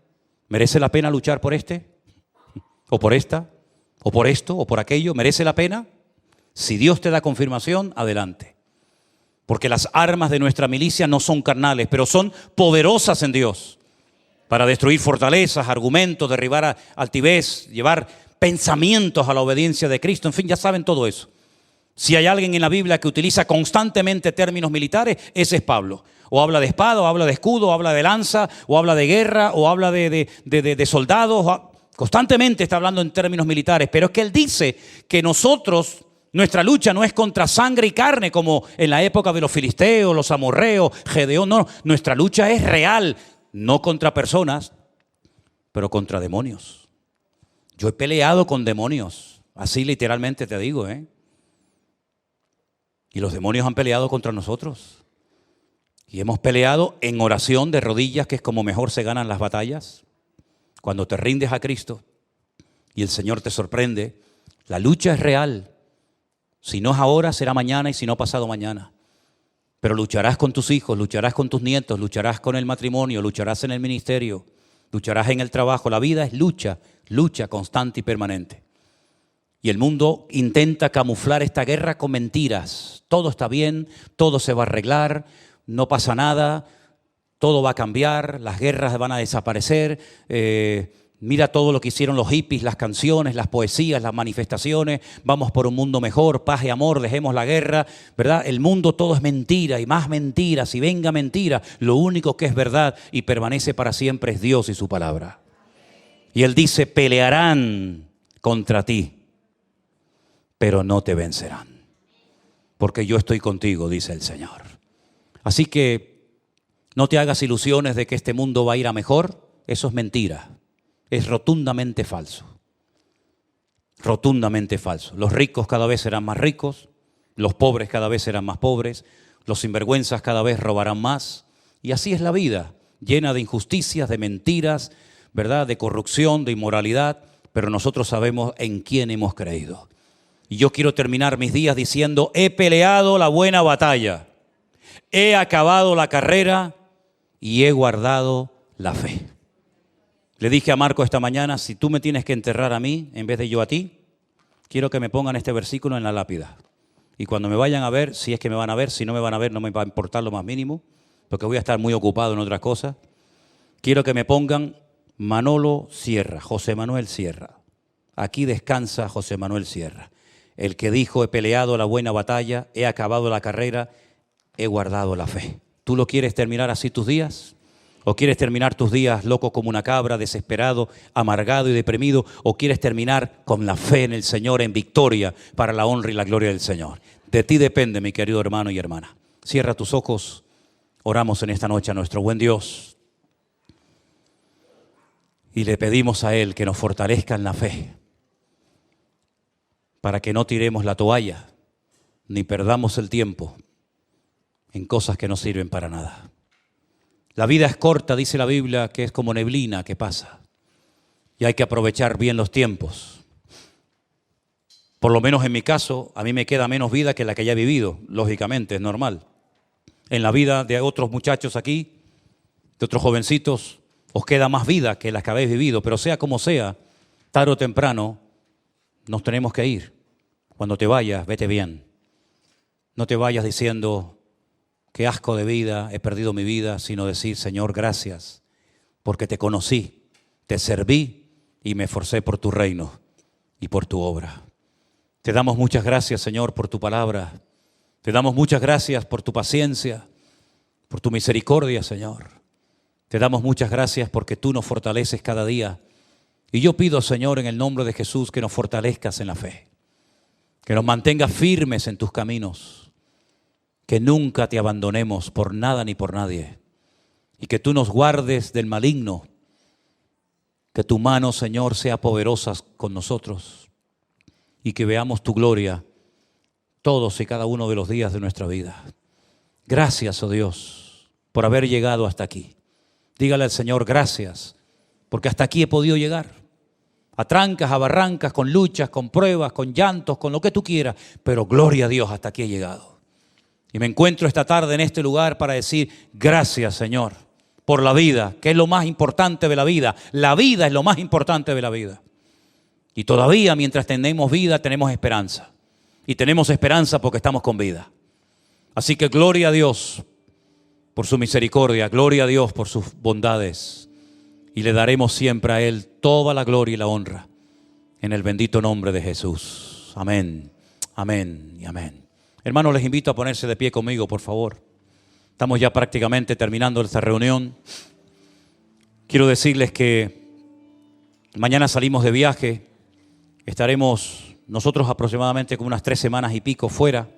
¿Merece la pena luchar por este? ¿O por esta? ¿O por esto? ¿O por aquello? ¿Merece la pena? Si Dios te da confirmación, adelante. Porque las armas de nuestra milicia no son carnales, pero son poderosas en Dios. Para destruir fortalezas, argumentos, derribar altivez, llevar pensamientos a la obediencia de Cristo. En fin, ya saben todo eso. Si hay alguien en la Biblia que utiliza constantemente términos militares, ese es Pablo. O habla de espada, o habla de escudo, o habla de lanza, o habla de guerra, o habla de soldados. Constantemente está hablando en términos militares. Pero es que él dice que nosotros, nuestra lucha no es contra sangre y carne, como en la época de los filisteos, los amorreos, Gedeón. No, nuestra lucha es real, no contra personas, pero contra demonios. Yo he peleado con demonios, así literalmente te digo, ¿eh? Y los demonios han peleado contra nosotros. Y hemos peleado en oración de rodillas, que es como mejor se ganan las batallas. Cuando te rindes a Cristo y el Señor te sorprende, la lucha es real. Si no es ahora, será mañana, y si no, pasado mañana. Pero lucharás con tus hijos, lucharás con tus nietos, lucharás con el matrimonio, lucharás en el ministerio, lucharás en el trabajo. La vida es lucha, lucha constante y permanente. Y el mundo intenta camuflar esta guerra con mentiras. Todo está bien, todo se va a arreglar, no pasa nada, todo va a cambiar, las guerras van a desaparecer. Mira todo lo que hicieron los hippies, las canciones, las poesías, las manifestaciones. Vamos por un mundo mejor, paz y amor, dejemos la guerra, ¿verdad? El mundo todo es mentira y más mentiras y venga mentira. Lo único que es verdad y permanece para siempre es Dios y su palabra. Y Él dice, pelearán contra ti, pero no te vencerán. Porque yo estoy contigo, dice el Señor. Así que no te hagas ilusiones de que este mundo va a ir a mejor. Eso es mentira. Es rotundamente falso. Rotundamente falso. Los ricos cada vez serán más ricos. Los pobres cada vez serán más pobres. Los sinvergüenzas cada vez robarán más. Y así es la vida, llena de injusticias, de mentiras, ¿verdad? De corrupción, de inmoralidad. Pero nosotros sabemos en quién hemos creído. Y yo quiero terminar mis días diciendo, he peleado la buena batalla. He acabado la carrera y he guardado la fe. Le dije a Marco esta mañana, si tú me tienes que enterrar a mí en vez de yo a ti, quiero que me pongan este versículo en la lápida. Y cuando me vayan a ver, si es que me van a ver, si no me van a ver no me va a importar lo más mínimo, porque voy a estar muy ocupado en otras cosas. Quiero que me pongan Manolo Sierra, José Manuel Sierra. Aquí descansa José Manuel Sierra, el que dijo: he peleado la buena batalla, he acabado la carrera, he guardado la fe. ¿Tú lo quieres terminar así tus días? ¿O quieres terminar tus días loco como una cabra, desesperado, amargado y deprimido? ¿O quieres terminar con la fe en el Señor, en victoria para la honra y la gloria del Señor? De ti depende, mi querido hermano y hermana. Cierra tus ojos. Oramos en esta noche a nuestro buen Dios. Y le pedimos a Él que nos fortalezca en la fe, para que no tiremos la toalla, ni perdamos el tiempo en cosas que no sirven para nada. La vida es corta, dice la Biblia, que es como neblina que pasa. Y hay que aprovechar bien los tiempos. Por lo menos en mi caso, a mí me queda menos vida que la que ya he vivido. Lógicamente, es normal. En la vida de otros muchachos aquí, de otros jovencitos, os queda más vida que la que habéis vivido. Pero sea como sea, tarde o temprano, nos tenemos que ir. Cuando te vayas, vete bien. No te vayas diciendo: qué asco de vida, he perdido mi vida, sino decir: Señor, gracias, porque te conocí, te serví y me esforcé por tu reino y por tu obra. Te damos muchas gracias, Señor, por tu palabra. Te damos muchas gracias por tu paciencia, por tu misericordia, Señor. Te damos muchas gracias porque tú nos fortaleces cada día. Y yo pido, Señor, en el nombre de Jesús, que nos fortalezcas en la fe, que nos mantengas firmes en tus caminos, que nunca te abandonemos por nada ni por nadie, y que tú nos guardes del maligno, que tu mano, Señor, sea poderosa con nosotros, y que veamos tu gloria todos y cada uno de los días de nuestra vida. Gracias, oh Dios, por haber llegado hasta aquí. Dígale al Señor: gracias, porque hasta aquí he podido llegar. A trancas, a barrancas, con luchas, con pruebas, con llantos, con lo que tú quieras, pero gloria a Dios, hasta aquí he llegado. Y me encuentro esta tarde en este lugar para decir: gracias, Señor, por la vida, que es lo más importante de la vida. La vida es lo más importante de la vida. Y todavía, mientras tenemos vida, tenemos esperanza. Y tenemos esperanza porque estamos con vida. Así que gloria a Dios por su misericordia, gloria a Dios por sus bondades. Y le daremos siempre a Él toda la gloria y la honra, en el bendito nombre de Jesús. Amén, amén y amén. Hermanos, les invito a ponerse de pie conmigo, por favor. Estamos ya prácticamente terminando esta reunión. Quiero decirles que mañana salimos de viaje. Estaremos nosotros aproximadamente con unas 3 semanas y pico fuera.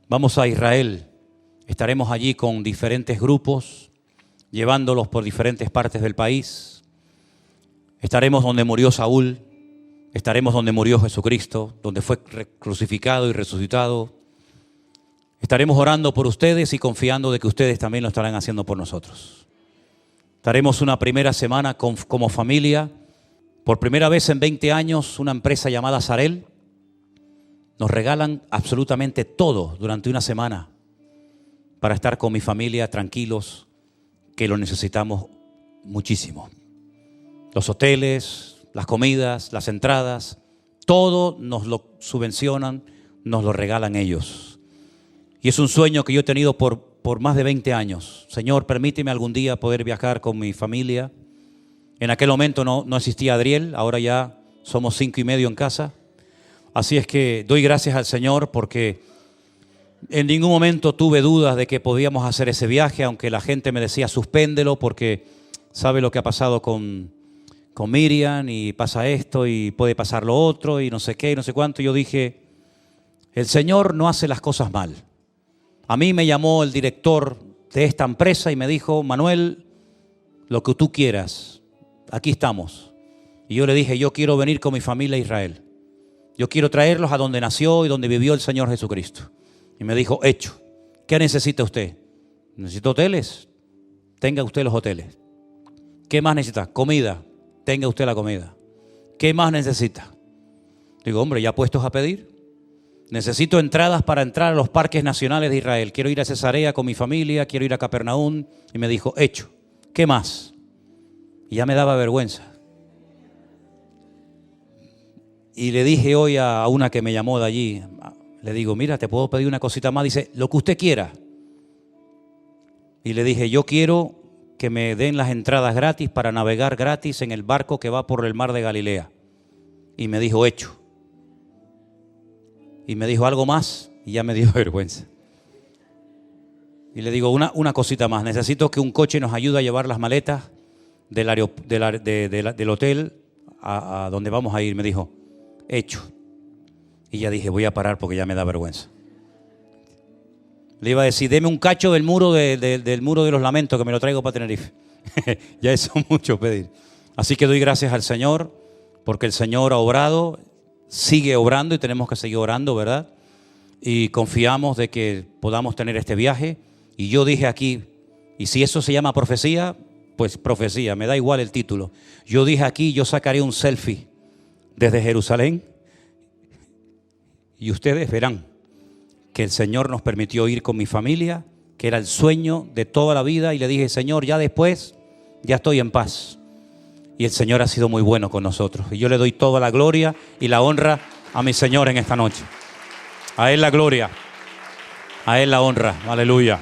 Vamos a Israel. Estaremos allí con diferentes grupos, llevándolos por diferentes partes del país. Estaremos donde murió Saúl, estaremos donde murió Jesucristo, donde fue crucificado y resucitado. Estaremos orando por ustedes y confiando de que ustedes también lo estarán haciendo por nosotros. Estaremos una primera semana como familia. Por primera vez en 20 años, una empresa llamada Sarel nos regalan absolutamente todo durante una semana para estar con mi familia tranquilos, que lo necesitamos muchísimo. Los hoteles, las comidas, las entradas, todo nos lo subvencionan, nos lo regalan ellos. Y es un sueño que yo he tenido por más de 20 años. Señor, permíteme algún día poder viajar con mi familia. En aquel momento no existía Adriel, ahora ya somos 5 y medio en casa. Así es que doy gracias al Señor porque en ningún momento tuve dudas de que podíamos hacer ese viaje, aunque la gente me decía: suspéndelo porque sabe lo que ha pasado con Miriam y pasa esto y puede pasar lo otro y no sé qué y no sé cuánto. Yo dije: el Señor no hace las cosas mal. A mí me llamó el director de esta empresa y me dijo: Manuel, lo que tú quieras, aquí estamos. Y yo le dije: yo quiero venir con mi familia a Israel. Yo quiero traerlos a donde nació y donde vivió el Señor Jesucristo. Y me dijo: hecho. ¿Qué necesita usted? ¿Necesita hoteles? Tenga usted los hoteles. ¿Qué más necesita? Comida. Tenga usted la comida. ¿Qué más necesita? Digo: hombre, ya puestos a pedir. Necesito entradas para entrar a los parques nacionales de Israel. Quiero ir a Cesarea con mi familia, quiero ir a Capernaum. Y me dijo: hecho. ¿Qué más? Y ya me daba vergüenza. Y le dije hoy a una que me llamó de allí, Le digo, mira, ¿te puedo pedir una cosita más? Dice, lo que usted quiera. Y le dije, yo quiero que me den las entradas gratis para navegar gratis en el barco que va por el mar de Galilea. Y me dijo, hecho. Y me dijo algo más y ya me dio vergüenza. Y le digo, una cosita más. Necesito que un coche nos ayude a llevar las maletas del hotel a donde vamos a ir. Me dijo, hecho. Y ya dije, voy a parar porque ya me da vergüenza. Le iba a decir, deme un cacho del muro del muro de los lamentos que me lo traigo para Tenerife. Ya eso es mucho pedir. Así que doy gracias al Señor porque el Señor ha obrado, sigue obrando y tenemos que seguir orando, ¿verdad? Y confiamos de que podamos tener este viaje. Y yo dije aquí, y si eso se llama profecía, pues profecía, me da igual el título. Yo dije aquí, yo sacaré un selfie desde Jerusalén y ustedes verán que el Señor nos permitió ir con mi familia, que era el sueño de toda la vida, y le dije, Señor, ya después, ya estoy en paz. Y el Señor ha sido muy bueno con nosotros. Y yo le doy toda la gloria y la honra a mi Señor en esta noche. A Él la gloria, a Él la honra. Aleluya.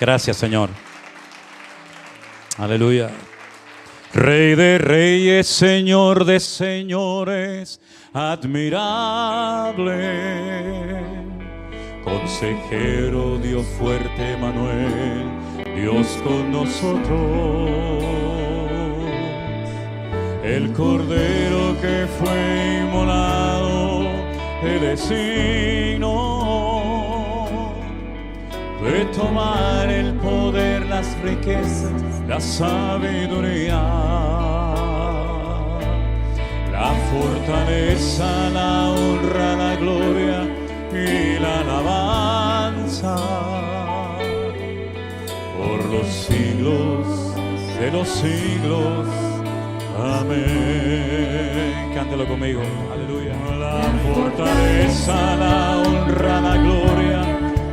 Gracias, Señor. Aleluya. Rey de reyes, Señor de señores, admirable. Consejero, Dios fuerte, Manuel, Dios con nosotros. El Cordero que fue inmolado, el signo de tomar el poder, las riquezas, la sabiduría, la fortaleza, la honra, la gloria y la alabanza por los siglos de los siglos. Amén. Cántelo conmigo. Aleluya. La fortaleza, la honra, la gloria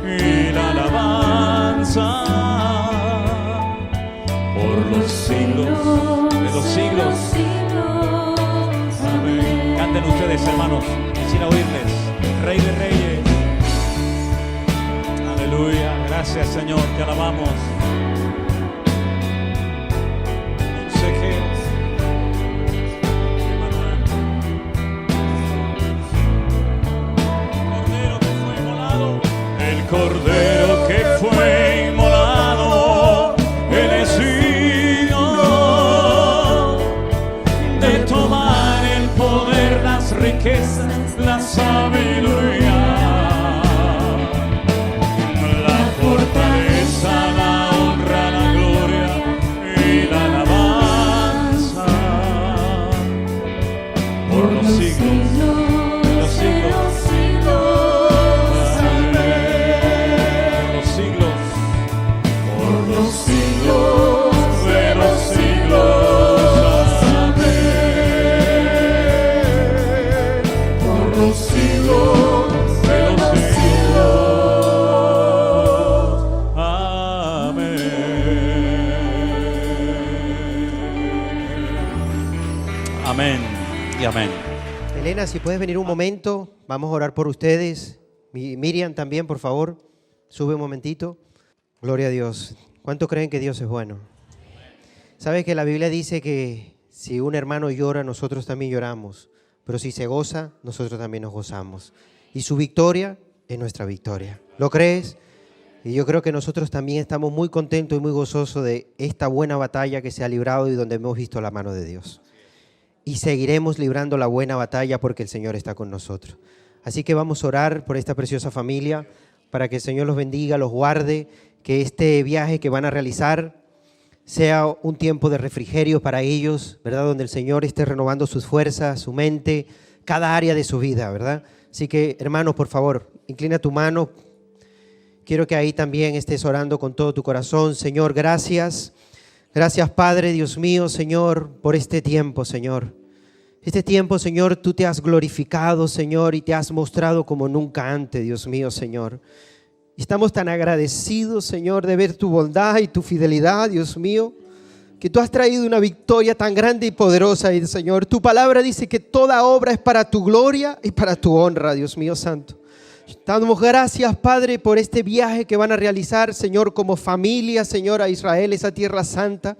y la alabanza por los siglos de los siglos. Amén. Canten ustedes, hermanos, quisiera oírles. Rey de reyes. Aleluya. Gracias, Señor, te alabamos. Consejeros. El Cordero que fue inmolado, el signo de tomar el poder, las riquezas, la sabiduría, la fortaleza, la honra, la gloria y la alabanza por los siglos de los siglos. Amén y amén. Elena, si puedes venir un momento, vamos a orar por ustedes. Miriam también, por favor, sube un momentito. Gloria a Dios. ¿Cuánto creen que Dios es bueno? ¿Sabes que la Biblia dice que si un hermano llora, nosotros también lloramos? Pero si se goza, nosotros también nos gozamos. Y su victoria es nuestra victoria. ¿Lo crees? Y yo creo que nosotros también estamos muy contentos y muy gozosos de esta buena batalla que se ha librado y donde hemos visto la mano de Dios. Y seguiremos librando la buena batalla porque el Señor está con nosotros. Así que vamos a orar por esta preciosa familia para que el Señor los bendiga, los guarde, que este viaje que van a realizar sea un tiempo de refrigerio para ellos, ¿verdad? Donde el Señor esté renovando sus fuerzas, su mente, cada área de su vida, ¿verdad? Así que, hermanos, por favor, inclina tu mano. Quiero que ahí también estés orando con todo tu corazón. Señor, gracias. Gracias, Padre, Dios mío, Señor, por este tiempo, Señor. Este tiempo, Señor, tú te has glorificado, Señor, y te has mostrado como nunca antes, Dios mío, Señor. Estamos tan agradecidos, Señor, de ver tu bondad y tu fidelidad, Dios mío, que tú has traído una victoria tan grande y poderosa, Señor. Tu palabra dice que toda obra es para tu gloria y para tu honra, Dios mío santo. Damos gracias, Padre, por este viaje que van a realizar, Señor, como familia, Señor, a Israel, esa tierra santa.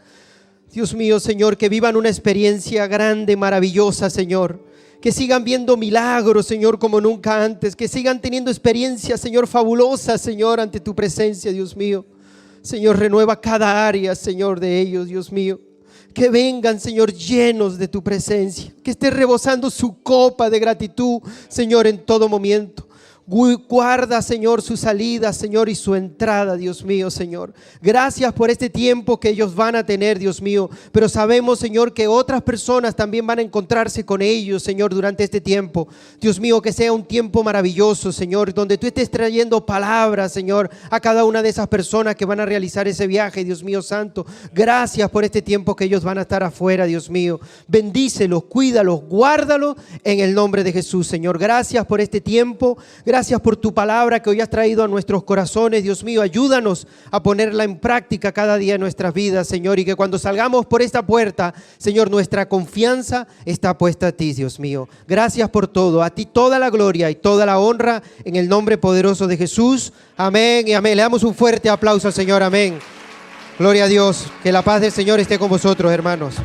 Dios mío, Señor, que vivan una experiencia grande, maravillosa, Señor. Que sigan viendo milagros, Señor, como nunca antes. Que sigan teniendo experiencias, Señor, fabulosas, Señor, ante tu presencia, Dios mío. Señor, renueva cada área, Señor, de ellos, Dios mío. Que vengan, Señor, llenos de tu presencia. Que esté rebosando su copa de gratitud, Señor, en todo momento. Guarda, Señor, su salida, Señor, y su entrada, Dios mío, Señor. Gracias por este tiempo que ellos van a tener, Dios mío. Pero sabemos, Señor, que otras personas también van a encontrarse con ellos, Señor, durante este tiempo. Dios mío, que sea un tiempo maravilloso, Señor, donde tú estés trayendo palabras, Señor, a cada una de esas personas que van a realizar ese viaje, Dios mío santo. Gracias por este tiempo que ellos van a estar afuera, Dios mío. Bendícelos, cuídalos, guárdalos en el nombre de Jesús, Señor. Gracias por este tiempo. Gracias por tu palabra que hoy has traído a nuestros corazones, Dios mío. Ayúdanos a ponerla en práctica cada día en nuestras vidas, Señor. Y que cuando salgamos por esta puerta, Señor, nuestra confianza está puesta a ti, Dios mío. Gracias por todo. A ti toda la gloria y toda la honra en el nombre poderoso de Jesús. Amén y amén. Le damos un fuerte aplauso al Señor. Amén. Gloria a Dios. Que la paz del Señor esté con vosotros, hermanos.